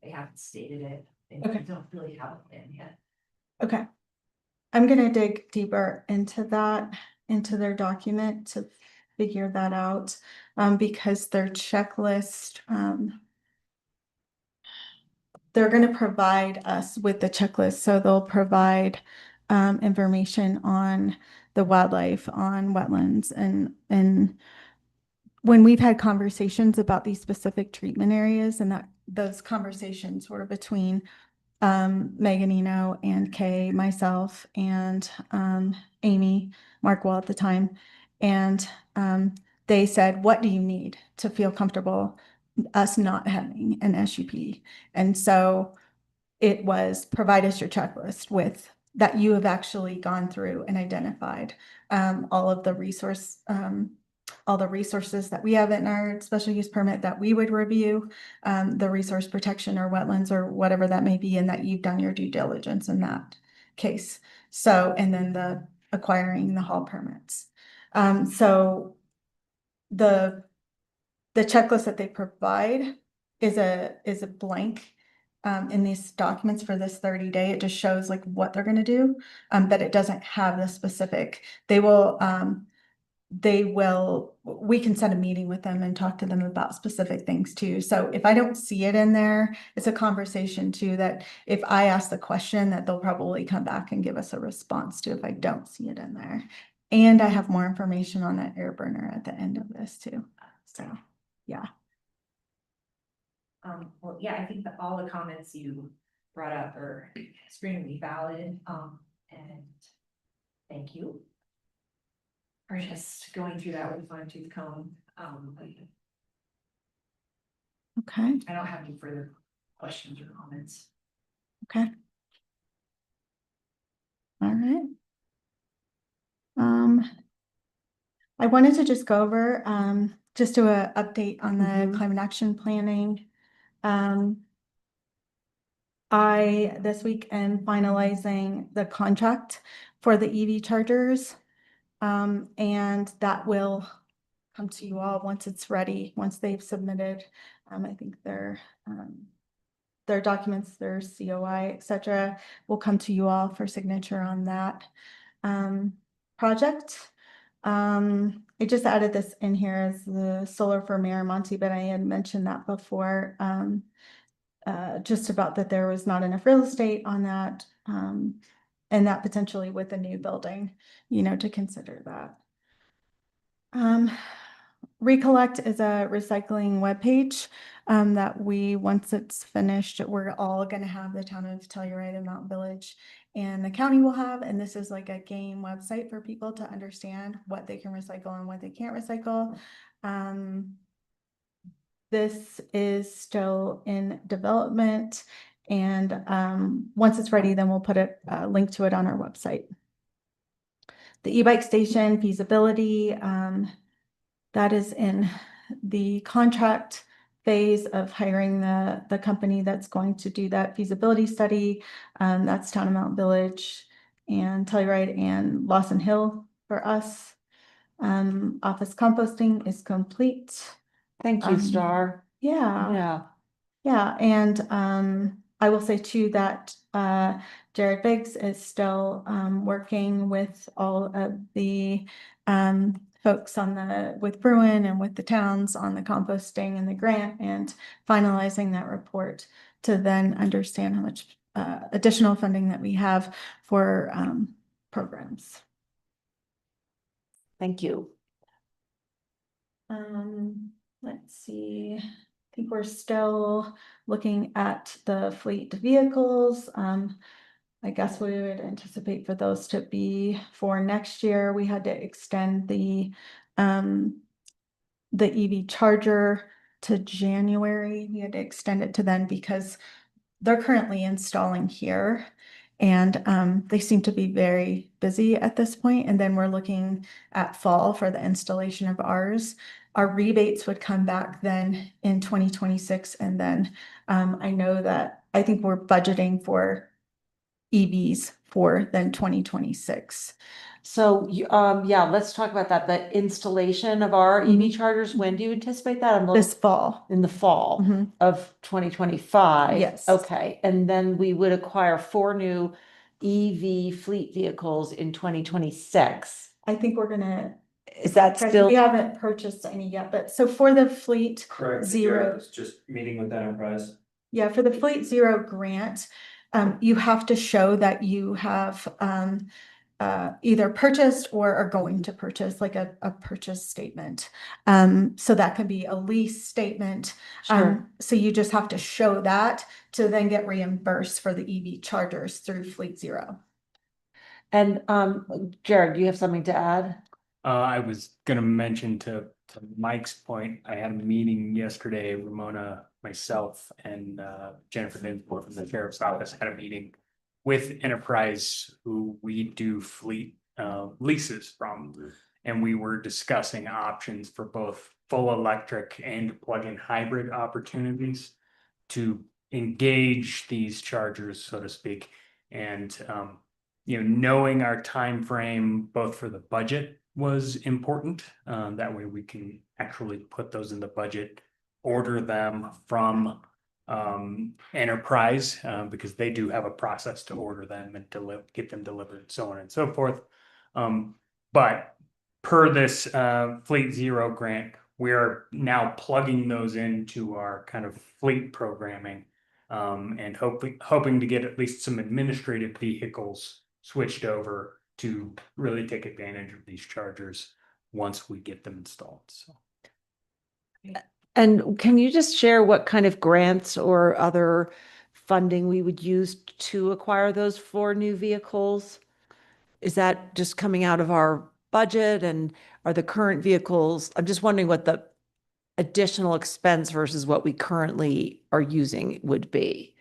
They haven't stated it, they Okay. don't really have a plan yet. Okay. I'm gonna dig deeper into that, into their document to figure that out, because their checklist, they're gonna provide us with the checklist, so they'll provide information on the wildlife, on wetlands, and when we've had conversations about these specific treatment areas, and that those conversations were between Megan Eno and Kay, myself, and Amy Markwell at the time. And they said, what do you need to feel comfortable us not having an SUP? And so it was provide us your checklist with that you have actually gone through and identified all of the all the resources that we have in our special use permit that we would review, the resource protection or wetlands or whatever that may be, and that you've done your due diligence in that case. So, and then the acquiring the hall permits. So the checklist that they provide is a blank in these documents for this 30-day. It just shows like what they're gonna do, but it doesn't have the specific. We can set a meeting with them and talk to them about specific things too. So if I don't see it in there, it's a conversation too, that if I ask the question, that they'll probably come back and give us a response to if I don't see it in there. And I have more information on that air burner at the end of this too. So, yeah. Well, yeah, I think that all the comments you brought up are extremely valid, and thank you. Or just going through that with fine tooth comb. Okay. I don't have any further questions or comments. Okay. All right. I wanted to just go over, just do a update on the climate action planning. I, this week, am finalizing the contract for the EV chargers. And that will come to you all once it's ready, once they've submitted, I think their documents, their COI, et cetera, will come to you all for signature on that project. I just added this in here as the solar for Miramonte, but I had mentioned that before, just about that there was not enough real estate on that, and that potentially with a new building, to consider that. Recollect is a recycling webpage that once it's finished, we're all going to have the town of Telluride and Mountain Village and the county will have. And this is like a game website for people to understand what they can recycle and what they can't recycle. This is still in development, and once it's ready, then we'll put a link to it on our website. The e-bike station feasibility, that is in the contract phase of hiring the company that's going to do that feasibility study. That's Town of Mountain Village and Telluride and Lawson Hill for us. Office composting is complete. Thank you, Star. Yeah. Yeah. Yeah, and I will say too that Jared Biggs is still working with all of the folks on with Bruin and with the towns on the composting and the grant and finalizing that report to then understand how much additional funding that we have for programs. Thank you. Let's see. I think we're still looking at the fleet vehicles. I guess we would anticipate for those to be for next year. We had to extend the EV charger to January. We had to extend it to then because they're currently installing here. And they seem to be very busy at this point. And then we're looking at fall for the installation of ours. Our rebates would come back then in 2026. And then I know that I think we're budgeting for EVs for then 2026. So, yeah, let's talk about that. The installation of our EV chargers, when do you anticipate that? This fall. In the fall Mhm. of 2025? Yes. Okay, and then we would acquire 4 new EV fleet vehicles in 2026. I think we're gonna. Is that Guys, still? we haven't purchased any yet, but so for the fleet Correct. zero. It's just meeting with Enterprise. Yeah, for the Fleet Zero grant, you have to show that you have either purchased or are going to purchase, like a purchase statement. So that could be a lease statement. Sure. So you just have to show that to then get reimbursed for the EV chargers through Fleet Zero. And Jared, do you have something to add? I was gonna mention to Mike's point, I had a meeting yesterday, Ramona, myself, and Jennifer Dinsmore from the sheriff's office had a meeting with Enterprise, who we do fleet leases from. And we were discussing options for both full electric and plug-in hybrid opportunities to engage these chargers, so to speak. And knowing our time frame, both for the budget was important. That way we can actually put those in the budget, order them from Enterprise, because they do have a process to order them and get them delivered, so on and so forth. But per this Fleet Zero grant, we are now plugging those into our kind of fleet programming, and hoping to get at least some administrative vehicles switched over to really take advantage of these chargers once we get them installed. So. And can you just share what kind of grants or other funding we would use to acquire those 4 new vehicles? Is that just coming out of our budget, and are the current vehicles, I'm just wondering what the additional expense versus what we currently are using would be.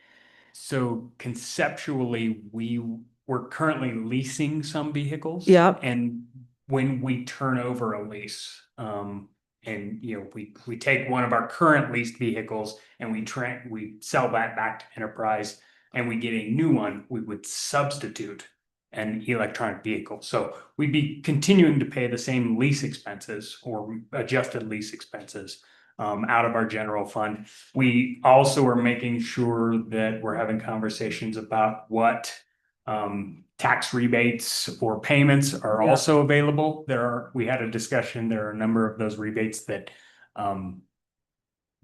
So conceptually, we're currently leasing some vehicles. Yep. And when we turn over a lease, and we take one of our current leased vehicles and we sell that back to Enterprise and we get a new one, we would substitute an electronic vehicle. So we'd be continuing to pay the same lease expenses or adjusted lease expenses out of our general fund. We also are making sure that we're having conversations about what tax rebates or payments are also available. We had a discussion, there are a number of those rebates that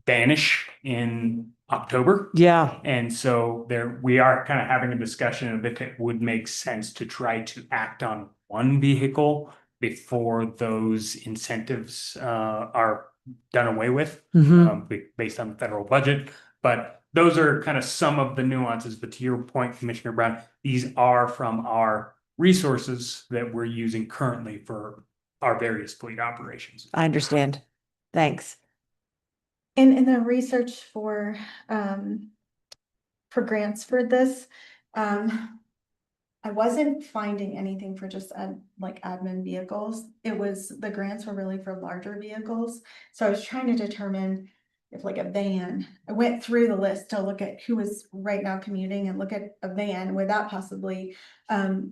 vanish in October. Yeah. And so we are kind of having a discussion of if it would make sense to try to act on one vehicle before those incentives are done away with, based on the federal budget. But those are kind of some of the nuances. But to your point, Commissioner Brown, these are from our resources that we're using currently for our various fleet operations. I understand. Thanks. In the research for grants for this, I wasn't finding anything for just like admin vehicles. The grants were really for larger vehicles. So I was trying to determine if like a van, I went through the list to look at who is right now commuting and look at a van, would that possibly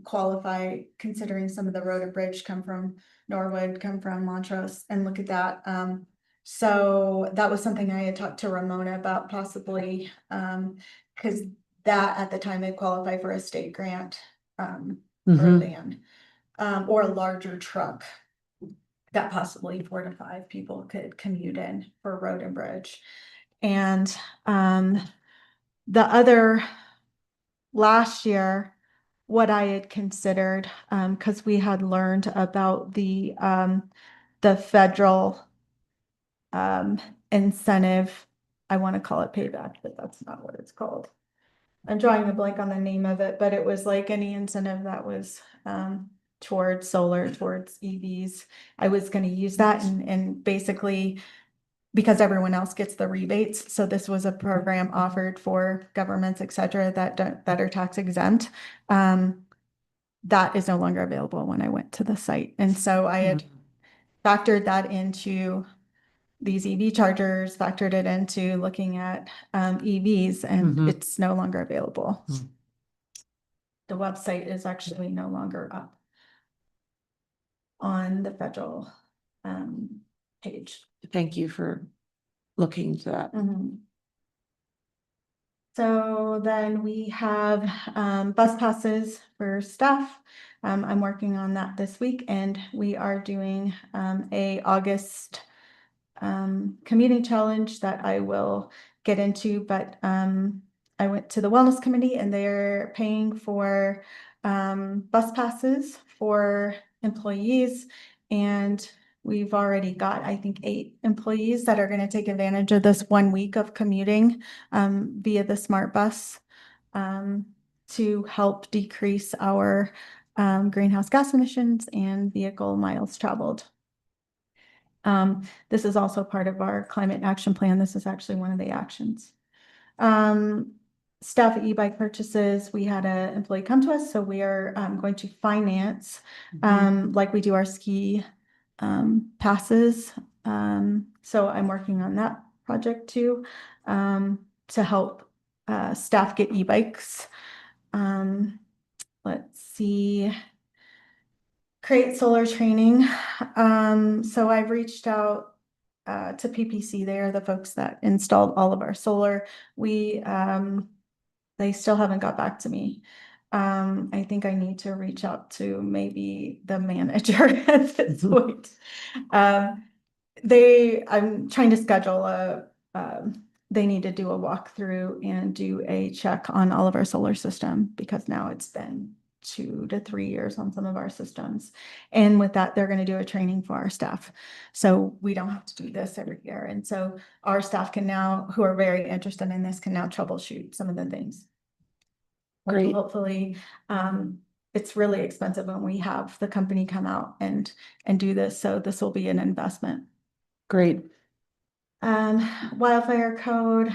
qualify, considering some of the road and bridge come from Norwood, come from Montrose, and look at that. So that was something I had talked to Ramona about possibly, because that at the time had qualified for a state grant, for a Mhm. van, or a larger truck that possibly 4 to 5 people could commute in for road and bridge. And, the other last year, what I had considered, because we had learned about the federal incentive. I want to call it payback, but that's not what it's called. I'm drawing a blank on the name of it, but it was like any incentive that was towards solar, towards EVs. I was going to use that and basically because everyone else gets the rebates. So this was a program offered for governments, et cetera, that are tax exempt. That is no longer available when I went to the site. And so I had factored that into these EV chargers, factored it into looking at EVs, and Mhm. it's no longer available. Mm. The website is actually no longer up on the federal page. Thank you for looking into that. So then we have bus passes for staff. I'm working on that this week, and we are doing a August commuting challenge that I will get into, but I went to the wellness committee and they're paying for bus passes for employees, and we've already got, I think, 8 employees that are going to take advantage of this 1 week of commuting via the Smart Bus to help decrease our greenhouse gas emissions and vehicle miles traveled. This is also part of our climate action plan. This is actually one of the actions. Staff e-bike purchases, we had an employee come to us, so we are going to finance, like we do our ski passes. So I'm working on that project too, to help staff get e-bikes. Let's see. Create solar training. So I've reached out to PPC. They are the folks that installed all of our solar. They still haven't got back to me. I think I need to reach out to maybe the manager at this point. I'm trying to schedule they need to do a walkthrough and do a check on all of our solar system because now it's been 2 to 3 years on some of our systems. And with that, they're going to do a training for our staff. So we don't have to do this every year. And so our staff can now, who are very interested in this, can now troubleshoot some of the things. Great. Hopefully, it's really expensive when we have the company come out and do this. So this will be an investment. Great. Wildfire code.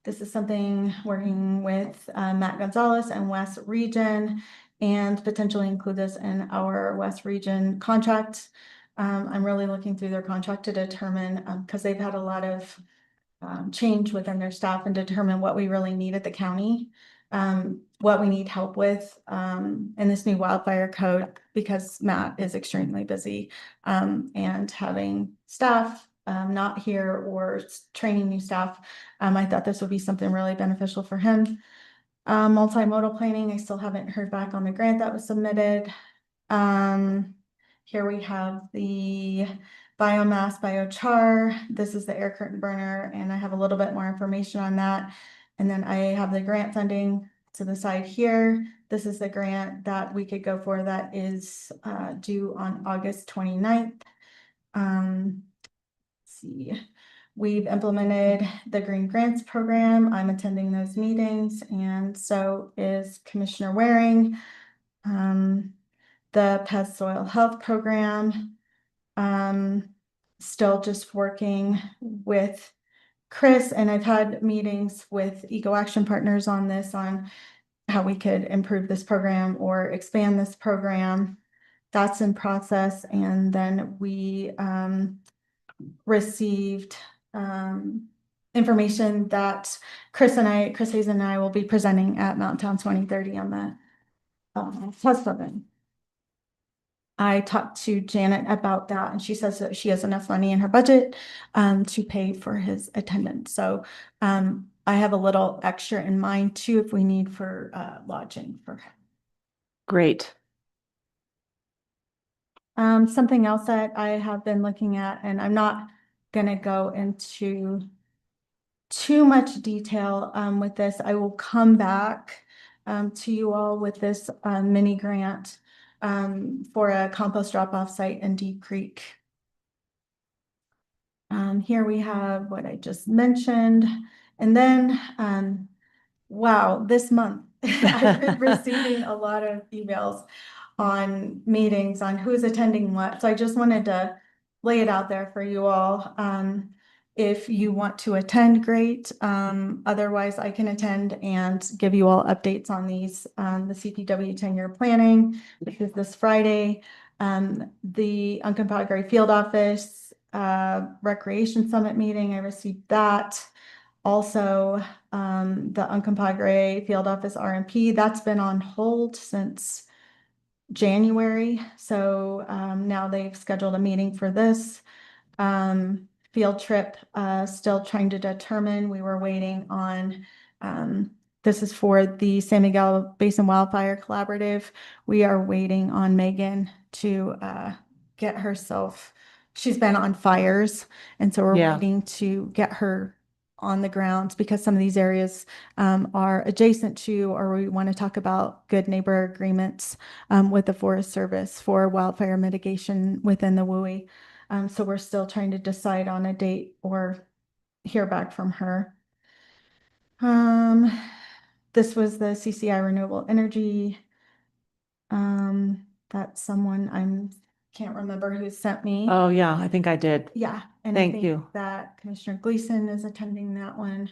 This is something working with Matt Gonzalez and West Region, and potentially include this in our West Region contract. I'm really looking through their contract to determine, because they've had a lot of change within their staff, and determine what we really need at the county, what we need help with in this new wildfire code, because Matt is extremely busy and having staff not here or training new staff. I thought this would be something really beneficial for him. Multimodal planning, I still haven't heard back on the grant that was submitted. Here we have the biomass biochar. This is the air curtain burner, and I have a little bit more information on that. And then I have the grant funding to the side here. This is the grant that we could go for that is due on August 29th. See, we've implemented the Green Grants Program. I'm attending those meetings, and so is Commissioner Waring. The Pest Soil Health Program. Still just working with Chris, and I've had meetings with Eco Action Partners on this, on how we could improve this program or expand this program. That's in process. And then we received information that Chris Hayes and I will be presenting at Mountain Town 2030 on the test program. I talked to Janet about that and she says that she has enough money in her budget to pay for his attendance. So I have a little extra in mind too if we need for lodging for him. Great. Something else that I have been looking at, and I'm not gonna go into too much detail with this. I will come back to you all with this mini grant for a compost drop-off site in Deep Creek. Here we have what I just mentioned, and then wow, this month I've been receiving a lot of emails on meetings, on who's attending what. So I just wanted to lay it out there for you all. If you want to attend, great. Otherwise, I can attend and give you all updates on these. The CPW 10-year planning, which is this Friday. The Uncompahgre Field Office Recreation Summit meeting, I received that. Also, the Uncompahgre Field Office RMP, that's been on hold since January. So now they've scheduled a meeting for this. Field trip, still trying to determine. We were waiting on, this is for the San Miguel Basin Wildfire Collaborative. We are waiting on Megan to get herself, she's been on fires. And so we're waiting to get her on the grounds because some of these areas are adjacent to, or we want to talk about good neighbor agreements with the Forest Service for wildfire mitigation within the WUI. So we're still trying to decide on a date or hear back from her. This was the CCI Renewable Energy. That's someone can't remember who sent me. Oh, yeah, I think I did. Yeah, and I Thank think you. that Commissioner Gleason is attending that one.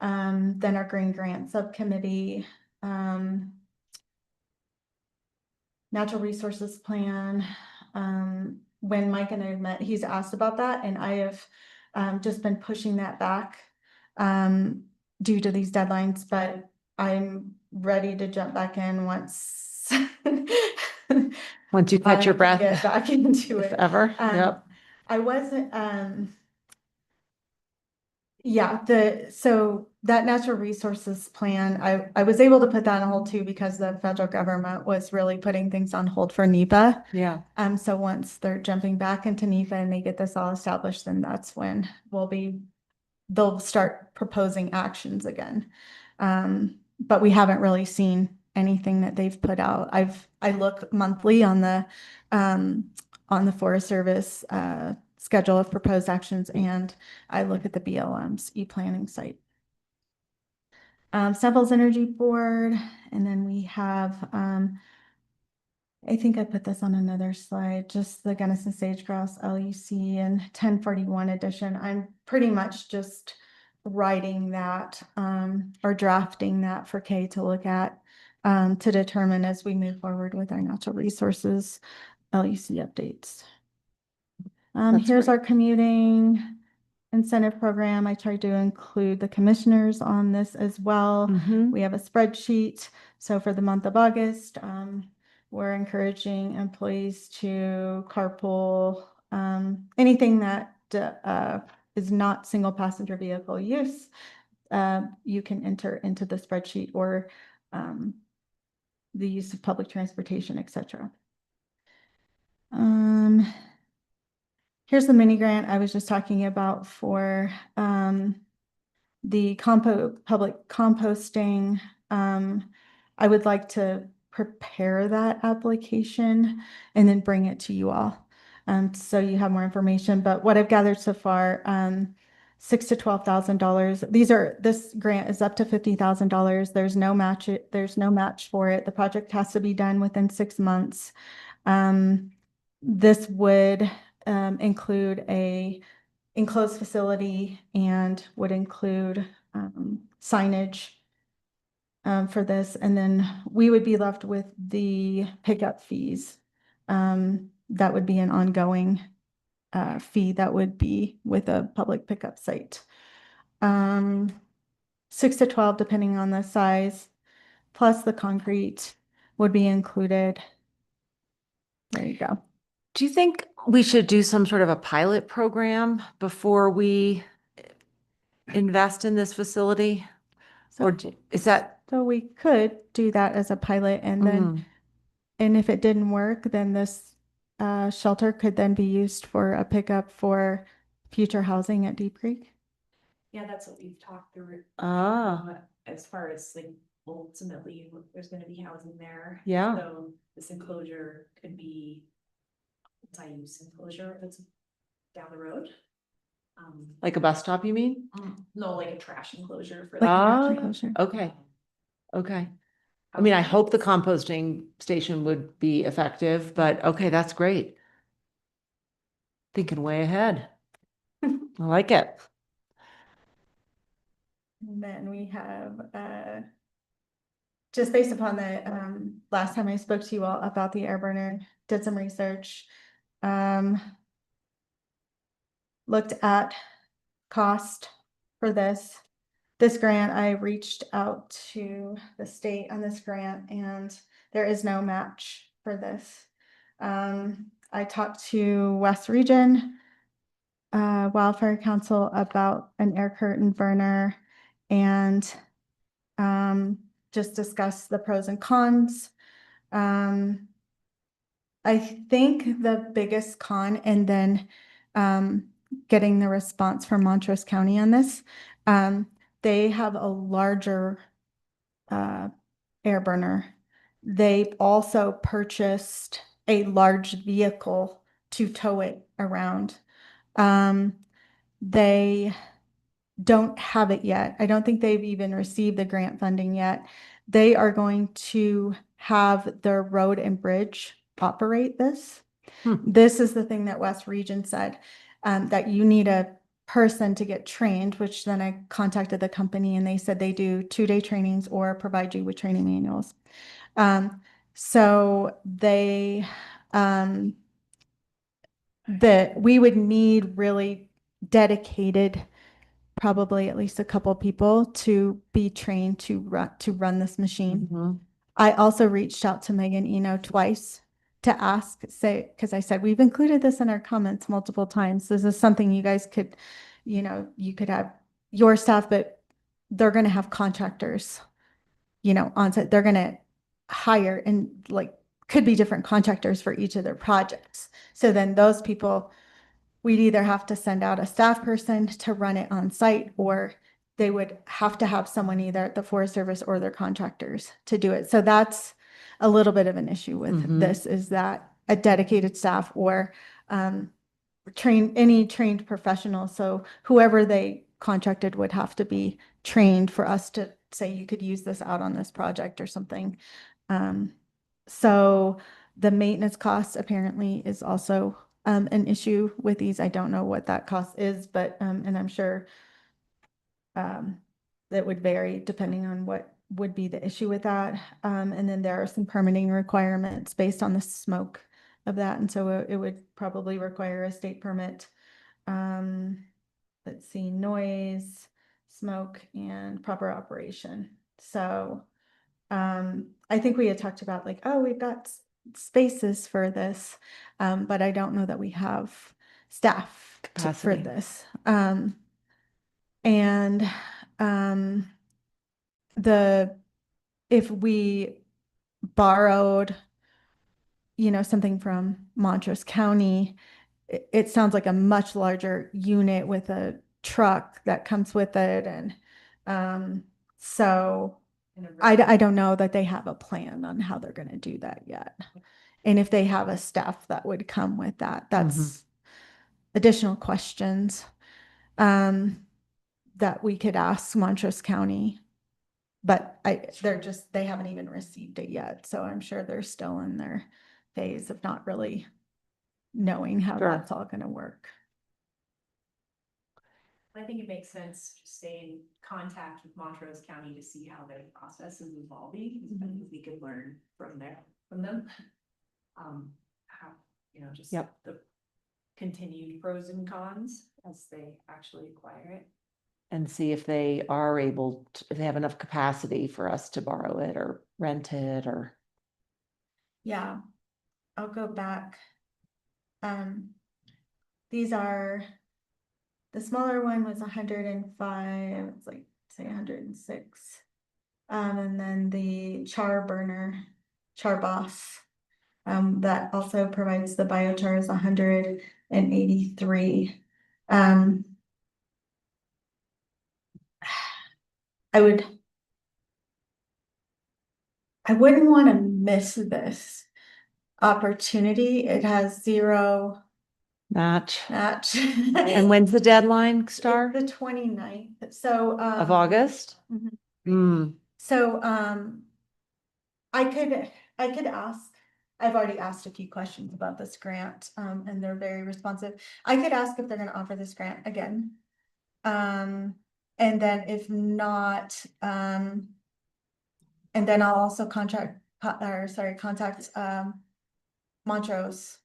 Then our Green Grant Subcommittee, Natural Resources Plan. When Mike and I met, he's asked about that, and I have just been pushing that back due to these deadlines, but I'm ready to jump back in once. Once you catch your I breath. get back into If it. ever. Yep. I wasn't, yeah, so that natural resources plan, I was able to put that on hold too because the federal government was really putting things on hold for NEPA. Yeah. So once they're jumping back into NEPA and they get this all established, then that's when they'll start proposing actions again. But we haven't really seen anything that they've put out. I look monthly on the Forest Service schedule of proposed actions, and I look at the BLM's e-planning site. Samples Energy Board, and then we have, I think I put this on another slide, just the Gunnison Sage-Grouse LUC and 1041 edition. I'm pretty much just writing that or drafting that for Kay to look at to determine as we move forward with our natural resources LUC updates. Here's our commuting incentive program. I tried to include the commissioners on this as well. We have a spreadsheet. So for the month of August, we're encouraging employees to carpool, anything that is not single passenger vehicle use. You can enter into the spreadsheet, or the use of public transportation, etc. Here's the mini grant I was just talking about for the public composting. I would like to prepare that application and then bring it to you all. So you have more information, but what I've gathered so far, $6,000 to $12,000. This grant is up to $50,000. There's no match for it. The project has to be done within 6 months. This would include a enclosed facility and would include signage for this. And then we would be left with the pickup fees. That would be an ongoing fee that would be with a public pickup site. 6 to 12, depending on the size, plus the concrete would be included. there you go. Do you think we should do some sort of a pilot program before we invest in this facility? Or is that? So we could do that as a pilot and then, Mhm. and if it didn't work, then this shelter could then be used for a pickup for future housing at Deep Creek? Yeah, that's what we've talked through. Ah. As far as like ultimately, there's gonna be housing there. Yeah. So this enclosure could be multi-use enclosure that's down the road. Like a bus stop, you mean? No, like a trash enclosure for. Like a trash Ah, enclosure. okay. Okay. I mean, I hope the composting station would be effective, but okay, that's great. Thinking way ahead. I like it. And then we have, just based upon the, last time I spoke to you all about the air burner, did some research. Looked at cost for this. This grant, I reached out to the state on this grant and there is no match for this. I talked to West Region Wildfire Council about an air curtain burner and just discuss the pros and cons. I think the biggest con, and then getting the response from Montrose County on this, they have a larger air burner. They also purchased a large vehicle to tow it around. They don't have it yet. I don't think they've even received the grant funding yet. They are going to have their road and bridge operate this. This is the thing that West Region said, that you need a person to get trained, which then I contacted the company and they said they do 2-day trainings or provide you with training manuals. So they, that we would need really dedicated, probably at least a couple people to be trained to run this machine. I also reached out to Megan Eno twice to ask, say, because I said, we've included this in our comments multiple times. This is something you guys could, you could have your staff, but they're going to have contractors, on site. They're going to hire and like could be different contractors for each of their projects. So then those people, we'd either have to send out a staff person to run it on site, or they would have to have someone either at the Forest Service or their contractors to do it. So that's a little bit of an issue with this, is that a dedicated staff or any trained professional. So whoever they contracted would have to be trained for us to say you could use this out on this project or something. So the maintenance cost apparently is also an issue with these. I don't know what that cost is, but and I'm sure that would vary depending on what would be the issue with that. And then there are some permitting requirements based on the smoke of that. And so it would probably require a state permit. Let's see, noise, smoke, and proper operation. So I think we had talked about like, oh, we've got spaces for this, but I don't know that we have staff for Capacity. this. And if we borrowed, something from Montrose County, it sounds like a much larger unit with a truck that comes with it. And so I don't know that they have a plan on how they're going to do that yet. And if they have a staff that would come with that, that's additional questions that we could ask Montrose County. But they haven't even received it yet. So I'm sure they're still in their phase of not really knowing how Sure. that's all going to work. I think it makes sense to stay in contact with Montrose County to see how their process is evolving. I think we could learn from them. How, just Yep. the continued pros and cons as they actually acquire it. And see if they are able to, if they have enough capacity for us to borrow it or rent it or. Yeah. I'll go back. These are, the smaller one was 105, it's like, say 106. And then the char boss, that also provides the biochar is 183. I wouldn't want to miss this opportunity. It has zero Match. match. And when's the deadline, Star? The 29th, so. Of August? Mhm. Hmm. So, I could ask, I've already asked a few questions about this grant, and they're very responsive. I could ask if they're gonna offer this grant again. And then if not, and then I'll also contact Montrose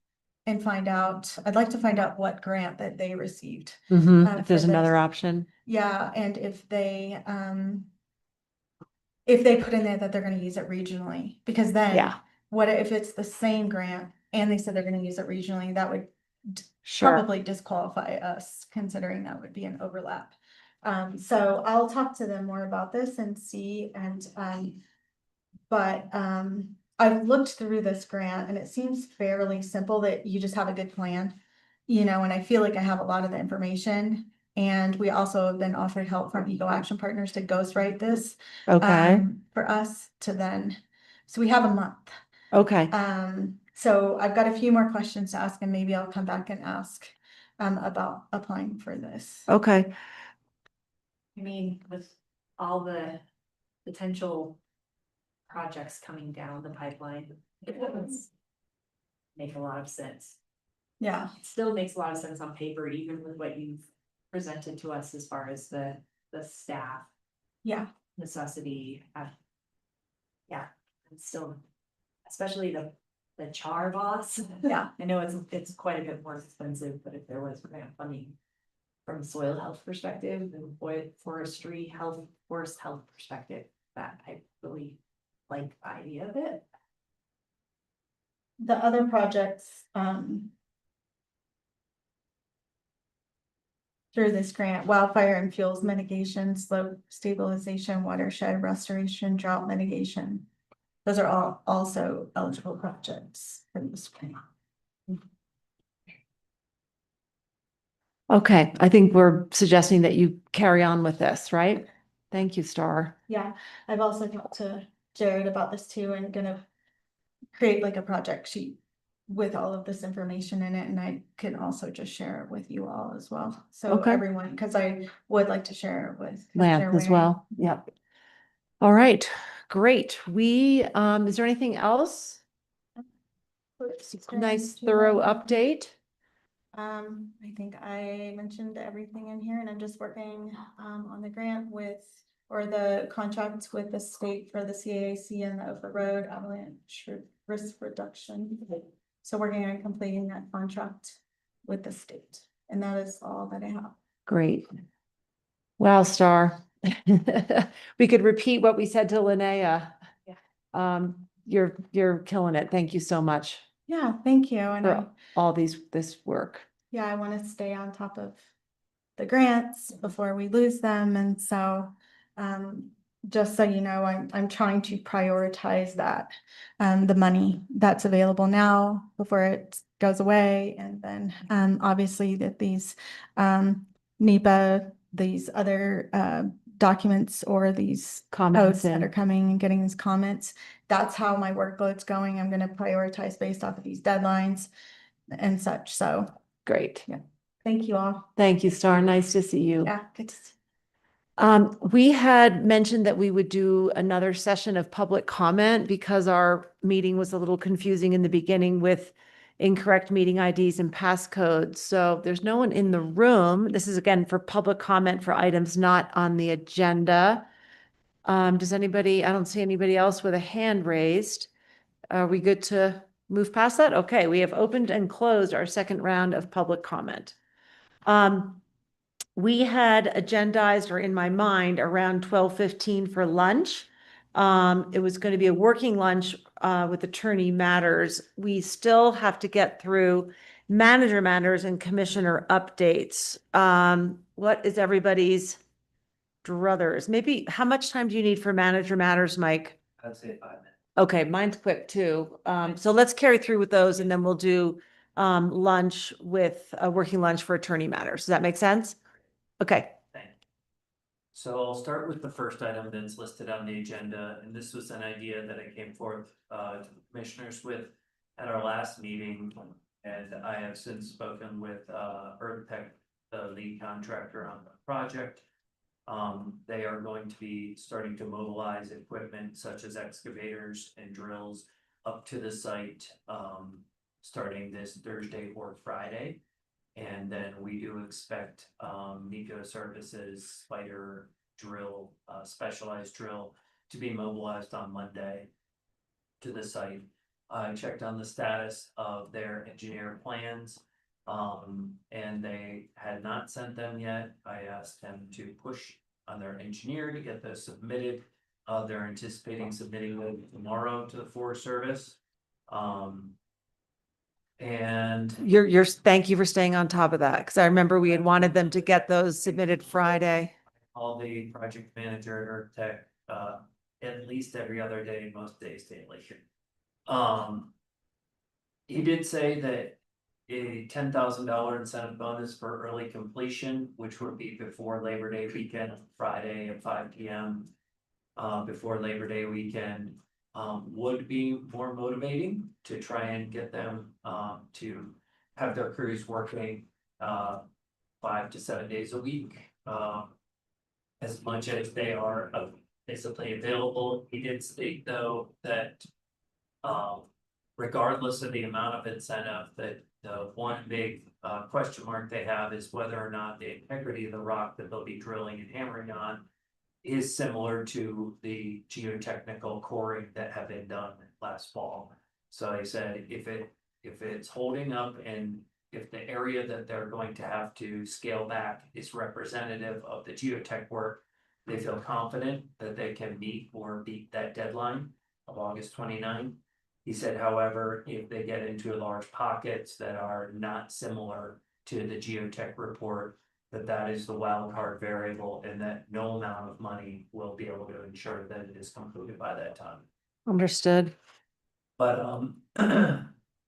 and find out, I'd like to find out what grant that they received. Mm-hmm. If for there's this. another option. Yeah, and if they put in there that they're gonna use it regionally, because then. Yeah. What if it's the same grant and they said they're gonna use it regionally, that would Sure. probably disqualify us, considering that would be an overlap. So I'll talk to them more about this and see, and, I've looked through this grant and it seems fairly simple, that you just have a good plan. You know, and I feel like I have a lot of the information, and we also have been offered help from Eco Action Partners to ghostwrite this. Okay. For us to then, so we have a month. Okay. So I've got a few more questions to ask, and maybe I'll come back and ask about applying for this. Okay. I mean, with all the potential projects coming down the pipeline, it does make a lot of sense. Yeah. It still makes a lot of sense on paper, even with what you've presented to us as far as the staff Yeah. necessity. Yeah, it's still, especially the char boss. Yeah. I know it's quite a bit more expensive, but if there was grant funding from a soil health perspective and forest health perspective, that I really like the idea of it. The other projects, through this grant, wildfire and fuels mitigation, slope stabilization, watershed restoration, drought mitigation. Those are all also eligible projects for this grant. Okay. I think we're suggesting that you carry on with this, right? Thank you, Star. Yeah, I've also talked to Jared about this too, and gonna create like a project sheet with all of this information in it, and I can also just share it with you all as well. So Okay. everyone, because I would like to share it with Lance Commissioner as Waring. well. Yep. All right. Great. Is there anything else? Nice thorough update. I think I mentioned everything in here, and I'm just working on the grant or the contracts with the state for the CAAC and the Ophir Road avalanche risk reduction. So working on completing that contract with the state, and that is all that I have. Great. Wow, Star. We could repeat what we said to Linnea. Yeah. You're killing it. Thank you so much Yeah, thank you. And for all this work. yeah, I want to stay on top of the grants before we lose them. And so, just so you know, I'm trying to prioritize that, the money that's available now before it goes away. And then, obviously that these, NEPA, these other, documents or these Comments codes that in. are coming and getting these comments. That's how my workload's going. I'm going to prioritize based off of these deadlines and such. So Great. yeah, thank you all. Thank you, Star. Nice to see you. Yeah, good to see. We had mentioned that we would do another session of public comment because our meeting was a little confusing in the beginning with incorrect meeting IDs and passcodes. So there's no one in the room. This is again for public comment for items not on the agenda. Does anybody, I don't see anybody else with a hand raised. Are we good to move past that? Okay, we have opened and closed our second round of public comment. We had agendized, or in my mind, around 12:15 for lunch. It was going to be a working lunch with attorney matters, we still have to get through manager matters and commissioner updates. What is everybody's druthers? Maybe, how much time do you need for manager matters, Mike? I'd say 5 minutes. Okay, mine's quick too. So let's carry through with those and then we'll do lunch with a working lunch for attorney matters. Does that make sense? Okay. Thank you. So I'll start with the first item that's listed on the agenda, and this was an idea that I came forth to the commissioners with at our last meeting. And I have since spoken with EarthTech, the lead contractor on the project. They are going to be starting to mobilize equipment such as excavators and drills up to the site, starting this Thursday or Friday. And then we do expect Nico Services spider drill, specialized drill to be mobilized on Monday to the site. I checked on the status of their engineer plans. And they had not sent them yet. I asked them to push on their engineer to get those submitted. They're anticipating submitting them tomorrow to the Forest Service. And Thank you for staying on top of that, because I remember we had wanted them to get those submitted Friday. all the project manager at EarthTech, at least every other day, most days daily. He did say that a $10,000 incentive bonus for early completion, which would be before Labor Day weekend, Friday at 5 p.m. Before Labor Day weekend, would be more motivating to try and get them to have their crews working 5 to 7 days a week. As much as they are basically available. He did state though that regardless of the amount of incentive, that the one big question mark they have is whether or not the integrity of the rock that they'll be drilling and hammering on is similar to the geotechnical coring that had been done last fall. So I said, if it's holding up and if the area that they're going to have to scale back is representative of the geotech work, they feel confident that they can meet or beat that deadline of August 29. He said, however, if they get into large pockets that are not similar to the geotech report, that is the wild card variable and that no amount of money will be able to ensure that it is concluded by that time. Understood. But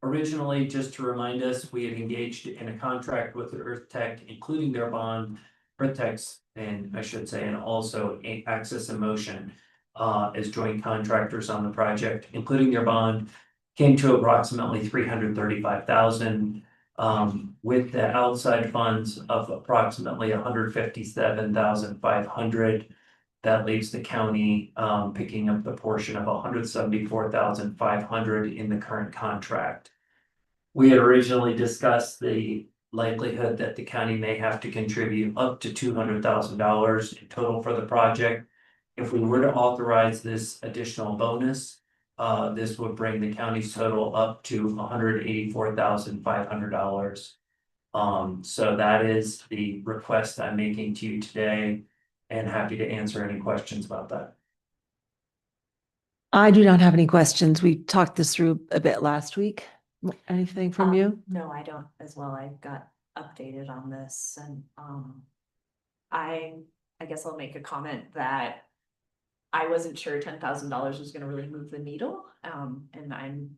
originally, just to remind us, we had engaged in a contract with EarthTech, including their bond, EarthTech's, and I should say, and also Access and Motion as joint contractors on the project, including their bond, came to approximately $335,000. With the outside funds of approximately $157,500. That leaves the county picking up the portion of $174,500 in the current contract. We had originally discussed the likelihood that the county may have to contribute up to $200,000 in total for the project. If we were to authorize this additional bonus, this would bring the county's total up to $184,500. So that is the request I'm making to you today, and happy to answer any questions about that. I do not have any questions. We talked this through a bit last week. Anything from you? No, I don't as well. I got updated on this and I guess I'll make a comment that I wasn't sure $10,000 was gonna really move the needle. And I'm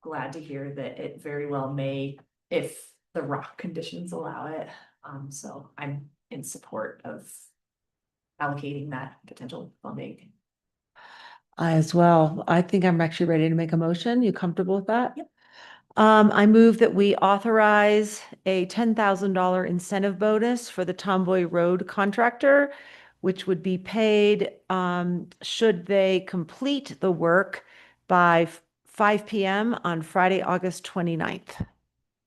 glad to hear that it very well may if the rock conditions allow it. So I'm in support of allocating that potential funding. I as well. I think I'm actually ready to make a motion. You comfortable with that? Yep. I move that we authorize a $10,000 incentive bonus for the Tomboy Road contractor, which would be paid should they complete the work by 5 p.m. on Friday, August 29th.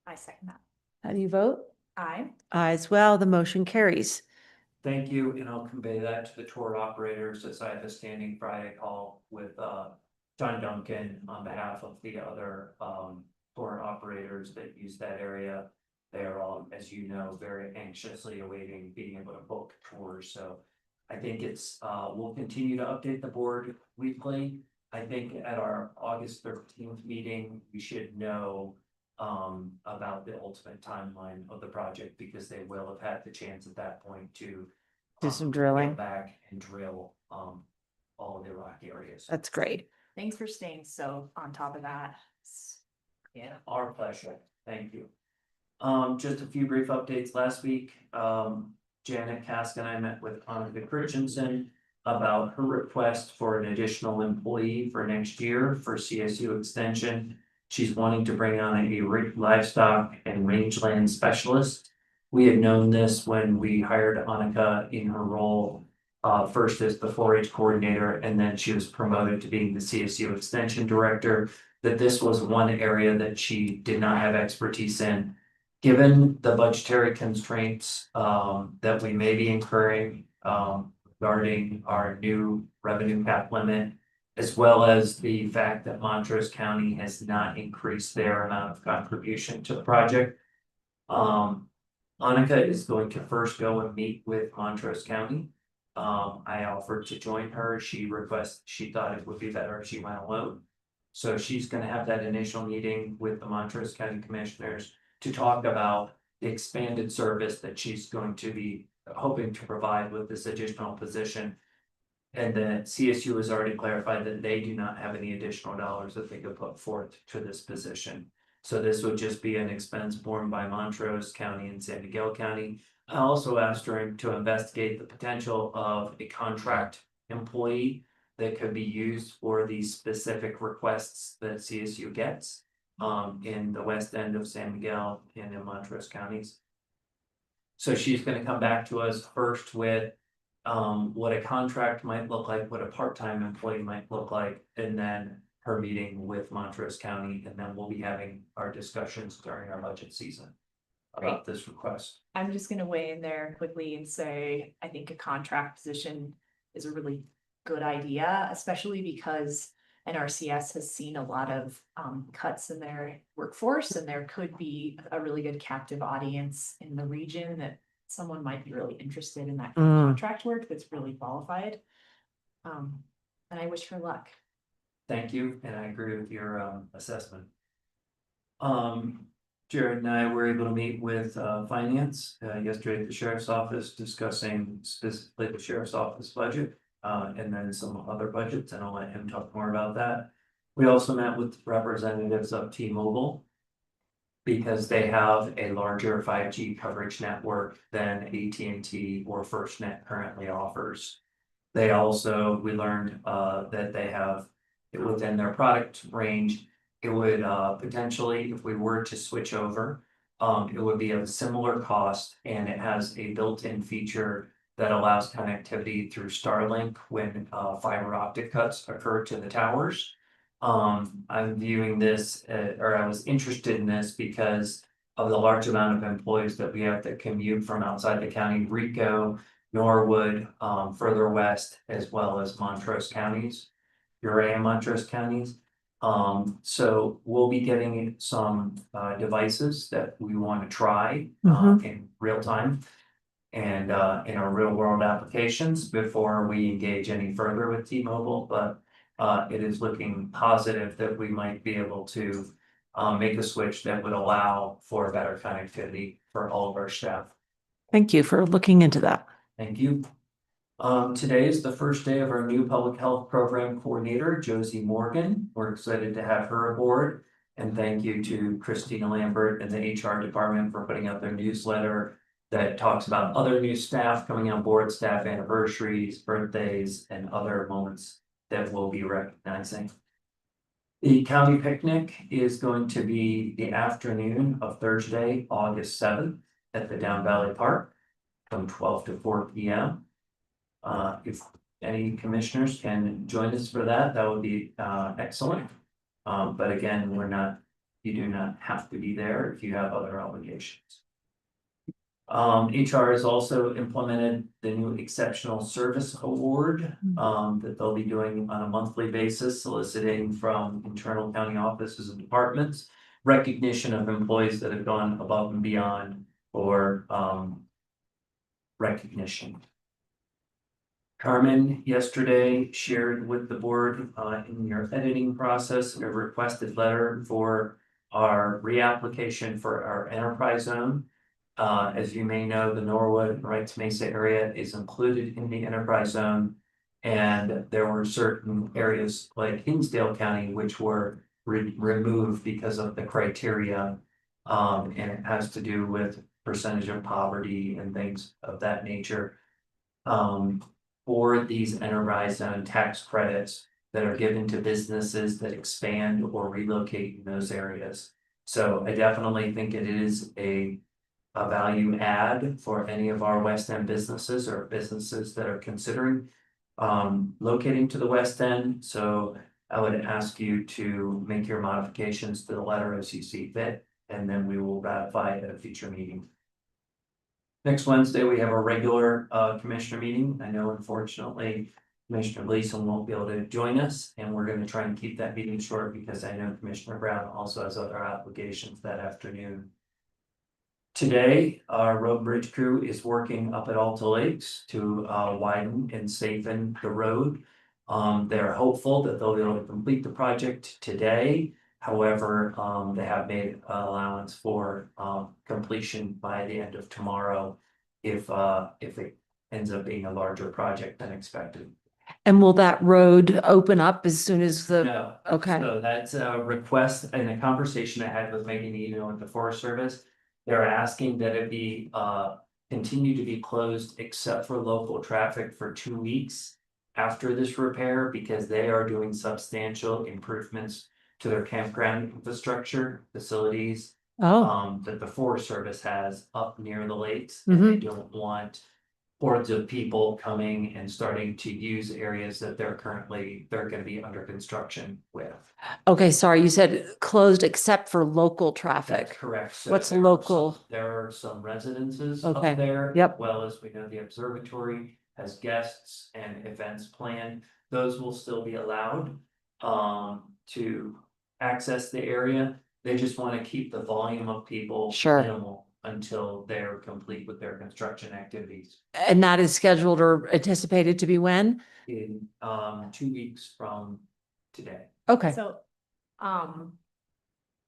I second that. How do you vote? Aye. Aye as well. The motion carries. Thank you, and I'll convey that to the tour operators as I have a standing Friday call with John Duncan on behalf of the other tour operators that use that area. They are all, as you know, very anxiously awaiting being able to book tours. So I think it's we'll continue to update the board weekly. I think at our August 13th meeting, we should know about the ultimate timeline of the project, because they will have had the chance at that point to Do some go drilling. back and drill all of the rock areas. That's great. Thanks for staying so on top of that. Yeah. Our pleasure. Thank you. Just a few brief updates last week. Janet Kask and I met with Annika Christensen about her request for an additional employee for next year for CSU extension. She's wanting to bring on a livestock and rangeland specialist. We had known this when we hired Annika in her role, first as the 4-H coordinator, and then she was promoted to being the CSU extension director, that this was one area that she did not have expertise in. Given the budgetary constraints that we may be incurring regarding our new revenue cap limit, as well as the fact that Montrose County has not increased their amount of contribution to the project. Annika is going to first go and meet with Montrose County. I offered to join her. She thought it would be better if she went alone. So she's gonna have that initial meeting with the Montrose County Commissioners to talk about the expanded service that she's going to be hoping to provide with this additional position. And the CSU has already clarified that they do not have any additional dollars that they could put forth to this position. So this would just be an expense borne by Montrose County and San Miguel County. I also asked her to investigate the potential of a contract employee that could be used for these specific requests that CSU gets in the west end of San Miguel and in Montrose counties. So she's gonna come back to us first with what a contract might look like, what a part-time employee might look like, and then her meeting with Montrose County, and then we'll be having our discussions during our budget season about this request. I'm just gonna weigh in there quickly and say, I think a contract position is a really good idea, especially because NRCS has seen a lot of cuts in their workforce, and there could be a really good captive audience in the region that someone might be really interested in that kind of contract work that's really qualified. And I wish her luck. Thank you, and I agree with your assessment. Jared and I were able to meet with finance yesterday at the sheriff's office, discussing specifically the sheriff's office budget. And then some other budgets, and I'll let him talk more about that. We also met with representatives of T-Mobile, because they have a larger 5G coverage network than AT&T or FirstNet currently offers. They also, we learned that they have, within their product range, it would potentially, if we were to switch over, it would be of a similar cost, and it has a built-in feature that allows connectivity through Starlink when fiber optic cuts occur to the towers. I'm viewing this, or I was interested in this because of the large amount of employees that we have that commute from outside the county, Rico, Norwood, further west, as well as Montrose counties, Uray and Montrose counties. So we'll be getting some devices that we want to try in real time and in our real world applications before we engage any further with T-Mobile, but it is looking positive that we might be able to make a switch that would allow for better connectivity for all of our staff. Thank you for looking into that. Thank you. Today is the first day of our new public health program coordinator, Josie Morgan. We're excited to have her aboard. And thank you to Christina Lambert and the HR department for putting out their newsletter that talks about other new staff coming on board, staff anniversaries, birthdays, and other moments that we'll be recognizing. The county picnic is going to be the afternoon of Thursday, August 7th at the Down Valley Park from 12 to 4 p.m. If any commissioners can join us for that, that would be excellent. But again, you do not have to be there if you have other obligations. HR has also implemented the new Exceptional Service Award that they'll be doing on a monthly basis, soliciting from internal county offices and departments recognition of employees that have gone above and beyond for recognition. Carmen yesterday shared with the board in your editing process a requested letter for our reapplication for our enterprise zone. As you may know, the Norwood Wrights Mesa area is included in the enterprise zone. And there were certain areas like Hinsdale County, which were removed because of the criteria. And it has to do with percentage of poverty and things of that nature. For these enterprise zone tax credits that are given to businesses that expand or relocate in those areas. So I definitely think it is a value add for any of our West End businesses or businesses that are considering locating to the West End. So I would ask you to make your modifications to the letter as you see fit, and then we will ratify it at a future meeting. Next Wednesday, we have a regular commissioner meeting. I know unfortunately Commissioner Gleason won't be able to join us, and we're going to try and keep that meeting short because I know Commissioner Brown also has other obligations that afternoon. Today, our road bridge crew is working up at Alta Lakes to widen and safeten the road. They're hopeful that they'll be able to complete the project today. However, they have made allowance for completion by the end of tomorrow if it ends up being a larger project than expected. And will that road open up as soon as the, No. okay, So that's a request and a conversation I had with Megan Eno with the Forest Service. They're asking that it be continue to be closed except for local traffic for 2 weeks after this repair, because they are doing substantial improvements to their campground infrastructure facilities. That the Forest Service has up near the lakes, and they don't want hordes of people coming and starting to use areas that they're gonna be under construction with. okay, sorry, you said closed except for local That's traffic. correct. So What's there are local? there are some residences Okay. up there. Yep. As well as we know the observatory has guests and events planned. Those will still be allowed to access the area. They just want to keep the volume of people minimal until they're complete with their construction activities. And that is scheduled or anticipated to be when? In 2 weeks from today. Okay. So,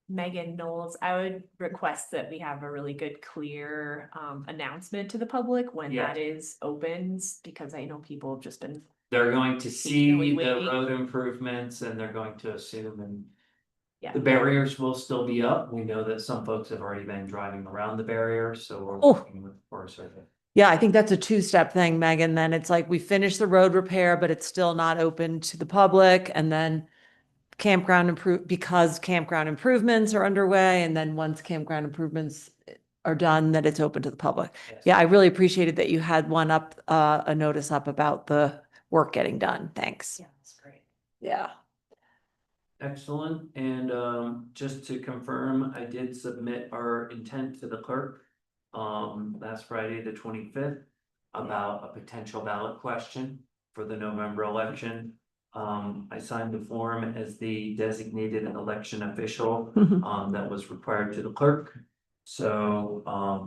Megan Knowles, I would request that we have a really good, clear announcement to the public when Yeah. that is opens, because I know people have just been. They're going to see Really the waiting. road improvements and they're going to assume and. Yeah. The barriers will still be up. We know that some folks have already been driving around the barrier, so we're Oh. working with the Forest Service. Yeah, I think that's a two-step thing, Megan. Then it's like we finish the road repair, but it's still not open to the public. And then because campground improvements are underway. And then once campground improvements are done, that it's open to the public. Yes. Yeah, I really appreciated that you had one up, a notice up about the work getting done. Thanks. Yeah, that's great. Yeah. Excellent, and just to confirm, I did submit our intent to the clerk. Last Friday, the 25th, about a potential ballot question for the November election. I signed the form as the designated election official that was required to the clerk. So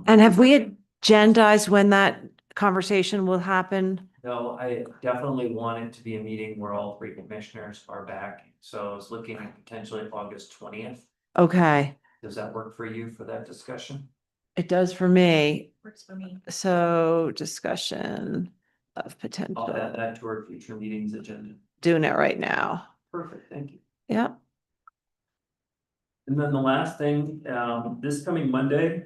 And have we agendized when that conversation will happen? no, I definitely want it to be a meeting where all 3 commissioners are back. So I was looking at potentially August 20th. Okay, Does that work for you for that discussion? it does for me. Works for me. So discussion of I'll add potential, that to our future meetings agenda. doing it right now. Perfect, thank you. Yeah. And then the last thing, this coming Monday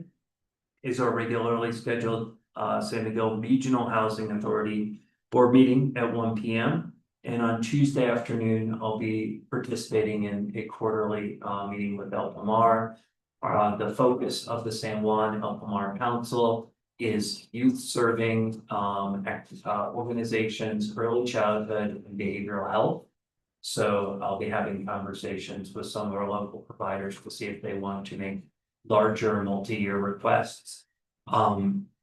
is our regularly scheduled San Miguel Regional Housing Authority board meeting at 1 p.m. And on Tuesday afternoon, I'll be participating in a quarterly meeting with El Pomar. The focus of the San Juan El Pomar Council is youth serving organizations, early childhood and behavioral health. So I'll be having conversations with some of our local providers to see if they want to make larger multi-year requests.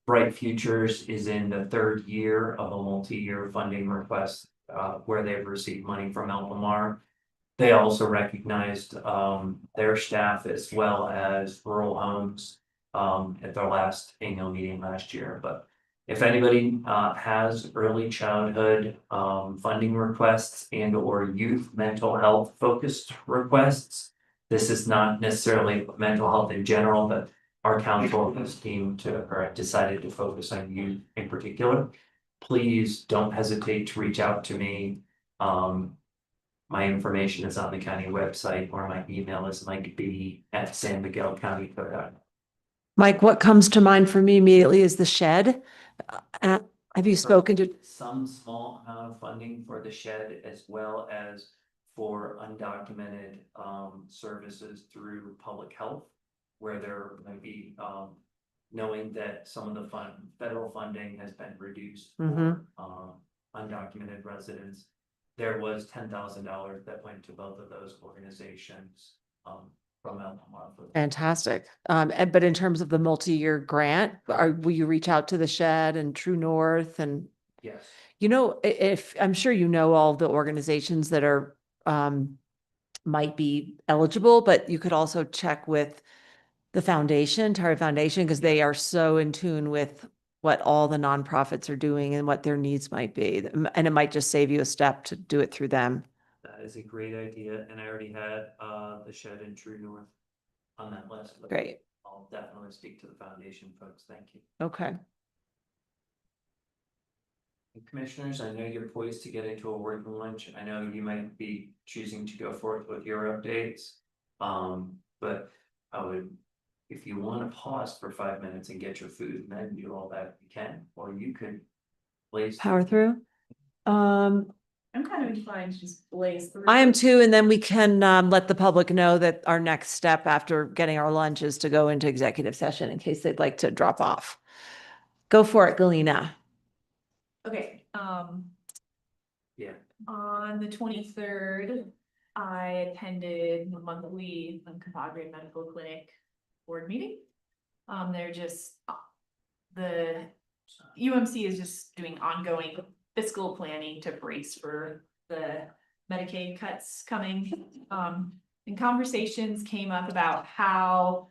Bright Futures is in the 3rd year of a multi-year funding request where they've received money from El Pomar. They also recognized their staff as well as rural homes at their last annual meeting last year, but If anybody has early childhood funding requests and or youth mental health focused requests. This is not necessarily mental health in general, but our council has deemed to or decided to focus on youth in particular. Please don't hesitate to reach out to me. My information is on the county website, or my email is mikeb@sanmiguelcounty.gov. Mike, what comes to mind for me immediately is the shed. Have you spoken to? Some small amount of funding for the shed as well as for undocumented services through public health. Where there might be knowing that some of the federal funding has been reduced for undocumented residents. There was $10,000 that went to both of those organizations from Elmham. Fantastic. But in terms of the multi-year grant, will you reach out to the shed and True North and, Yes. you know, if, I'm sure you know all the organizations that are, might be eligible, but you could also check with the foundation, Tarry Foundation, because they are so in tune with what all the nonprofits are doing and what their needs might be. And it might just save you a step to do it through them. That is a great idea, and I already had the shed in True North on that list. but Great. I'll definitely speak to the foundation folks. Thank you. Okay. And Commissioners, I know you're poised to get into a working lunch. I know you might be choosing to go forth with your updates. But I would, if you want to pause for 5 minutes and get your food and then do all that you can, or you could blaze. Power through. I'm kind of inclined to just blaze through. I am too, and then we can let the public know that our next step after getting our lunch is to go into executive session in case they'd like to drop off. Go for it, Galena. Okay, Yeah. on the 23rd, I attended the monthly Compagre Medical Clinic board meeting. They're just, the UMC is just doing ongoing fiscal planning to brace for the Medicaid cuts coming. And conversations came up about how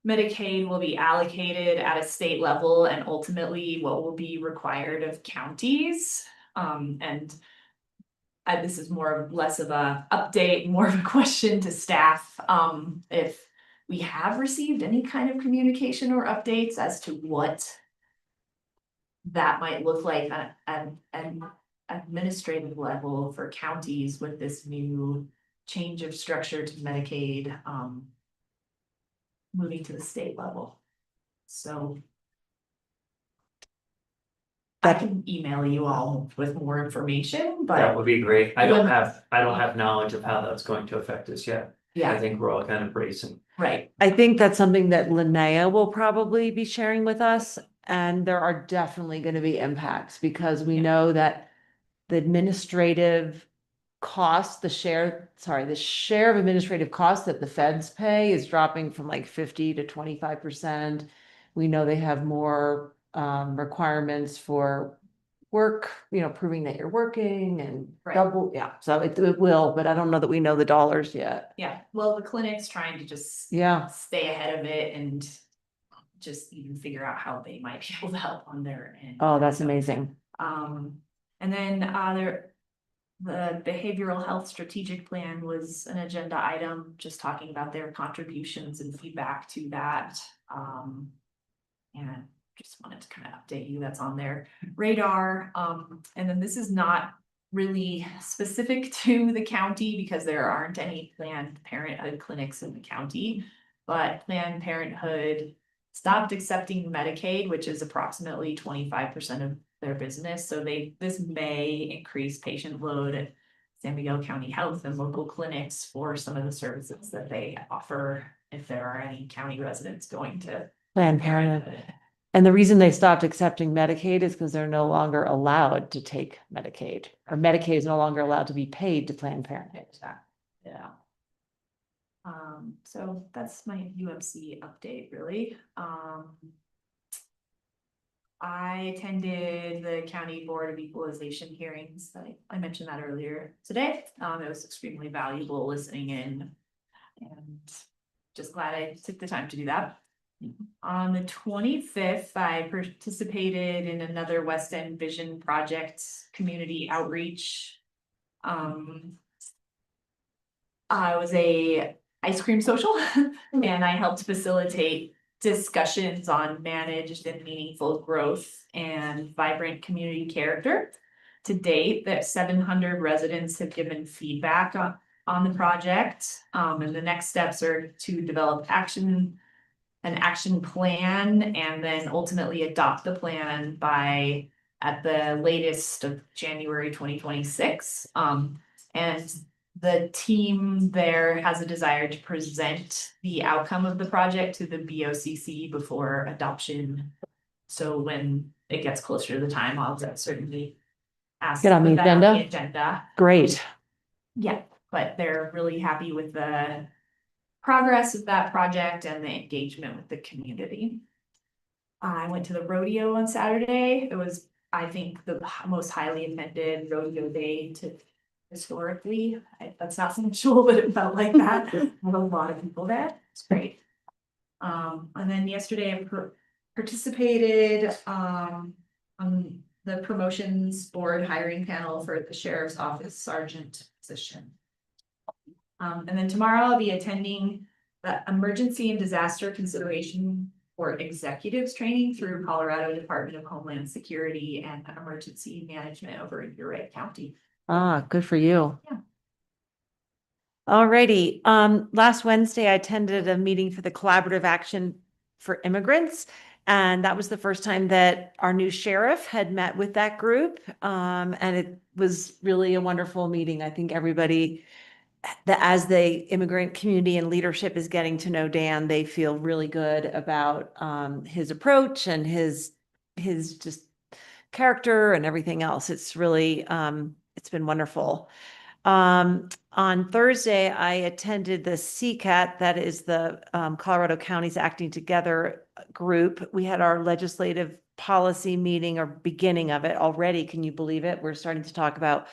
Medicaid will be allocated at a state level and ultimately what will be required of counties. This is less of a update, more of a question to staff. If we have received any kind of communication or updates as to what that might look like at an administrative level for counties with this new change of structure to Medicaid, moving to the state level. So I can email you all with more information, That but would be great. I don't have knowledge of how that's going to affect us yet. I yeah, think we're all kind of bracing. right. I think that's something that Linnea will probably be sharing with us. And there are definitely going to be impacts because we know that the administrative cost, the share of administrative costs that the feds pay is dropping from like 50 to 25%. We know they have more requirements for work, proving that you're working and Right. double, yeah. So it will, but I don't know that we know the dollars yet. Yeah, well, the clinic's trying to just Yeah. stay ahead of it and just even figure out how they might be able to help on their end. Oh, that's amazing. And then the behavioral health strategic plan was an agenda item, just talking about their contributions and feedback to that. And just wanted to kind of update you, that's on their radar. And then this is not really specific to the county because there aren't any Planned Parenthood clinics in the county, but Planned Parenthood stopped accepting Medicaid, which is approximately 25% of their business. So this may increase patient load at San Miguel County Health and local clinics for some of the services that they offer if there are any county residents going to Planned Parenthood. And the reason they stopped accepting Medicaid is because they're no longer allowed to take Medicaid, or Medicaid is no longer allowed to be paid to Planned Parenthood. Yeah. So that's my UMC update, really. I attended the County Board of Equalization hearings. I mentioned that earlier today. It was extremely valuable listening in and just glad I took the time to do that. On the 25th, I participated in another West End Vision Project community outreach. I was a ice cream social and I helped facilitate discussions on managed and meaningful growth and vibrant community character. To date, that 700 residents have given feedback on the project. And the next steps are to develop an action plan and then ultimately adopt the plan by at the latest of January 2026. And the team there has a desire to present the outcome of the project to the BOCC before adoption. So when it gets closer to the time, I'll certainly ask. Get on to the put that on agenda. Great. Yeah, but they're really happy with the progress of that project and the engagement with the community. I went to the rodeo on Saturday. It was, I think, the most highly attended rodeo day to historically. That's not sensual, but it felt like that. There were a lot of people there. It's great. And then yesterday I participated on the promotions board hiring panel for the sheriff's office sergeant position. And then tomorrow I'll be attending the emergency and disaster consideration for executives training through Colorado Department of Homeland Security and Emergency Management over in Ouray County. Ah, good for you. Yeah. Alrighty. Last Wednesday, I attended a meeting for the Collaborative Action for Immigrants. And that was the first time that our new sheriff had met with that group. And it was really a wonderful meeting. I think everybody, as the immigrant community and leadership is getting to know Dan, they feel really good about his approach and his just character and everything else. It's really, it's been wonderful. On Thursday, I attended the CCAT, that is the Colorado Counties Acting Together group. We had our legislative policy meeting or beginning of it already. Can you believe it? We're starting to talk about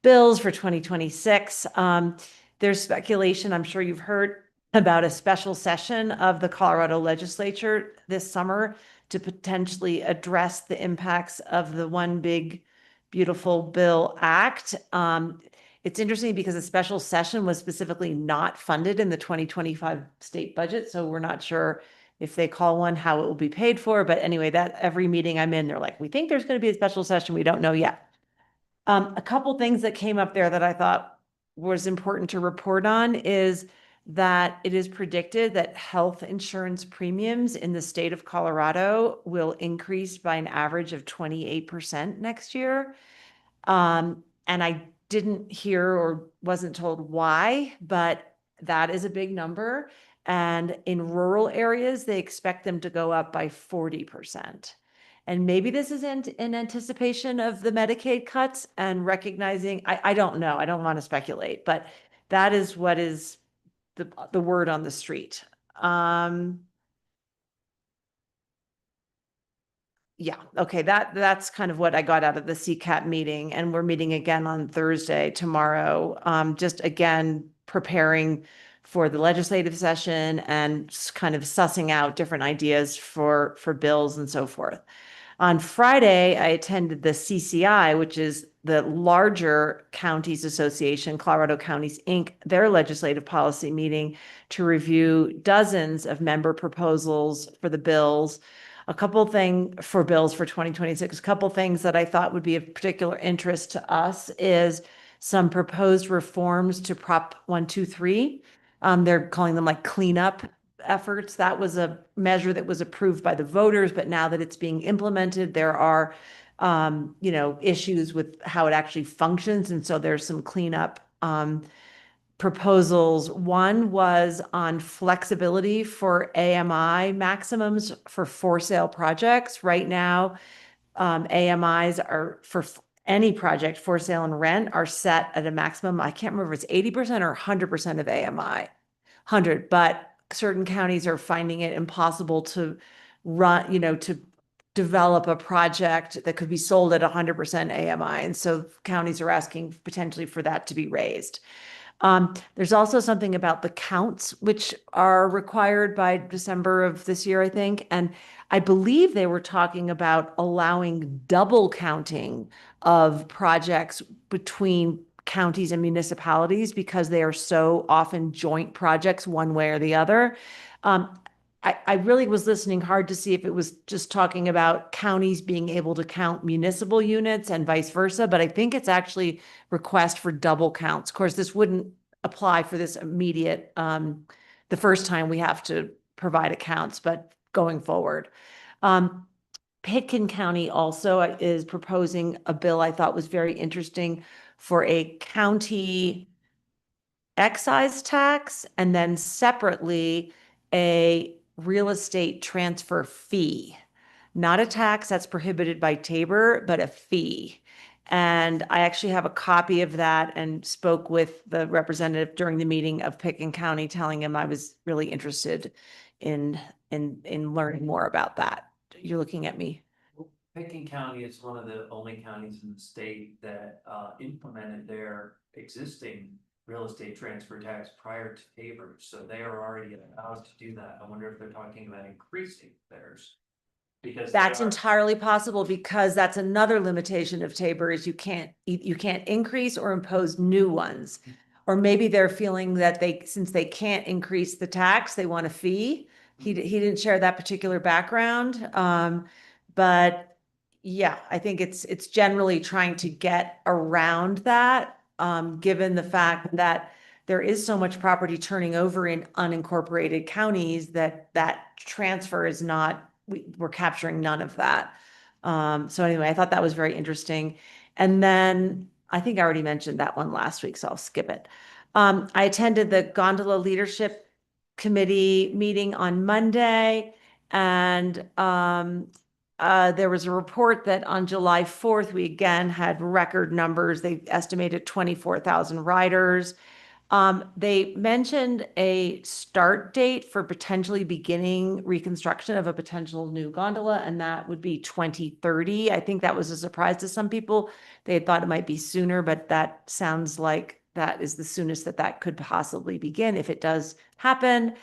bills for 2026. There's speculation, I'm sure you've heard, about a special session of the Colorado legislature this summer to potentially address the impacts of the One Big Beautiful Bill Act. It's interesting because a special session was specifically not funded in the 2025 state budget. So we're not sure if they call one, how it will be paid for. But anyway, that every meeting I'm in, they're like, we think there's going to be a special session. We don't know yet. A couple things that came up there that I thought was important to report on is that it is predicted that health insurance premiums in the state of Colorado will increase by an average of 28% next year. And I didn't hear or wasn't told why, but that is a big number. And in rural areas, they expect them to go up by 40%. And maybe this is in anticipation of the Medicaid cuts and recognizing, I don't know, I don't want to speculate, but that is what is the word on the street. Yeah, okay, that's kind of what I got out of the CCAT meeting, and we're meeting again on Thursday, tomorrow. Just again, preparing for the legislative session and kind of sussing out different ideas for bills and so forth. On Friday, I attended the CCI, which is the larger counties association, Colorado Counties, Inc., their legislative policy meeting to review dozens of member proposals for the bills. A couple things for bills for 2026, a couple things that I thought would be of particular interest to us is some proposed reforms to Prop 123. They're calling them like cleanup efforts. That was a measure that was approved by the voters, but now that it's being implemented, there are, issues with how it actually functions. And so there's some cleanup proposals. One was on flexibility for AMI maximums for sale projects. Right now, AMIs are for any project for sale and rent are set at a maximum. I can't remember if it's 80% or 100% of AMI, 100, but certain counties are finding it impossible to run, to develop a project that could be sold at 100% AMI. And so counties are asking potentially for that to be raised. There's also something about the counts, which are required by December of this year, I think. And I believe they were talking about allowing double counting of projects between counties and municipalities because they are so often joint projects one way or the other. I really was listening hard to see if it was just talking about counties being able to count municipal units and vice versa, but I think it's actually request for double counts. Of course, this wouldn't apply for this immediate, the first time we have to provide accounts, but going forward. Pitkin County also is proposing a bill I thought was very interesting for a county excise tax and then separately a real estate transfer fee. Not a tax that's prohibited by Tabor, but a fee. And I actually have a copy of that and spoke with the representative during the meeting of Pitkin County, telling him I was really interested in learning more about that. You're looking at me. Pitkin County is one of the only counties in the state that implemented their existing real estate transfer tax prior to Tabor, so they are already allowed to do that. I wonder if they're talking about increasing theirs. Because That's entirely possible because that's another limitation of Tabor is you can't increase or impose new ones. Or maybe they're feeling that since they can't increase the tax, they want a fee. He didn't share that particular background. But yeah, I think it's generally trying to get around that, given the fact that there is so much property turning over in unincorporated counties that transfer is not, we're capturing none of that. So anyway, I thought that was very interesting. And then I think I already mentioned that one last week, so I'll skip it. I attended the Gondola Leadership Committee meeting on Monday, and there was a report that on July 4th, we again had record numbers. They estimated 24,000 riders. They mentioned a start date for potentially beginning reconstruction of a potential new gondola, and that would be 2030. I think that was a surprise to some people. They had thought it might be sooner, but that sounds like that is the soonest that could possibly begin if it does happen.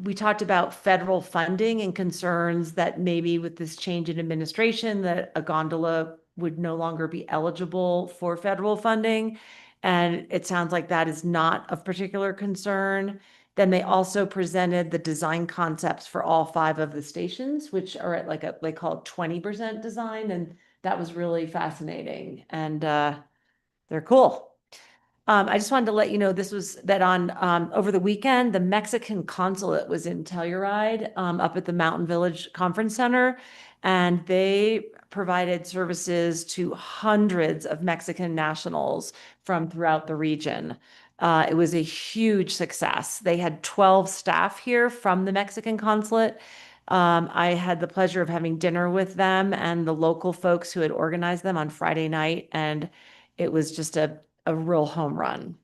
We talked about federal funding and concerns that maybe with this change in administration that a gondola would no longer be eligible for federal funding. And it sounds like that is not of particular concern. Then they also presented the design concepts for all 5 of the stations, which are at they call it 20% design. And that was really fascinating. And they're cool. I just wanted to let you know on over the weekend, the Mexican consulate was in Telluride, up at the Mountain Village Conference Center, and they provided services to hundreds of Mexican nationals from throughout the region. It was a huge success. They had 12 staff here from the Mexican consulate. I had the pleasure of having dinner with them and the local folks who had organized them on Friday night, and it was just a real home run.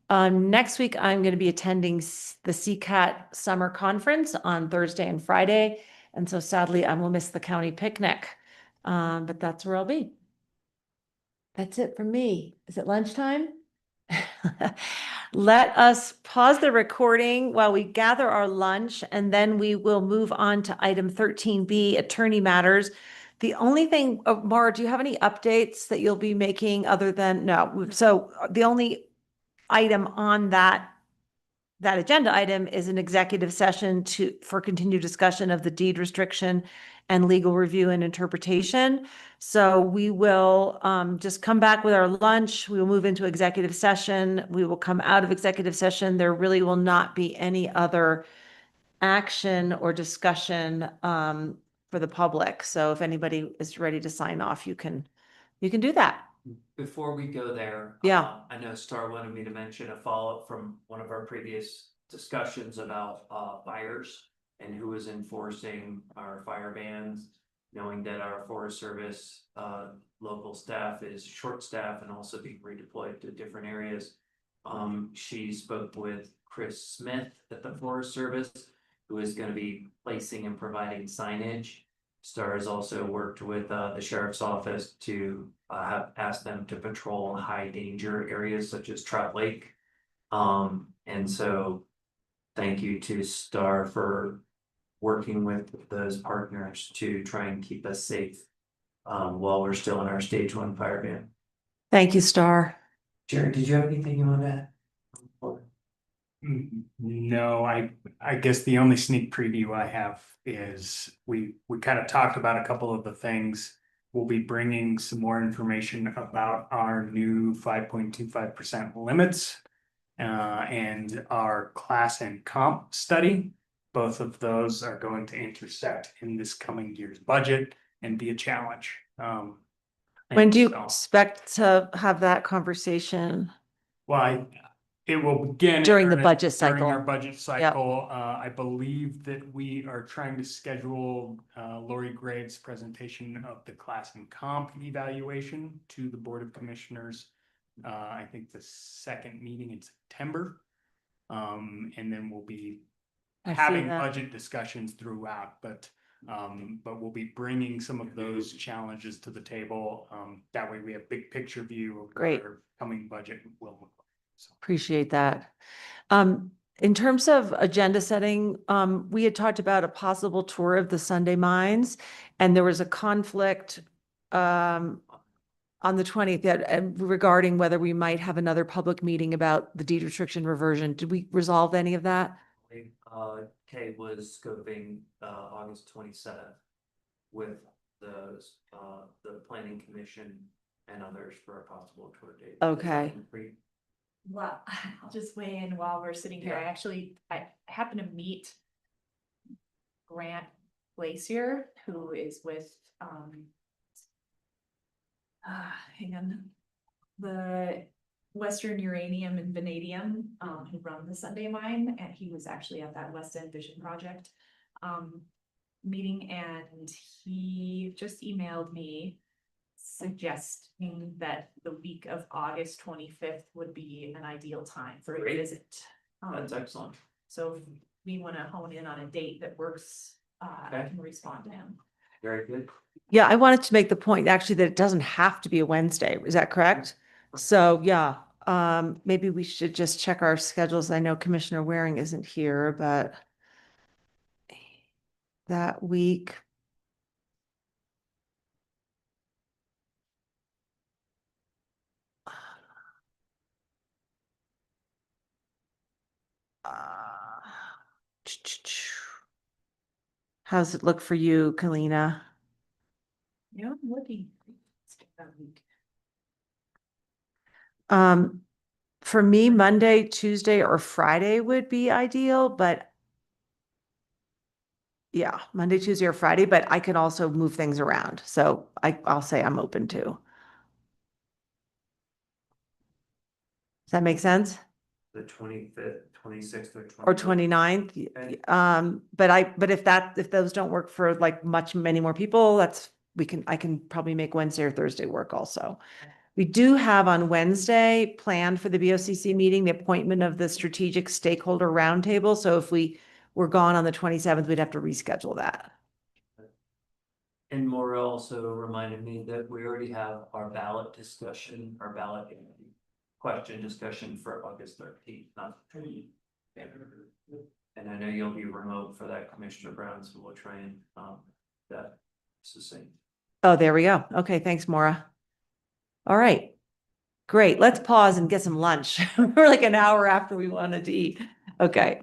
Next week, I'm going to be attending the CCAT Summer Conference on Thursday and Friday. And so sadly, I will miss the county picnic, but that's where I'll be. That's it from me. Is it lunchtime? Let us pause the recording while we gather our lunch, and then we will move on to item 13B, attorney matters. The only thing, Mara, do you have any updates that you'll be making other than, no? So the only item on that agenda item is an executive session for continued discussion of the deed restriction and legal review and interpretation. So we will just come back with our lunch. We will move into executive session. We will come out of executive session. There really will not be any other action or discussion for the public. So if anybody is ready to sign off, you can do that. Before we go there. Yeah. I know Star wanted me to mention a follow-up from one of our previous discussions about fires and who is enforcing our fire bans, knowing that our Forest Service local staff is short staffed and also being redeployed to different areas. She spoke with Chris Smith at the Forest Service, who is going to be placing and providing signage Star has also worked with the sheriff's office to have asked them to patrol high danger areas such as Trout Lake. And so thank you to Star for working with those partners to try and keep us safe while we're still in our stage 1 fire ban. Thank you, Star. Jared, did you have anything you want to add? No, I guess the only sneak preview I have is we kind of talked about a couple of the things. We'll be bringing some more information about our new 5.25% limits and our class and comp study. Both of those are going to intersect in this coming year's budget and be a challenge. When do you so- expect to have that conversation? Well, it will begin During in the earnest budget during cycle. our budget cycle. I believe that we are trying to schedule Lori Graves' presentation of the class and comp evaluation to the Board of Commissioners. I think the second meeting in September. And then we'll be I see having that. budget discussions throughout, but we'll be bringing some of those challenges to the table. That way we have big picture view of Great. what our coming budget will look like. So. Appreciate that. In terms of agenda setting, we had talked about a possible tour of the Sunday Mines, and there was a conflict on the 20th regarding whether we might have another public meeting about the deed restriction reversion. Did we resolve any of that? Kay was scoping August 27th with the planning commission and others for a possible tour date. Okay. Well, I'll just weigh in while we're sitting here. I happened to meet Grant Glacier, who is with, hang on, the Western Uranium and Vanadium, who run the Sunday Mine, and he was actually at that West End Vision Project meeting, and he just emailed me suggesting that the week of August 25th would be an ideal time for a Great. visit. That's excellent. So if we want to hone in on a date that works, I Okay. can respond to him. Very good. Yeah, I wanted to make the point actually that it doesn't have to be a Wednesday. Is that correct? So yeah, maybe we should just check our schedules. I know Commissioner Waring isn't here, but that week. How's it look for you, Kalina? Yeah, I'm looking. That week. For me, Monday, Tuesday, or Friday would be ideal, but yeah, Monday, Tuesday, or Friday, but I can also move things around. So I'll say I'm open to. Does that make sense? The 25th, 26th, Or 29th? Okay. But if those don't work for like many more people, I can probably make Wednesday or Thursday work also. We do have on Wednesday planned for the BOCC meeting, the appointment of the strategic stakeholder roundtable. So if we were gone on the 27th, we'd have to reschedule that. And Maura also reminded me that we already have our ballot question discussion for August 13th, not. And I know you'll be remote for that, Commissioner Brown, so we'll try and that succinct. Oh, there we go. Okay, thanks, Maura. All right, great. Let's pause and get some lunch. We're like an hour after we wanted to eat. Okay.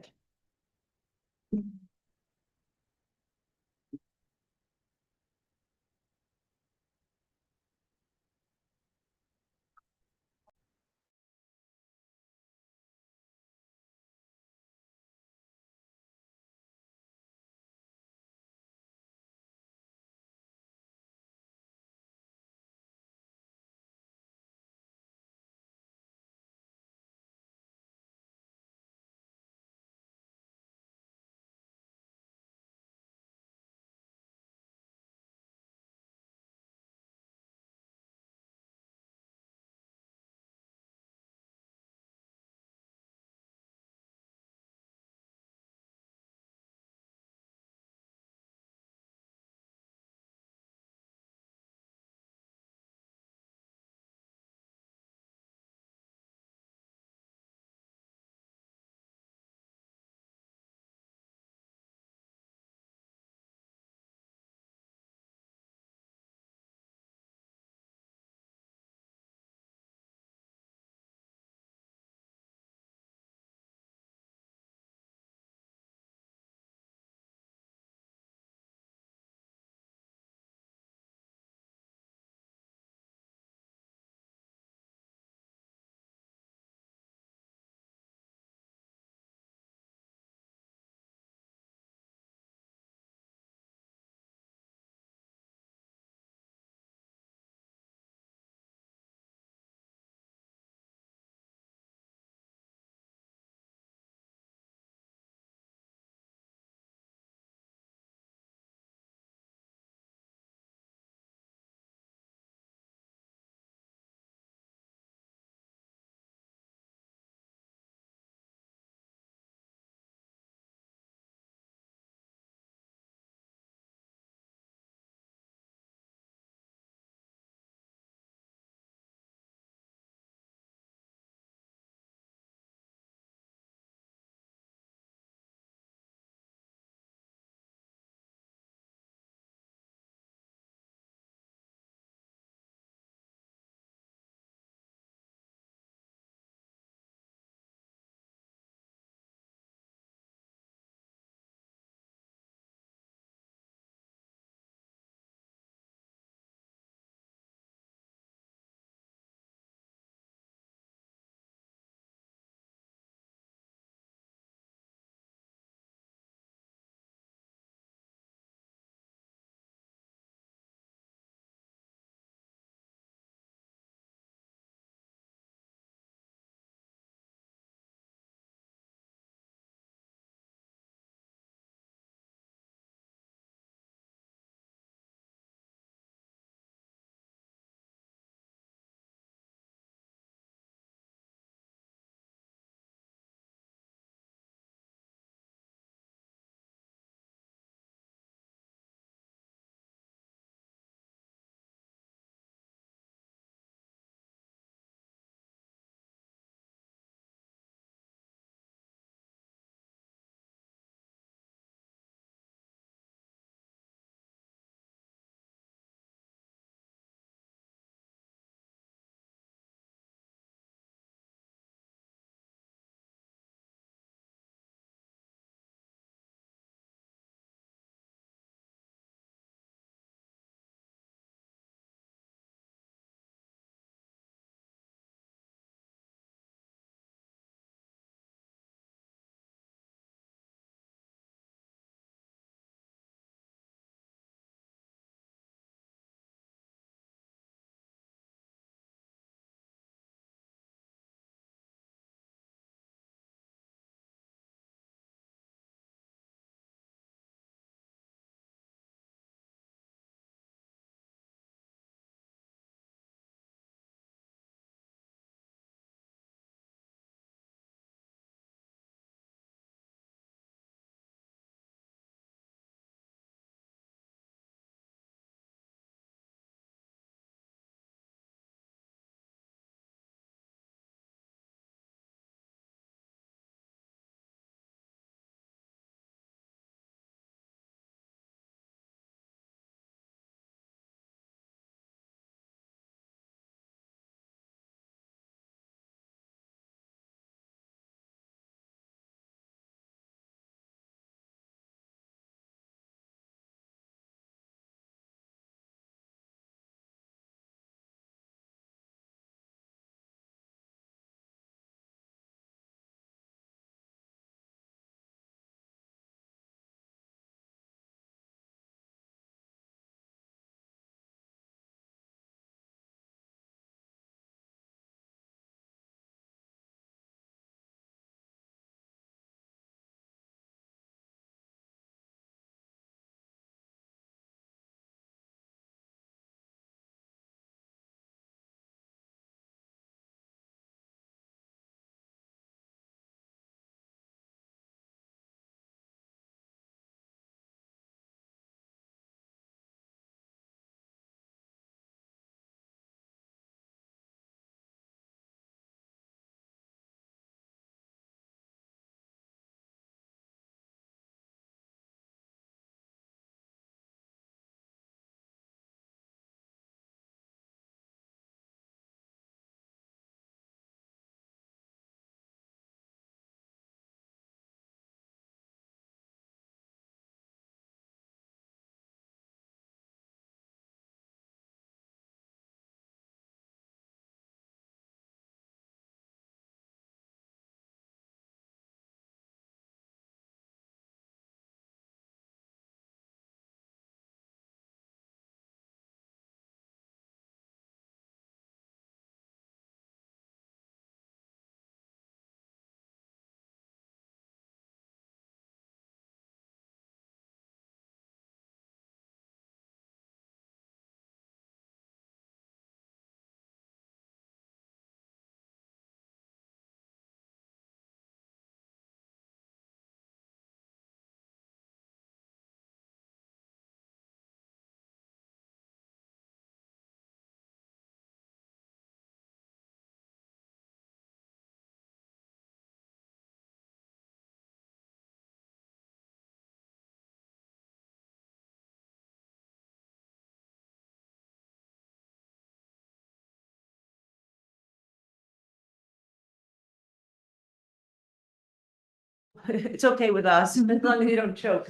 it's okay with us, as long as you don't choke.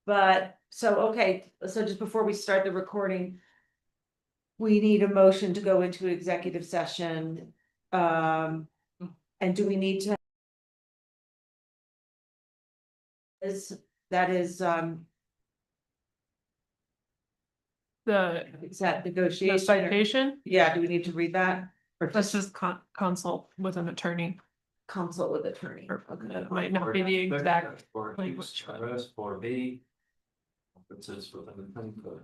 But, so, okay, so just before we start the recording, we need a motion to go into executive session. And do we need to? That is, is that The negotiation? or- citation, Yeah, do we need to read that? Or let's just consult with an attorney. consult with attorney? Or Okay. that might not be the exact For language. for B. Conferences within the planning code.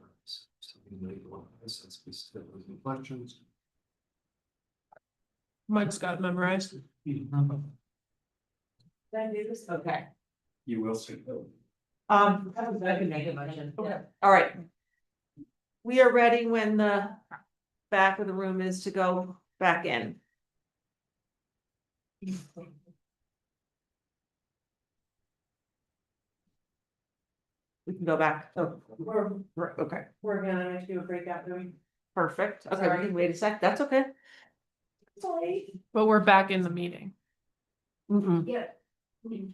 Questions. Mike's got it memorized. Did I do this? Okay. You will see. I can make a motion. Okay. All right. We are ready when the back of the room is to go back in. We can go back. Oh, okay. We're gonna do a breakout room. Perfect. Okay, we can wait a sec. That's okay. Sorry. But we're back in the meeting. Yeah. We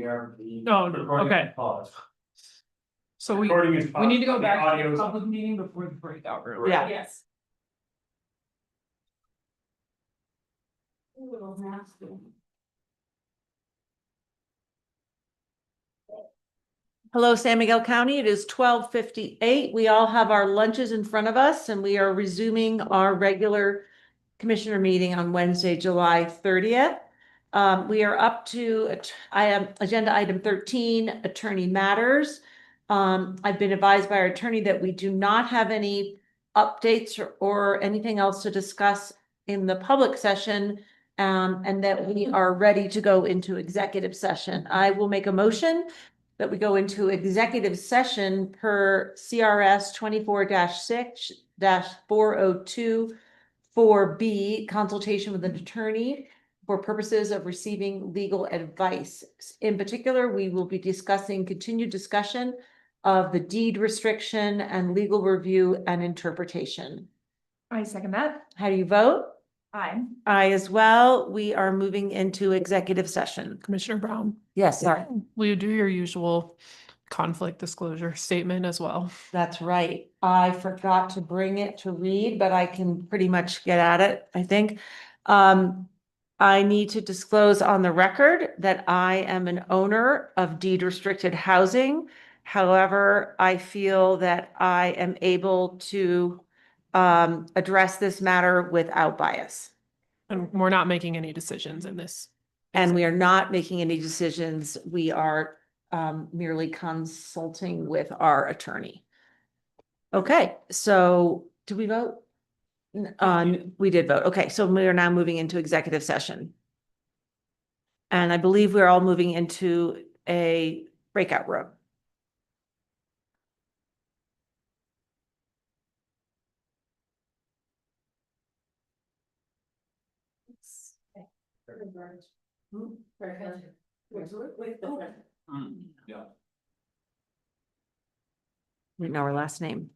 are. Oh, no, okay. Pause. So we Recording is need to go paused. back The to audio the is on. public meeting before the breakout room. Yeah. Yes. Hello, San Miguel County. It is 12:58. We all have our lunches in front of us and we are resuming our regular commissioner meeting on Wednesday, July 30th. We are up to, I am agenda item 13, attorney matters. I've been advised by our attorney that we do not have any updates or anything else to discuss in the public session. And that we are ready to go into executive session. I will make a motion that we go into executive session per CRS 24-6-402 4B, consultation with an attorney for purposes of receiving legal advice. In particular, we will be discussing continued discussion of the deed restriction and legal review and interpretation. I second that. How do you vote? Aye. Aye as well. We are moving into executive session. Commissioner Brown, Yes, sorry. will you do your usual conflict disclosure statement as well? That's right. I forgot to bring it to read, but I can pretty much get at it, I think. I need to disclose on the record that I am an owner of deed restricted housing. However, I feel that I am able to address this matter without bias. And we're not making any decisions in this. And we are not making any decisions. We are merely consulting with our attorney. Okay, so do we vote? We did vote. Okay, so we are now moving into executive session. And I believe we're all moving into a breakout room. Yeah. We know our last name.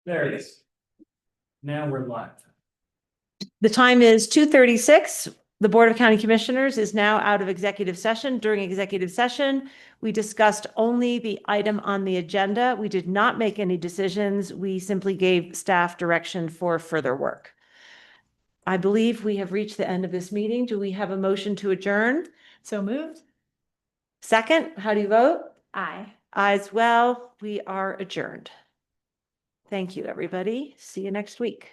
There it is. Now we're live. The time is 2:36. The Board of County Commissioners is now out of executive session. During executive session, we discussed only the item on the agenda. We did not make any decisions. We simply gave staff direction for further work. I believe we have reached the end of this meeting. Do we have a motion to adjourn? So moved? Second, how do you vote? Aye. Aye as well. We are adjourned. Thank you, everybody. See you next week.